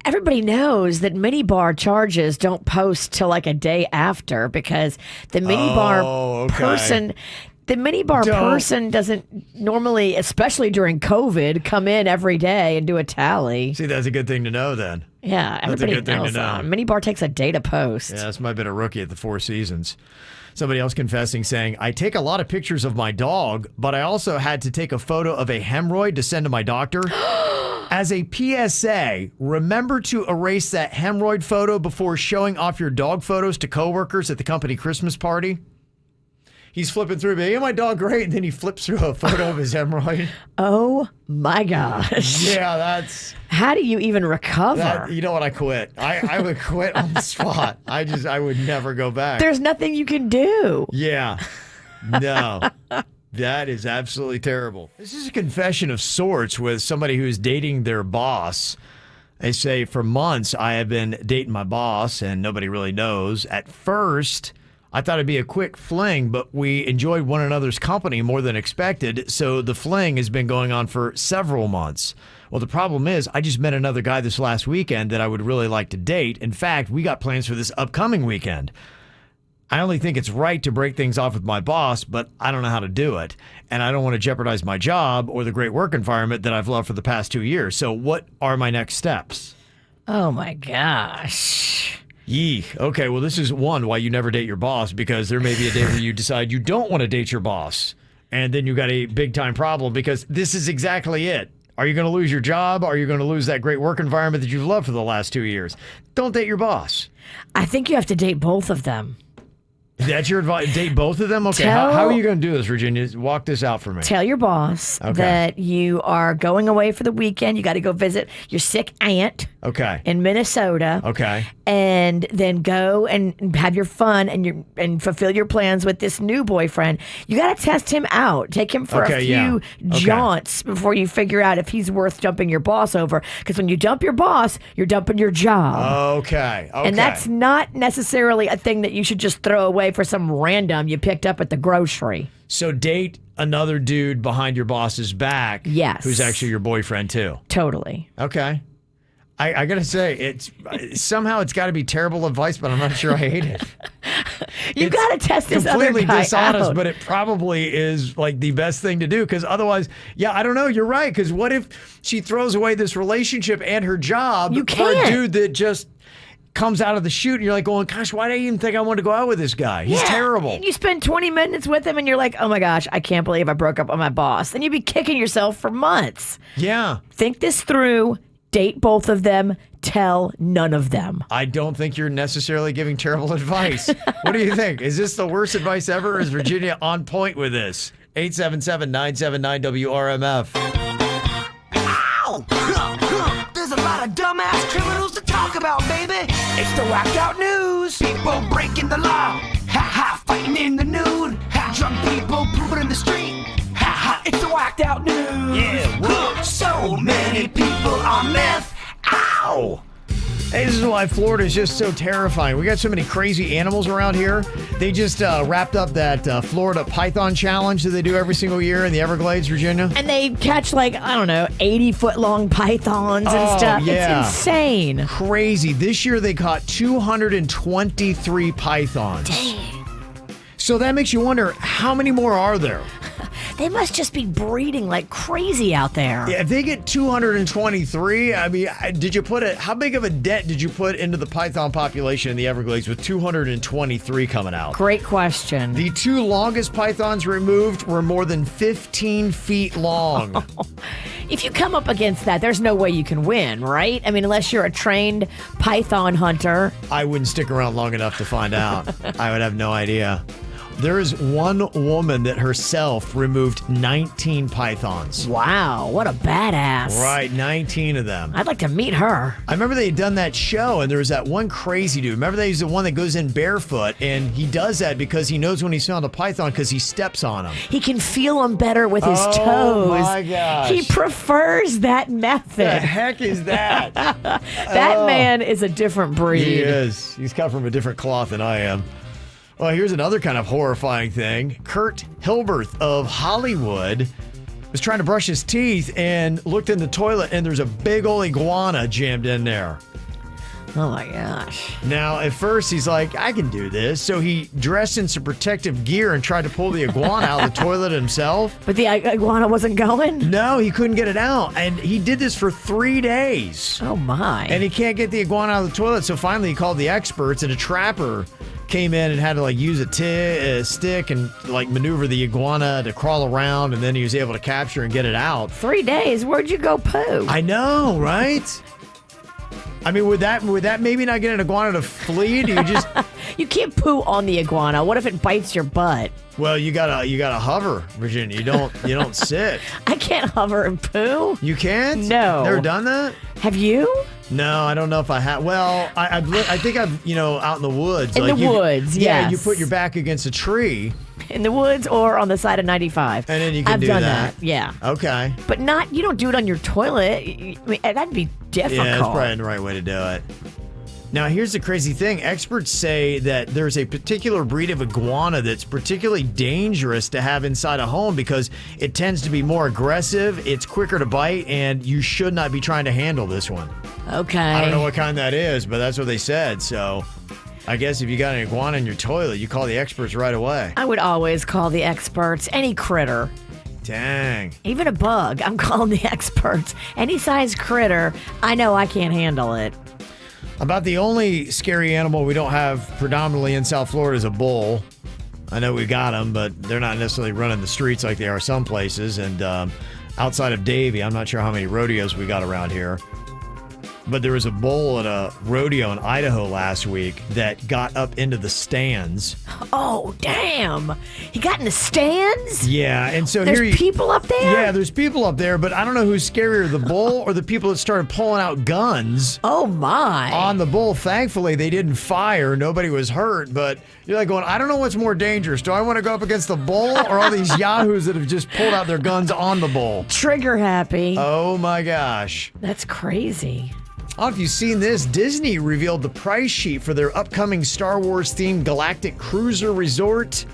Everybody knows that minibar charges don't post till like a day after because the minibar person... The minibar person doesn't normally, especially during COVID, come in every day and do a tally. See, that's a good thing to know then. Yeah, everybody knows that. Minibar takes a day to post. Yeah, this might have been a rookie at the Four Seasons. Somebody else confessing, saying, I take a lot of pictures of my dog, but I also had to take a photo of a hemorrhoid to send to my doctor. As a PSA, remember to erase that hemorrhoid photo before showing off your dog photos to coworkers at the company Christmas party. He's flipping through, hey, my dog great, and then he flips through a photo of his hemorrhoid. Oh my gosh. Yeah, that's... How do you even recover? You know what? I quit. I would quit on the spot. I would never go back. There's nothing you can do. Yeah. No. That is absolutely terrible. This is a confession of sorts with somebody who's dating their boss. They say, for months, I have been dating my boss, and nobody really knows. At first... I thought it'd be a quick fling, but we enjoyed one another's company more than expected, so the fling has been going on for several months. Well, the problem is, I just met another guy this last weekend that I would really like to date. In fact, we got plans for this upcoming weekend. I only think it's right to break things off with my boss, but I don't know how to do it. And I don't want to jeopardize my job or the great work environment that I've loved for the past 2 years. So what are my next steps? Oh, my gosh. Yee. Okay, well, this is one why you never date your boss, because there may be a day where you decide you don't want to date your boss. And then you got a big-time problem because this is exactly it. Are you going to lose your job? Are you going to lose that great work environment that you've loved for the last 2 years? Don't date your boss. I think you have to date both of them. That's your advice? Date both of them? Okay, how are you going to do this, Virginia? Walk this out for me. Tell your boss that you are going away for the weekend. You got to go visit your sick aunt in Minnesota. Okay. And then go and have your fun and fulfill your plans with this new boyfriend. You got to test him out. Take him for a few jaunts before you figure out if he's worth jumping your boss over. Because when you dump your boss, you're dumping your job. Okay. And that's not necessarily a thing that you should just throw away for some random you picked up at the grocery. So date another dude behind your boss's back. Yes. Who's actually your boyfriend too. Totally. Okay. I gotta say, it's got to be terrible advice, but I'm not sure I hate it. You got to test this other guy completely dishonest, out. But it probably is like the best thing to do, because otherwise, I don't know. You're right. Because what if she throws away this relationship and her job for a dude that just comes out of the shoot, and you're like going, gosh, why did I even think I wanted to go out with this guy? He's terrible. And you spend 20 minutes with him, and you're like, oh my gosh, I can't believe I broke up with my boss. Then you'd be kicking yourself for months. Yeah. Think this through. Date both of them. Tell none of them. I don't think you're necessarily giving terrible advice. What do you think? Is this the worst advice ever? Or is Virginia on point with this? 877-979-WRMF. Ow! There's a lot of dumbass criminals to talk about, baby. It's the whacked out news. People breaking the law. Ha ha, fighting in the nude. Ha, drunk people pooping in the street. Ha ha, it's the whacked out news. Yeah, whoa. So many people on meth. Ow! Hey, this is why Florida is just so terrifying. We got so many crazy animals around here. They just wrapped up that Florida Python Challenge that they do every single year in the Everglades, Virginia. And they catch 80-foot-long pythons and stuff. Yeah. It's insane. Crazy. This year they caught 223 pythons. Dang. So that makes you wonder, how many more are there? They must just be breeding like crazy out there. Yeah, if they get 223, I mean, how big of a dent did you put into the python population in the Everglades with 223 coming out? Great question. The 2 longest pythons removed were more than 15 feet long. If you come up against that, there's no way you can win, right? I mean, unless you're a trained python hunter. I wouldn't stick around long enough to find out. I would have no idea. There is one woman that herself removed 19 pythons. Wow, what a badass. Right, 19 of them. I'd like to meet her. I remember they had done that show, and there was that one crazy dude. Remember he's the one that goes in barefoot, and he does that because he knows when he's found a python because he steps on them. He can feel them better with his toes. Oh, my gosh. He prefers that method. The heck is that? That man is a different breed. He is. He's cut from a different cloth than I am. Well, here's another kind of horrifying thing. Kurt Hilberth of Hollywood was trying to brush his teeth and looked in the toilet, and there's a big old iguana jammed in there. Oh my gosh. Now, at first, he's like, I can do this. So he dressed in some protective gear and tried to pull the iguana out of the toilet himself. But the iguana wasn't going? No, he couldn't get it out. And he did this for 3 days. Oh my. And he can't get the iguana out of the toilet. So finally, he called the experts, and a trapper came in and had to use a stick and maneuver the iguana to crawl around, and then he was able to capture and get it out. 3 days? Where'd you go poo? I know, right? I mean, would that maybe not get an iguana to flee? Do you just You can't poo on the iguana. What if it bites your butt? Well, you gotta hover, Virginia. You don't sit. I can't hover and poo. You can't? No. Never done that? Have you? No, I don't know if I have. Well, I think I've out in the woods. In the woods, yeah. yes. You put your back against a tree. In the woods or on the side of 95. And then you can I've do done that. Yeah. Okay. But you don't do it on your toilet. I mean, that'd be difficult. Yeah, that's probably the right way to do it. Now, here's the crazy thing. Experts say that there's a particular breed of iguana that's particularly dangerous to have inside a home because it tends to be more aggressive, it's quicker to bite, and you should not be trying to handle this one. Okay. I don't know what kind that is, but that's what they said. So I guess if you got an iguana in your toilet, you call the experts right away. I would always call the experts. Any critter. Dang. Even a bug, I'm calling the experts. Any size critter, I know I can't handle it. About the only scary animal we don't have predominantly in South Florida is a bull. I know we got them, but they're not necessarily running the streets like they are some places. And outside of Davie, I'm not sure how many rodeos we got around here. But there was a bull at a rodeo in Idaho last week that got up into the Oh, damn. He got in the stands? Yeah, and so there's people up there? Yeah, there's people up there, but I don't know who's scarier, the bull or the people that started pulling out guns. Oh, my. On the bull. Thankfully, they didn't fire. Nobody was hurt, but you're going, I don't know what's more dangerous. Do I want to go up against the bull or all these yahoos that have just pulled out their guns on the bull? Trigger happy. Oh, my gosh. That's crazy. I don't know if you've seen this. Disney revealed the price sheet for their upcoming Star Wars-themed Galactic Cruiser Resort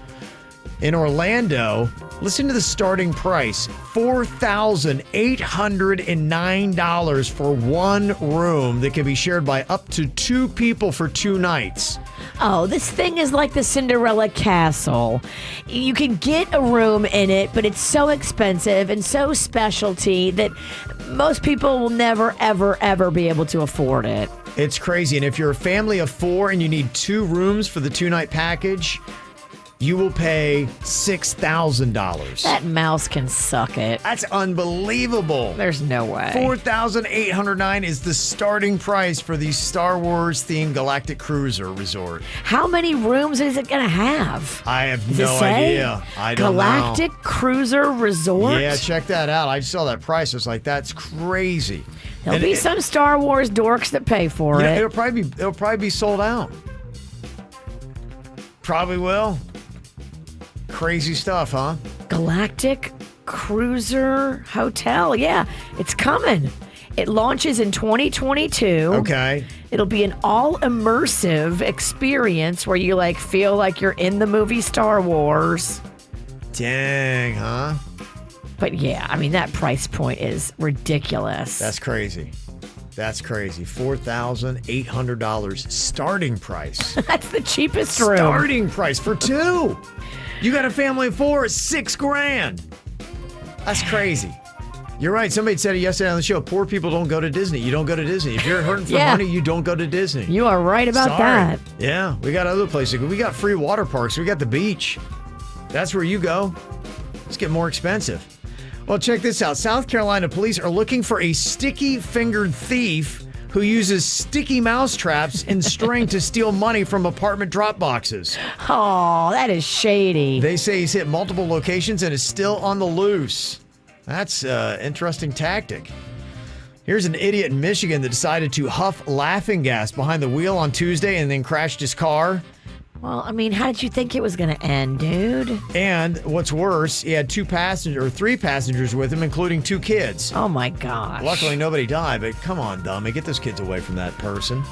in Orlando. Listen to the starting price. $4,809 for one room that can be shared by up to 2 people for 2 nights. Oh, this thing is like the Cinderella Castle. You can get a room in it, but it's so expensive and so specialty that most people will never, ever, ever be able to afford it. It's crazy. And if you're a family of 4 and you need 2 rooms for the 2-night package, you will pay $6,000. That mouse can suck it. That's unbelievable. There's no way. $4,809 is the starting price for the Star Wars themed Galactic Cruiser Resort. How many rooms is it going to have? I have Does no it say? idea. I don't Galactic know. Cruiser Resort? Yeah, check that out. I saw that price. I was like, that's crazy. There'll be some Star Wars dorks that pay for it. It'll probably be sold out. Probably will. Crazy stuff, huh? Galactic Cruiser Hotel. Yeah, it's coming. It launches in 2022. Okay. It'll be an all-immersive experience where you feel like you're in the movie Star Wars. Dang, huh? But yeah, I mean, that price point is ridiculous. That's crazy. That's crazy. $4,800 starting price. That's the cheapest room. Starting price for 2. You got a family of 4, it's $6,000. That's crazy. You're right. Somebody said it yesterday on the show. Poor people don't go to Disney. You don't go to Disney. If you're hurting for money, you don't go to Disney. You are right about that. Yeah, we got other places. We got free water parks. We got the beach. That's where you go. It's getting more expensive. Well, check this out. South Carolina police are looking for a sticky-fingered thief who uses sticky mouse traps and string to steal money from apartment drop boxes. Oh, that is shady. They say he's hit multiple locations and is still on the loose. That's an interesting tactic. Here's an idiot in Michigan that decided to huff laughing gas behind the wheel on Tuesday and then crashed his car. Well, I mean, how did you think it was going to end, dude? And what's worse, he had 3 passengers with him, including 2 kids. Oh, my gosh. Luckily, nobody died, but come on, dummy. Get those kids away from that person.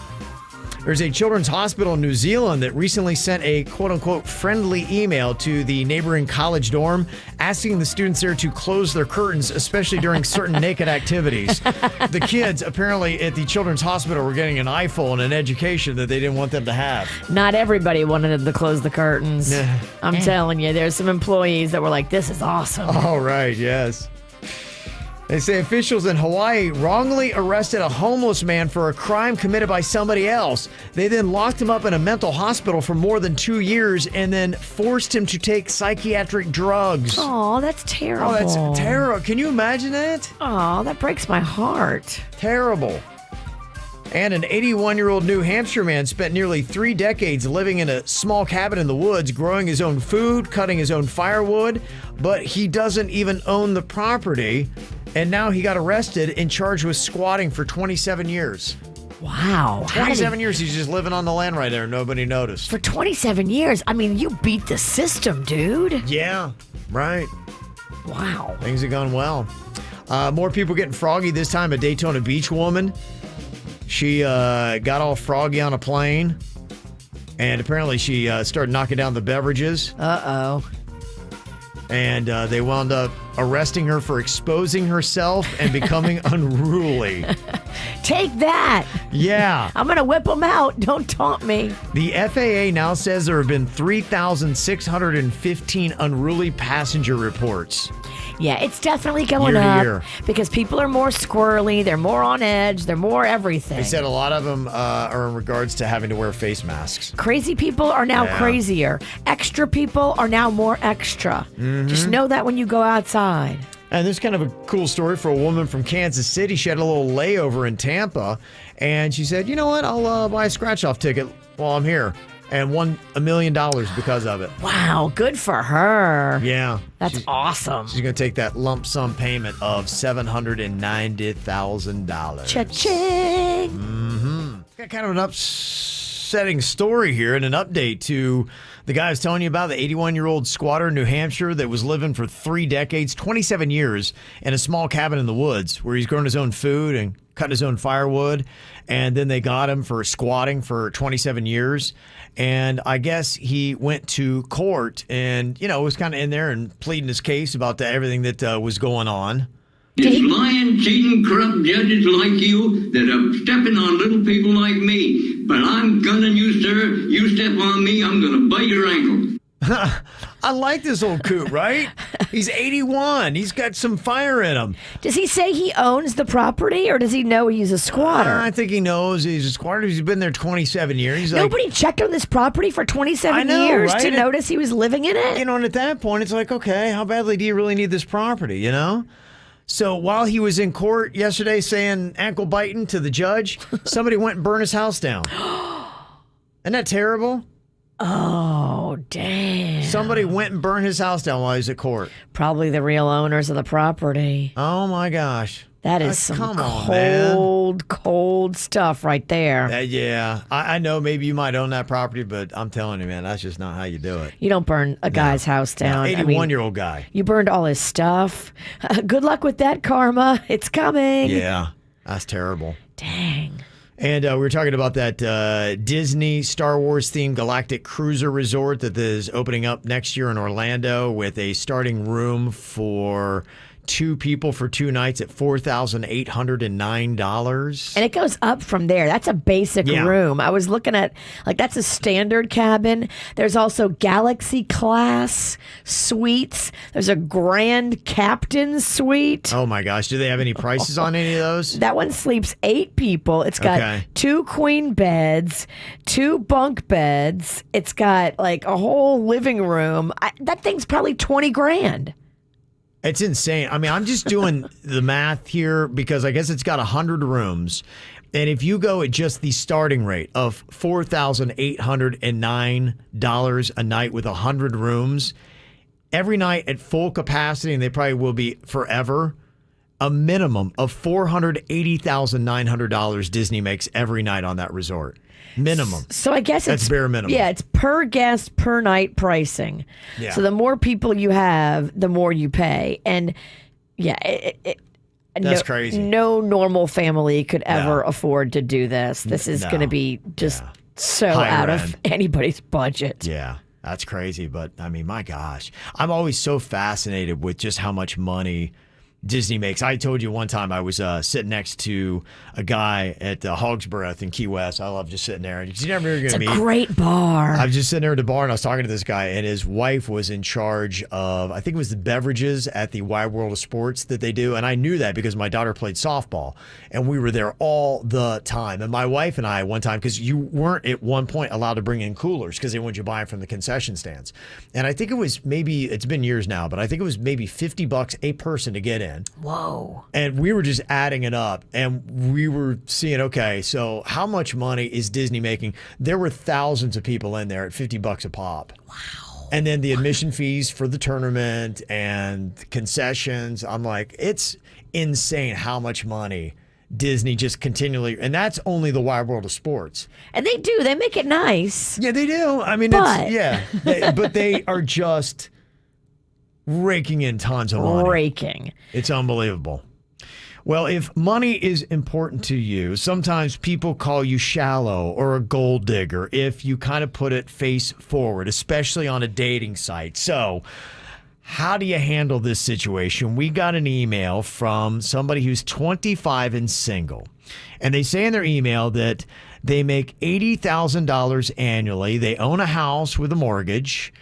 There's a children's hospital in New Zealand that recently sent a quote-unquote friendly email to the neighboring college dorm asking the students there to close their curtains, especially during certain naked activities. The kids, apparently at the children's hospital, were getting an eyeful and an education that they didn't want them to have. Not everybody wanted them to close the curtains. I'm telling you, there's some employees that were like, this is awesome. All right, yes. They say officials in Hawaii wrongly arrested a homeless man for a crime committed by somebody else. They then locked him up in a mental hospital for more than 2 years and then forced him to take psychiatric drugs. Oh, that's terrible. Oh, that's terrible. Can you imagine that? Oh, that breaks my heart. Terrible. And an 81-year-old New Hampshire man spent nearly 3 decades living in a small cabin in the woods, growing his own food, cutting his own firewood, but he doesn't even own the property. And now he got arrested and charged with squatting for 27 years. Wow. 27 years he's just living on the land right there. Nobody noticed. For 27 years? I mean, you beat the system, dude. Yeah, right. Wow. Things have gone well. More people getting froggy this time. A Daytona Beach woman. She got all froggy on a plane. And apparently she started knocking down the beverages. Uh-oh. And they wound up arresting her for exposing herself and becoming unruly. Take that. Yeah. I'm going to whip them out. Don't taunt me. The FAA now says there have been 3,615 unruly passenger reports. Yeah, it's definitely going up because people are more squirrely, they're more on edge, they're more everything. They said a lot of them are in regards to having to wear face masks. Crazy people are now crazier. Extra people are now more extra. Mm-hmm. Just know that when you go outside. And this is kind of a cool story for a woman from Kansas City. She had a little layover in Tampa, and she said, you know what, I'll buy a scratch-off ticket while I'm here. And won $1 million because of it. Wow, good for her. Yeah. That's awesome. She's going to take that lump sum payment of $790,000. Cha-ching! Mm-hmm. Got kind of an upsetting story here and an update to the guy I was telling you about, the 81-year-old squatter in New Hampshire that was living for 3 decades, 27 years, in a small cabin in the woods where he's growing his own food and cutting his own firewood. And then they got him for squatting for 27 years. And I guess he went to court and, was kind of in there and pleading his case about everything that was going on. It's lying, cheating, corrupt judges like you that are stepping on little people like me. But I'm gunning you, sir. You step on me, I'm going to bite your ankle. I like this old coot, right? He's 81. He's got some fire in him. Does he say he owns the property, or does he know he's a squatter? I think he knows he's a squatter. He's been there 27 years. He's Nobody checked on this property for 27 years right? to notice he was living in it? You know, and at that point, it's like, okay, how badly do you really need this property, you know? So while he was in court yesterday saying ankle biting to the judge, somebody went and burned his house down. Isn't that terrible? Oh, damn. Somebody went and burned his house down while he was at court. Probably the real owners of the property. Oh, my gosh. That is some cold stuff right there. Yeah. I know maybe you might own that property, but I'm telling you, man, that's just not how you do it. You don't burn a guy's house down. 81-year-old guy. You burned all his stuff. Good luck with that, karma. It's coming. Yeah. That's terrible. Dang. And we were talking about that Disney Star Wars themed Galactic Cruiser Resort that is opening up next year in Orlando with a starting room for 2 people for 2 nights at $4,809. And it goes up from there. That's a basic room. I was looking at, that's a standard cabin. There's also Galaxy class suites. There's a Grand Captain suite. Oh my gosh. Do they have any prices on any of those? That one sleeps 8 people. It's got 2 queen beds, 2 bunk beds. It's got a whole living room. That thing's probably $20,000. It's insane. I mean, I'm just doing the math here because I guess it's got 100 rooms. And if you go at just the starting rate of $4,809 a night with 100 rooms, every night at full capacity, and they probably will be forever, a minimum of $480,900 Disney makes every night on that resort. Minimum. So I guess that's bare minimum. Yeah, it's per guest, per night pricing. Yeah. So the more people you have, the more you pay. And that's crazy. No normal family could ever afford to do this. This is going to be just so higher out end of anybody's budget. Yeah, that's crazy. But I mean, my gosh, I'm always so fascinated with just how much money Disney makes. I told you one time I was sitting next to a guy at Hog's Breath in Key West. I love just sitting there. You never going to meet. It's a great bar. I was just sitting there at the bar and I was talking to this guy, and his wife was in charge of, I think it was the beverages at the Wide World of Sports that they do. And I knew that because my daughter played softball and we were there all the time. And my wife and I one time, because you weren't at one point allowed to bring in coolers because they wanted you to buy them from the concession stands. And I think it was it's been years now, but I think it was maybe $50 a person to get in. Whoa. And we were just adding it up and we were seeing, okay, so how much money is Disney making? There were thousands of people in there at $50 a pop. Wow. And then the admission fees for the tournament and concessions. I'm like, it's insane how much money Disney just continually, and that's only the Wide World of Sports. And they make it nice. Yeah, they do. I mean, but but they are just raking in tons of money. It's unbelievable. Well, if money is important to you, sometimes people call you shallow or a gold digger if you kind of put it face forward, especially on a dating site. So how do you handle this situation? We got an email from somebody who's 25 and single. And they say in their email that they make $80,000 annually. They own a house with a mortgage.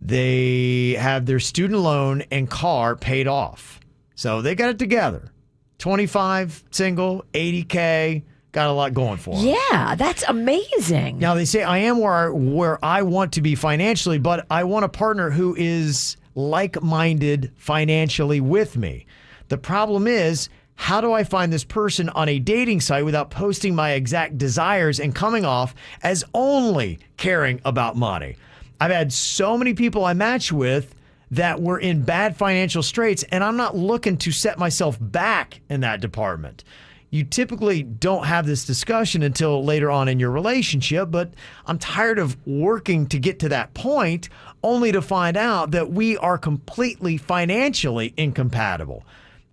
They have their student loan and car paid off. So they got it together. 25, single, $80K, got a lot going for them. Yeah, that's amazing. Now they say, I am where I want to be financially, but I want a partner who is like-minded financially with me. The problem is, how do I find this person on a dating site without posting my exact desires and coming off as only caring about money? I've had so many people I match with that were in bad financial straits, and I'm not looking to set myself back in that department. You typically don't have this discussion until later on in your relationship, but I'm tired of working to get to that point only to find out that we are completely financially incompatible.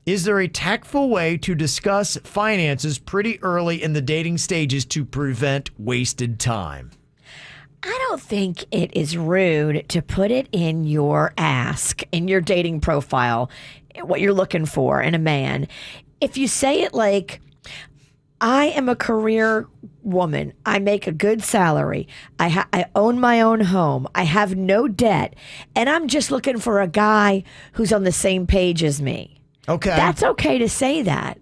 Is there a tactful way to discuss finances pretty early in the dating stages to prevent wasted time? I don't think it is rude to put it in your ask, in your dating profile, what you're looking for in a man. If you say it like, I am a career woman. I make a good salary. I own my own home. I have no debt. And I'm just looking for a guy who's on the same page as me. Okay. That's okay to say that.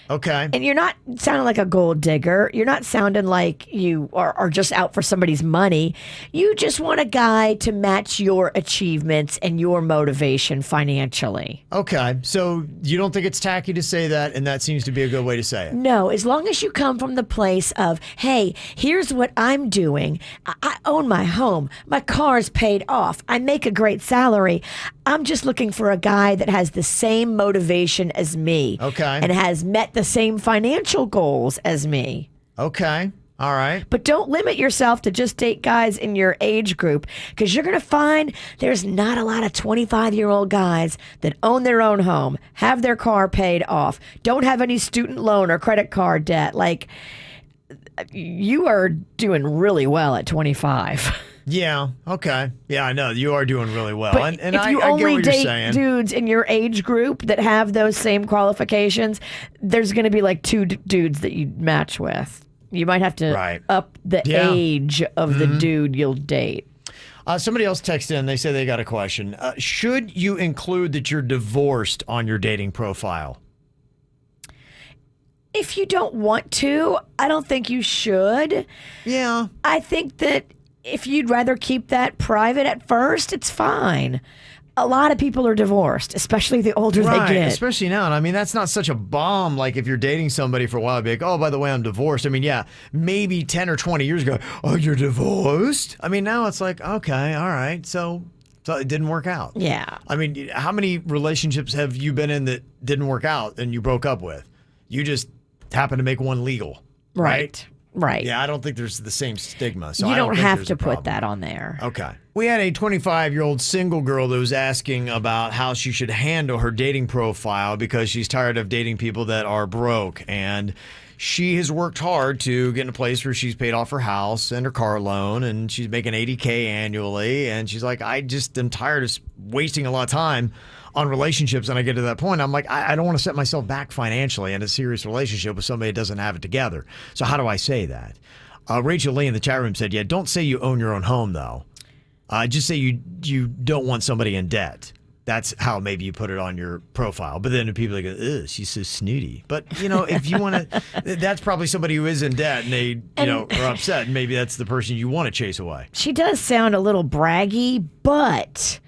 Okay. And you're not sounding like a gold digger. You're not sounding like you are just out for somebody's money. You just want a guy to match your achievements and your motivation financially. Okay. So you don't think it's tacky to say that, and that seems to be a good way to say it? No, as long as you come from the place of, hey, here's what I'm doing. I own my home. My car's paid off. I make a great salary. I'm just looking for a guy that has the same motivation as me. Okay. And has met the same financial goals as me. Okay. All right. But don't limit yourself to just date guys in your age group, because you're going to find there's not a lot of 25-year-old guys that own their own home, have their car paid off, don't have any student loan or credit card debt. Like, you are doing really well at 25. Yeah. Okay. Yeah, I know. You are doing really well. But and if you I get only what you're date saying. dudes in your age group that have those same qualifications, there's going to be like two dudes that you match with. You might have to up the age of the dude you'll date. Somebody else texted in. They say they got a question. Should you include that you're divorced on your dating profile? If you don't want to, I don't think you should. Yeah. I think that if you'd rather keep that private at first, it's fine. A lot of people are divorced, especially the older they get. Especially now. And I mean, that's not such a bomb. Like if you're dating somebody for a while, be like, oh, by the way, I'm divorced. I mean, yeah, maybe 10 or 20 years ago, oh, you're divorced? I mean, now it's like, okay, all right. So it didn't work out. Yeah. I mean, how many relationships have you been in that didn't work out and you broke up with? You just happened to make one legal. Right. Yeah, I don't think there's the same stigma. So you I don't think have there's to a put problem. that on there. Okay. We had a 25-year-old single girl that was asking about how she should handle her dating profile because she's tired of dating people that are broke. And she has worked hard to get in a place where she's paid off her house and her car loan, and she's making $80K annually. And she's like, I just am tired of wasting a lot of time on relationships. And I get to that point, I'm like, I don't want to set myself back financially in a serious relationship with somebody that doesn't have it together. So how do I say that? Rachel Lee in the chat room said, yeah, don't say you own your own home, though. Just say you don't want somebody in debt. That's how maybe you put it on your profile. But then people are like, ugh, she's so snooty. But, if you want to, that's probably somebody who is in debt and they, are upset. And maybe that's the person you want to chase away. She does sound a little braggy, but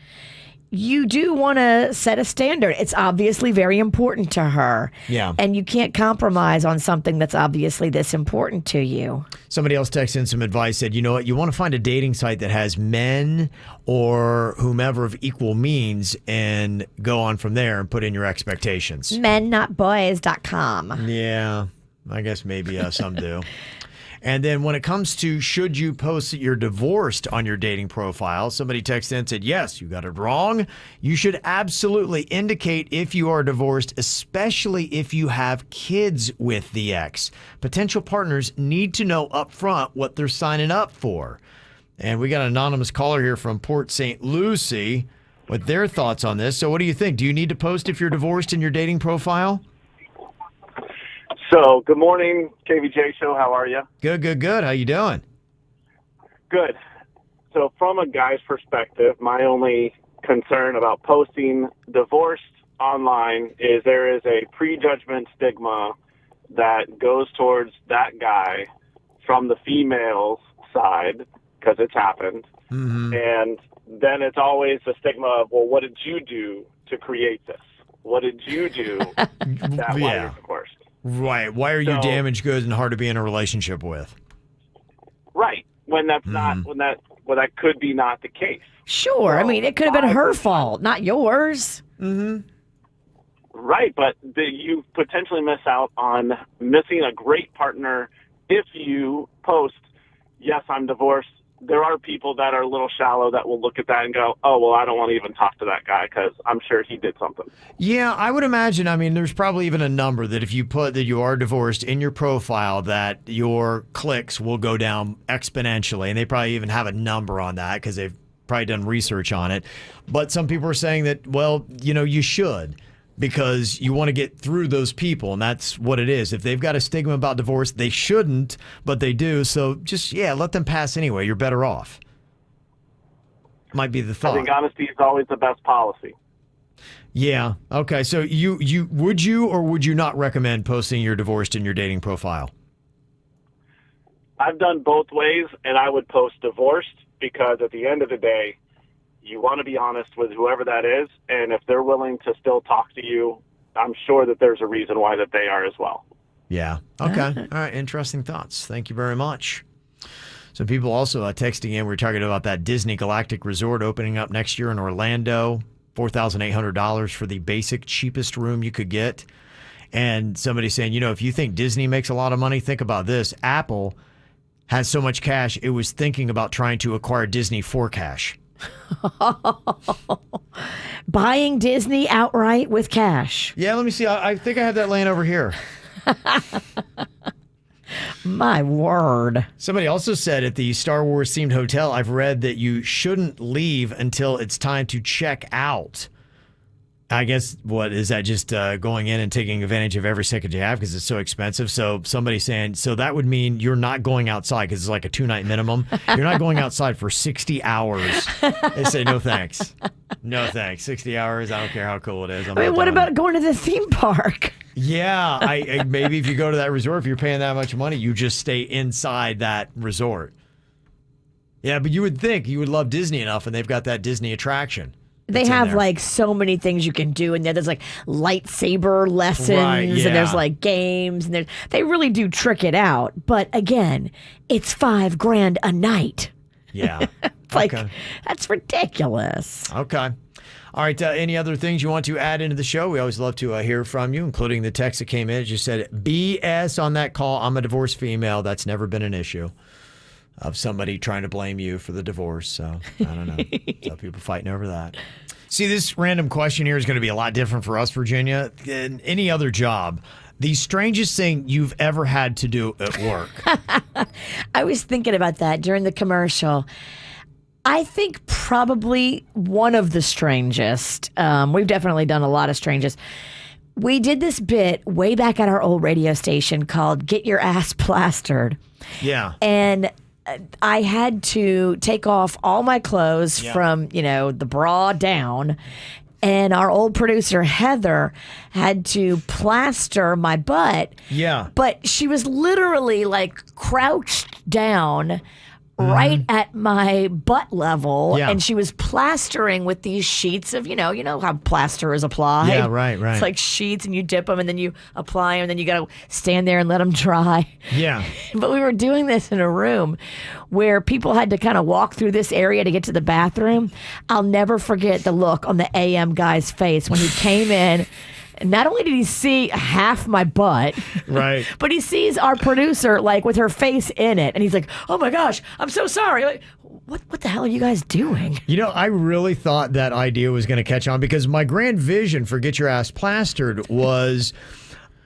you do want to set a standard. It's obviously very important to her. Yeah. And you can't compromise on something that's obviously this important to you. Somebody else texted in some advice, said, you know what, you want to find a dating site that has men or whomever of equal means and go on from there and put in your expectations. mennotboys.com. Yeah, I guess maybe some do. And then when it comes to should you post that you're divorced on your dating profile, somebody texted in and said, yes, you got it wrong. You should absolutely indicate if you are divorced, especially if you have kids with the ex. Potential partners need to know up front what they're signing up for. And we got an anonymous caller here from Port St. Lucie with their thoughts on this. So what do you think? Do you need to post if you're divorced in your dating profile? So, good morning, KVJ show. How are you? Good. How you doing? Good. So, from a guy's perspective, my only concern about posting divorced online is there is a prejudgment stigma that goes towards that guy from the female's side because it's happened. Mm-hmm. And then it's always the stigma of, well, what did you do to create this? What did you do that why you're divorced? Right. Why are you damaged goods and hard to be in a relationship with? Right. When that's not, when that could be not the case. Sure. So, I mean, it could have been her fault, not yours. Mm-hmm. Right. But you potentially miss out on missing a great partner if you post, yes, I'm divorced. There are people that are a little shallow that will look at that and go, oh, well, I don't want to even talk to that guy because I'm sure he did something. Yeah, I would imagine. I mean, there's probably even a number that if you put that you are divorced in your profile, that your clicks will go down exponentially. And they probably even have a number on that because they've probably done research on it. But some people are saying that, well, you should. because you want to get through those people, and that's what it is. If they've got a stigma about divorce, they shouldn't, but they do. So just, let them pass anyway. You're better off. Might be the thought. I think honesty is always the best policy. Yeah. Okay. So you would you or would you not recommend posting you're divorced in your dating profile? I've done both ways, and I would post divorced because at the end of the day, you want to be honest with whoever that is, and if they're willing to still talk to you, I'm sure that there's a reason why that they are as well. Yeah. Okay. All right. Interesting thoughts. Thank you very much. So people also texting in, we're talking about that Disney Galactic Resort opening up next year in Orlando, $4,800 for the basic cheapest room you could get. And somebody saying, if you think Disney makes a lot of money, think about this. Apple has so much cash, it was thinking about trying to acquire Disney for cash. Buying Disney outright with cash. Yeah, let me see. I think I have that laying over here. My word. Somebody also said at the Star Wars themed hotel, I've read that you shouldn't leave until it's time to check out. I guess, what is that, just going in and taking advantage of every second you have because it's so expensive? So somebody's saying, so that would mean you're not going outside because it's like a 2-night minimum. You're not going outside for 60 hours. They say, no thanks. No thanks. 60 hours, I don't care how cool it is. What about going to the theme park? Yeah, I maybe if you go to that resort, if you're paying that much money, you just stay inside that resort. Yeah, but you would think you would love Disney enough, and they've got that Disney attraction. They have like so many things you can do in there. There's like lightsaber lessons, and there's like games, and they really do trick it out. But again, it's $5,000 a night. Yeah, it's like that's ridiculous. Okay. All right. Any other things you want to add into the show? We always love to hear from you, including the text that came in. It just said BS on that call. I'm a divorced female. That's never been an issue of somebody trying to blame you for the divorce. So I don't know. So people fighting over that. See, this random question here is going to be a lot different for us, Virginia, than any other job. The strangest thing you've ever had to do at work. I was thinking about that during the commercial. I think probably one of the strangest. We've definitely done a lot of strangest. We did this bit way back at our old radio station called Get Your Ass Plastered. Yeah. And I had to take off all my clothes from, the bra down. And our old producer, Heather, had to plaster my butt. Yeah. But she was literally like crouched down right at my butt level. Yeah. And she was plastering with these sheets of, you know how plaster is applied. Yeah, right. It's like sheets, and you dip them and then you apply them and then you got to stand there and let them dry. Yeah. But we were doing this in a room where people had to kind of walk through this area to get to the bathroom. I'll never forget the look on the AM guy's face when he came in. Not only did he see half my butt, right, but he sees our producer like with her face in it, and he's like, "Oh my gosh, I'm so sorry." Like, what the hell are you guys doing? I really thought that idea was going to catch on because my grand vision for Get Your Ass Plastered was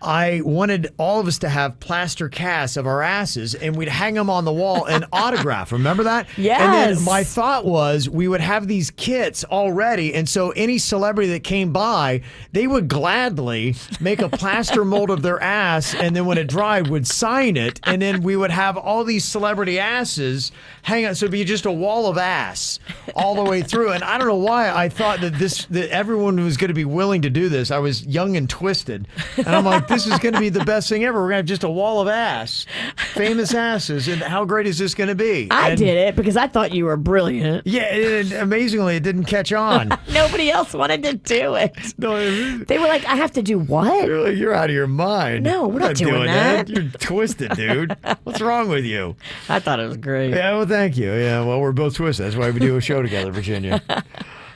I wanted all of us to have plaster casts of our asses, and we'd hang them on the wall and autograph. Remember that? Yes. And then my thought was we would have these kits already, and so any celebrity that came by, they would gladly make a plaster mold of their ass, and then when it dried, would sign it, and then we would have all these celebrity asses hang on. So it'd be just a wall of ass all the way through. And I don't know why I thought that everyone was going to be willing to do this. I was young and twisted, and I'm like, this is going to be the best thing ever. We're going to have just a wall of ass, famous asses, and how great is this going to be? I did it because I thought you were brilliant. Yeah, amazingly, it didn't catch on. Nobody else wanted to do it. No, they were like, I have to do what? You're out of your mind. No, we're not doing that. You're twisted, dude. What's wrong with you? I thought it was great. Yeah, well, thank you. Yeah, well, we're both twisted. That's why we do a show together, Virginia.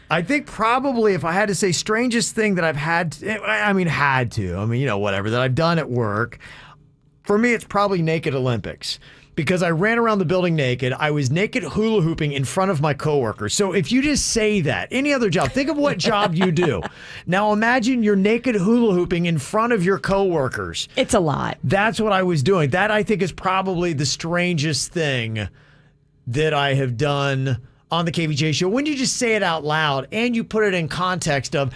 I think probably if I had to say strangest thing that I've had to, whatever, that I've done at work, for me, it's probably naked Olympics. Because I ran around the building naked. I was naked hula hooping in front of my coworkers. So if you just say that, any other job, think of what job you do. Now imagine you're naked hula hooping in front of your coworkers. It's a lot. That's what I was doing. That, I think, is probably the strangest thing that I have done on the KVJ show. When you just say it out loud and you put it in context of,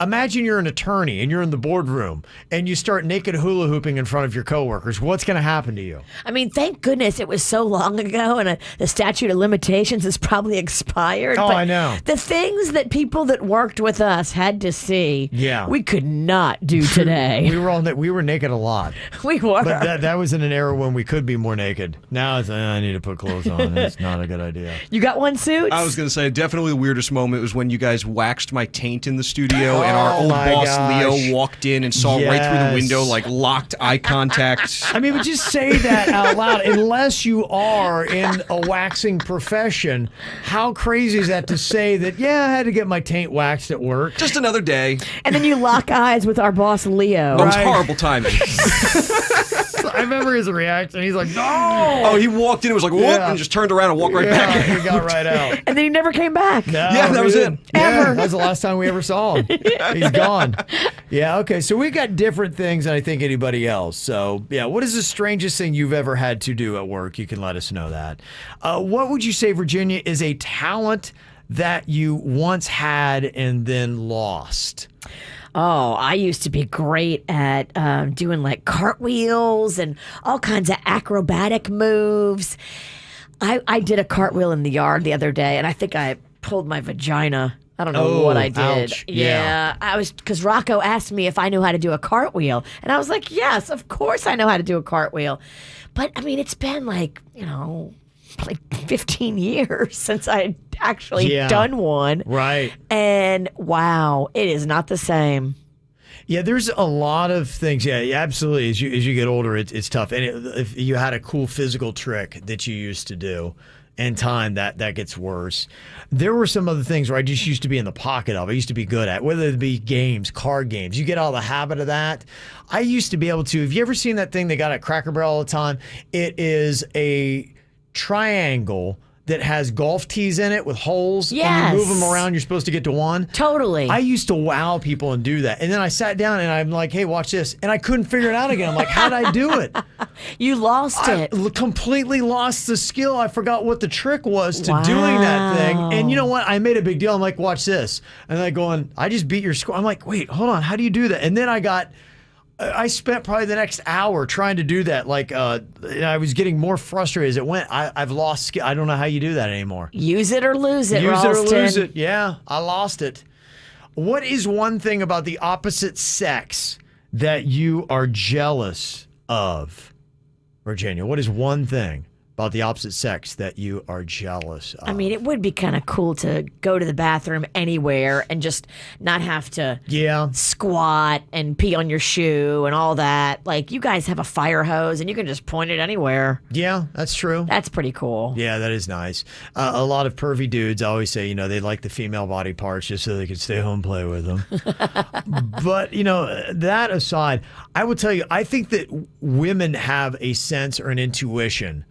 Imagine you're an attorney and you're in the boardroom and you start naked hula hooping in front of your coworkers. What's going to happen to you? I mean, thank goodness it was so long ago and the statute of limitations is probably expired. Oh, but I know. The things that people that worked with us had to see, we could not do today. we were naked a lot. We were. But that was in an era when we could be more naked. Now it's, I need to put clothes on. It's not a good idea. You got one suit? I was going to say, definitely the weirdest moment was when you guys waxed my taint in the studio and our old boss, Leo, walked in and saw right through the window, like locked eye contact. I mean, but just say that out loud. Unless you are in a waxing profession, how crazy is that to say that, I had to get my taint waxed at work? Just another day. And then you lock eyes with our boss, Leo. That was horrible timing. I remember his reaction. He's like, no! Oh, he walked in and was like, whoop, and just turned around and walked right back. He got right out. And then he never came back. No, that was it. That was the last time we ever saw him. He's gone. Yeah, okay. So we got different things than I think anybody else. So, what is the strangest thing you've ever had to do at work? You can let us know that. What would you say, Virginia, is a talent that you once had and then lost? Oh, I used to be great at doing like cartwheels and all kinds of acrobatic moves. I did a cartwheel in the yard the other day, and I think I pulled my vagina. I don't know what I did. Ouch. Yeah, I was, because Rocco asked me if I knew how to do a cartwheel, and I was like, yes, of course I know how to do a cartwheel. But I mean, it's been like 15 years since I actually done one. Right. And wow, it is not the same. Yeah, there's a lot of things. Yeah, absolutely. As you get older, it's tough. And if you had a cool physical trick that you used to do, in time that gets worse. There were some other things where I just used to be in the pocket of. I used to be good at, whether it be games, card games. You get out of the habit of that. I used to be able to. Have you ever seen that thing they got at Cracker Barrel all the time? It is a triangle that has golf tees in it with holes. Yes. And you move them around, you're supposed to get to one. Totally. I used to wow people and do that. And then I sat down and I'm like, hey, watch this. And I couldn't figure it out again. I'm like, how'd I do it? You lost it. Completely lost the skill. I forgot what the trick was to doing that thing. And you know what? I made a big deal. I'm like, watch this. And I going, I just beat your score. I'm like, wait, hold on. How do you do that? And then I spent probably the next hour trying to do that. Like, I was getting more frustrated as it went. I've lost skill. I don't know how you do that anymore. Use it or lose it, Use it or Ralston. lose it. Yeah, I lost it. What is one thing about the opposite sex that you are jealous of, Virginia? What is one thing about the opposite sex that you are jealous of? I mean, it would be kind of cool to go to the bathroom anywhere and just not have to squat and pee on your shoe and all that. Like, you guys have a fire hose and you can just point it anywhere. Yeah, that's true. That's pretty cool. Yeah, that is nice. A lot of pervy dudes always say, they like the female body parts just so they can stay home and play with them. But, that aside, I will tell you, I think that women have a sense or an intuition.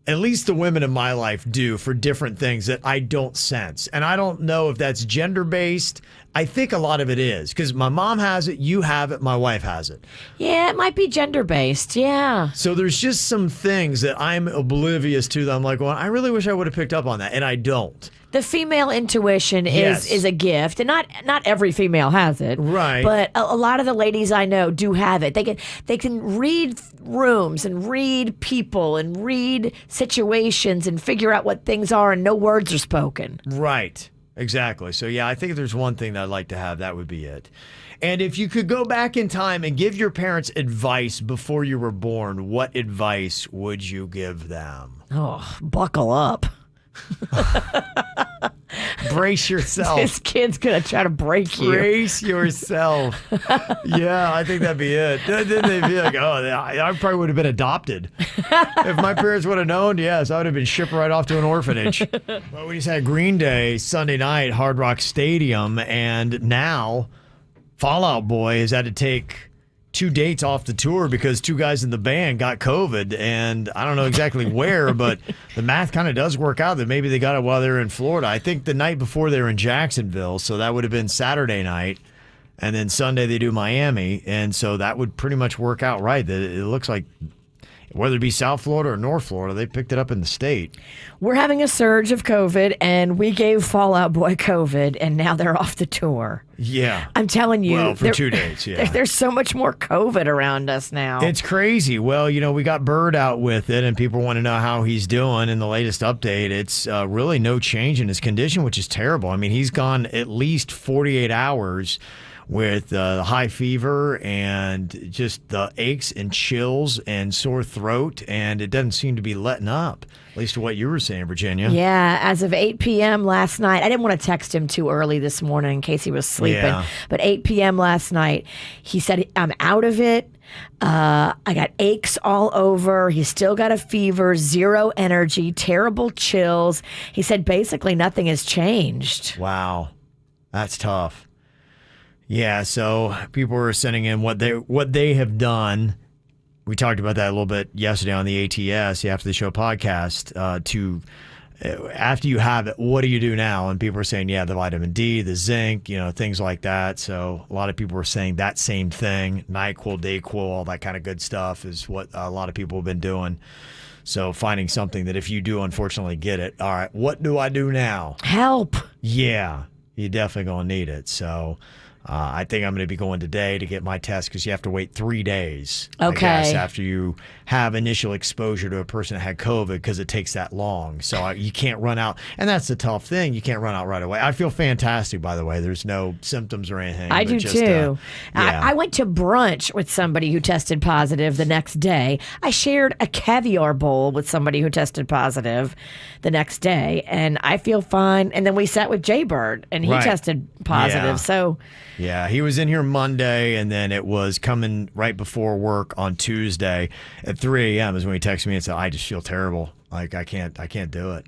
At least the women in my life do, for different things that I don't sense. And I don't know if that's gender-based. I think a lot of it is, because my mom has it, you have it, my wife has it. Yeah, it might be gender-based, yeah. So there's just some things that I'm oblivious to that I'm like, well, I really wish I would have picked up on that, and I don't. The female intuition is a gift, and not every female has it. Right. But a lot of the ladies I know do have it. They can read rooms and read people and read situations and figure out what things are, and no words are spoken. Right. Exactly. So yeah, I think if there's one thing that I'd like to have, that would be it. And if you could go back in time and give your parents advice before you were born, what advice would you give them? Oh, buckle up. Brace yourself. This kid's gonna try to break you. Brace yourself. Yeah, I think that'd be it. Then they'd be like, I probably would have been adopted. If my parents would have known, yes, I would have been shipped right off to an orphanage. Well, we just had Green Day Sunday night, Hard Rock Stadium, and now Fall Out Boy has had to take 2 dates off the tour because 2 guys in the band got COVID, and I don't know exactly where, but the math kind of does work out that maybe they got it while they were in Florida. I think the night before they were in Jacksonville, so that would have been Saturday night, and then Sunday they do Miami, and so that would pretty much work out right. It looks like whether it be South Florida or North Florida, they picked it up in the state. We're having a surge of COVID, and we gave Fall Out Boy COVID, and now they're off the tour. Yeah. I'm telling you. Well, for 2 days, yeah. There's so much more COVID around us now. It's crazy. Well, we got Bird out with it, and people want to know how he's doing. In the latest update, it's really no change in his condition, which is terrible. I mean, he's gone at least 48 hours with high fever and just the aches and chills and sore throat, and it doesn't seem to be letting up, at least what you were saying, Virginia. Yeah, as of 8 p.m. last night, I didn't want to text him too early this morning in case he was sleeping, but 8 p.m. last night, he said, I'm out of it. I got aches all over. He's still got a fever, zero energy, terrible chills. He said basically nothing has changed. Wow, that's tough. Yeah, so people were sending in what they have done. We talked about that a little bit yesterday on the ATS, the After the Show podcast. After you have it, what do you do now? And people were saying, the vitamin D, the zinc, things like that. So a lot of people were saying that same thing. NyQuil, DayQuil, all that kind of good stuff is what a lot of people have been doing. So finding something that if you do unfortunately get it, all right, what do I do now? Help. Yeah, you're definitely going to need it. So I think I'm going to be going today to get my test because you have to wait 3 days. Okay. I guess, after you have initial exposure to a person that had COVID because it takes that long. So you can't run out. And that's the tough thing. You can't run out right away. I feel fantastic, by the way. There's no symptoms or anything. I do too. I went to brunch with somebody who tested positive the next day. I shared a caviar bowl with somebody who tested positive the next day. And I feel fine. And then we sat with Jaybird and he tested positive. Yeah. So... yeah, he was in here Monday, and then it was coming right before work on Tuesday at 3 a.m. is when he texted me and said, I just feel terrible. Like, I can't do it.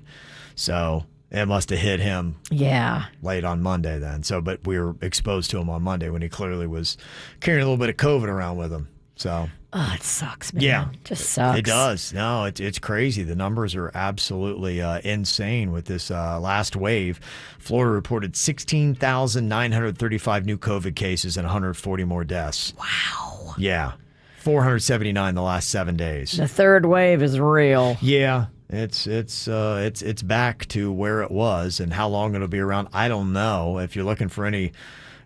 So it must have hit him late on Monday then. So, but we were exposed to him on Monday when he clearly was carrying a little bit of COVID around with him. So... oh, it sucks, man. Yeah. It just sucks. It does. No, it's crazy. The numbers are absolutely insane with this last wave. Florida reported 16,935 new COVID cases and 140 more deaths. Wow. Yeah. 479 the last 7 days. The third wave is real. Yeah. It's back to where it was, and how long it'll be around, I don't know. If you're looking for any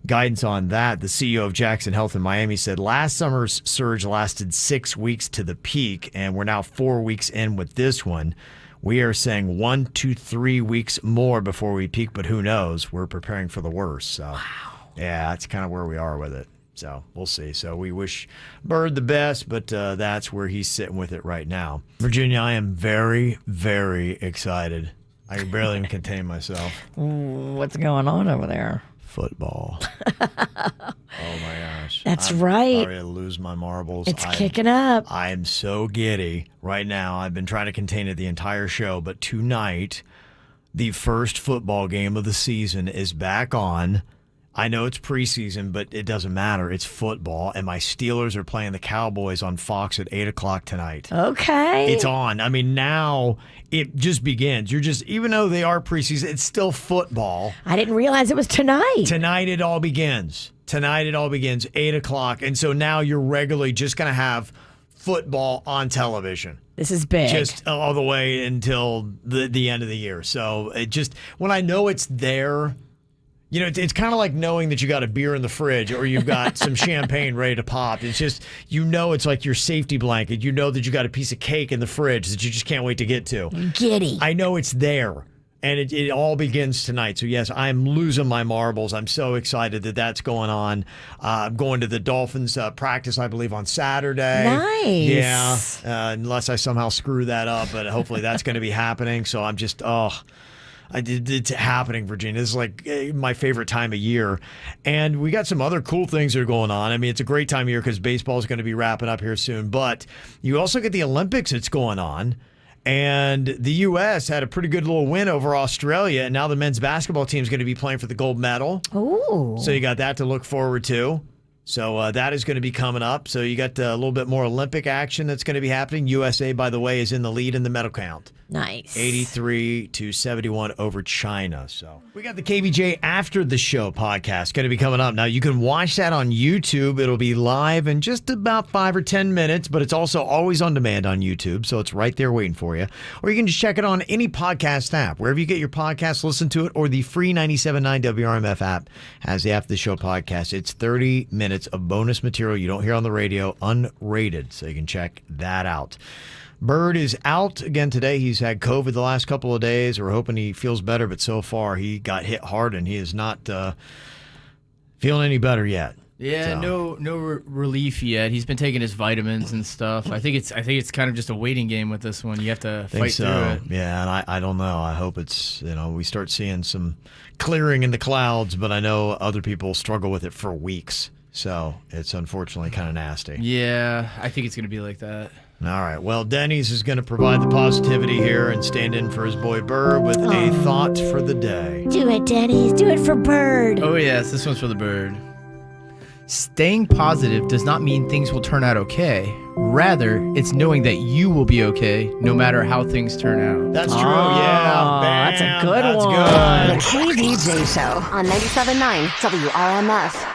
guidance on that, the CEO of Jackson Health in Miami said last summer's surge lasted 6 weeks to the peak, and we're now 4 weeks in with this one. We are saying 1 to 3 weeks more before we peak, but who knows? We're preparing for the worst. So, yeah, that's kind of where we are with it. So we'll see. So we wish Bird the best, but that's where he's sitting with it right now. Virginia, I am very, very excited. I can barely even contain myself. What's going on over there? Football. Oh my gosh. That's right. I'm sorry to lose my marbles. It's kicking up. I am so giddy right now. I've been trying to contain it the entire show, but tonight, the first football game of the season is back on. I know it's preseason, but it doesn't matter. It's football, and my Steelers are playing the Cowboys on Fox at 8 o'clock tonight. Okay. It's on. I mean, now it just begins. Even though they are preseason, it's still football. I didn't realize it was tonight. Tonight it all begins. 8 o'clock. And so now you're regularly just going to have football on television. This is big. Just all the way until the end of the year. So it just, when I know it's there, it's kind of like knowing that you got a beer in the fridge or you've got some champagne ready to pop. It's just, it's like your safety blanket. You know that you got a piece of cake in the fridge that you just can't wait to get to. Giddy. I know it's there. And it all begins tonight. So, yes, I'm losing my marbles. I'm so excited that that's going on. I'm going to the Dolphins practice, I believe, on Saturday. Nice. Yeah, unless I somehow screw that up. But hopefully that's going to be happening. So I'm just, it's happening, Virginia. This is like my favorite time of year. And we got some other cool things that are going on. I mean, it's a great time of year because baseball is going to be wrapping up here soon. But you also get the Olympics that's going on. And the U.S. had a pretty good little win over Australia. And now the men's basketball team is going to be playing for the gold medal. Ooh. So you got that to look forward to. So that is going to be coming up. So you got a little bit more Olympic action that's going to be happening. USA, by the way, is in the lead in the medal count. Nice. 83-71 over China. So we got the KVJ After the Show podcast going to be coming up. Now, you can watch that on YouTube. It'll be live in just about 5 or 10 minutes, but it's also always on demand on YouTube. So it's right there waiting for you. Or you can just check it on any podcast app. Wherever you get your podcast, listen to it, or the free 97.9 WRMF app has the After the Show podcast. It's 30 minutes of bonus material you don't hear on the radio, unrated. So you can check that out. Bird is out again today. He's had COVID the last couple of days. We're hoping he feels better, but so far he got hit hard and he is not feeling any better yet. Yeah, no relief yet. He's been taking his vitamins and stuff. I think it's kind of just a waiting game with this one. You have to fight through it. Yeah, and I don't know. I hope it's we start seeing some clearing in the clouds, but I know other people struggle with it for weeks. So it's unfortunately kind of nasty. Yeah, I think it's going to be like that. All right. Well, Denny's is going to provide the positivity here and stand in for his boy Bird with a thought for the day. Do it, Denny's. Do it for Bird. Oh, yes. This one's for the Bird. Staying positive does not mean things will turn out okay. Rather, it's knowing that you will be okay no matter how things turn out. That's true, yeah. Bam. That's a good one. The KVJ Show on 97.9 WRMF.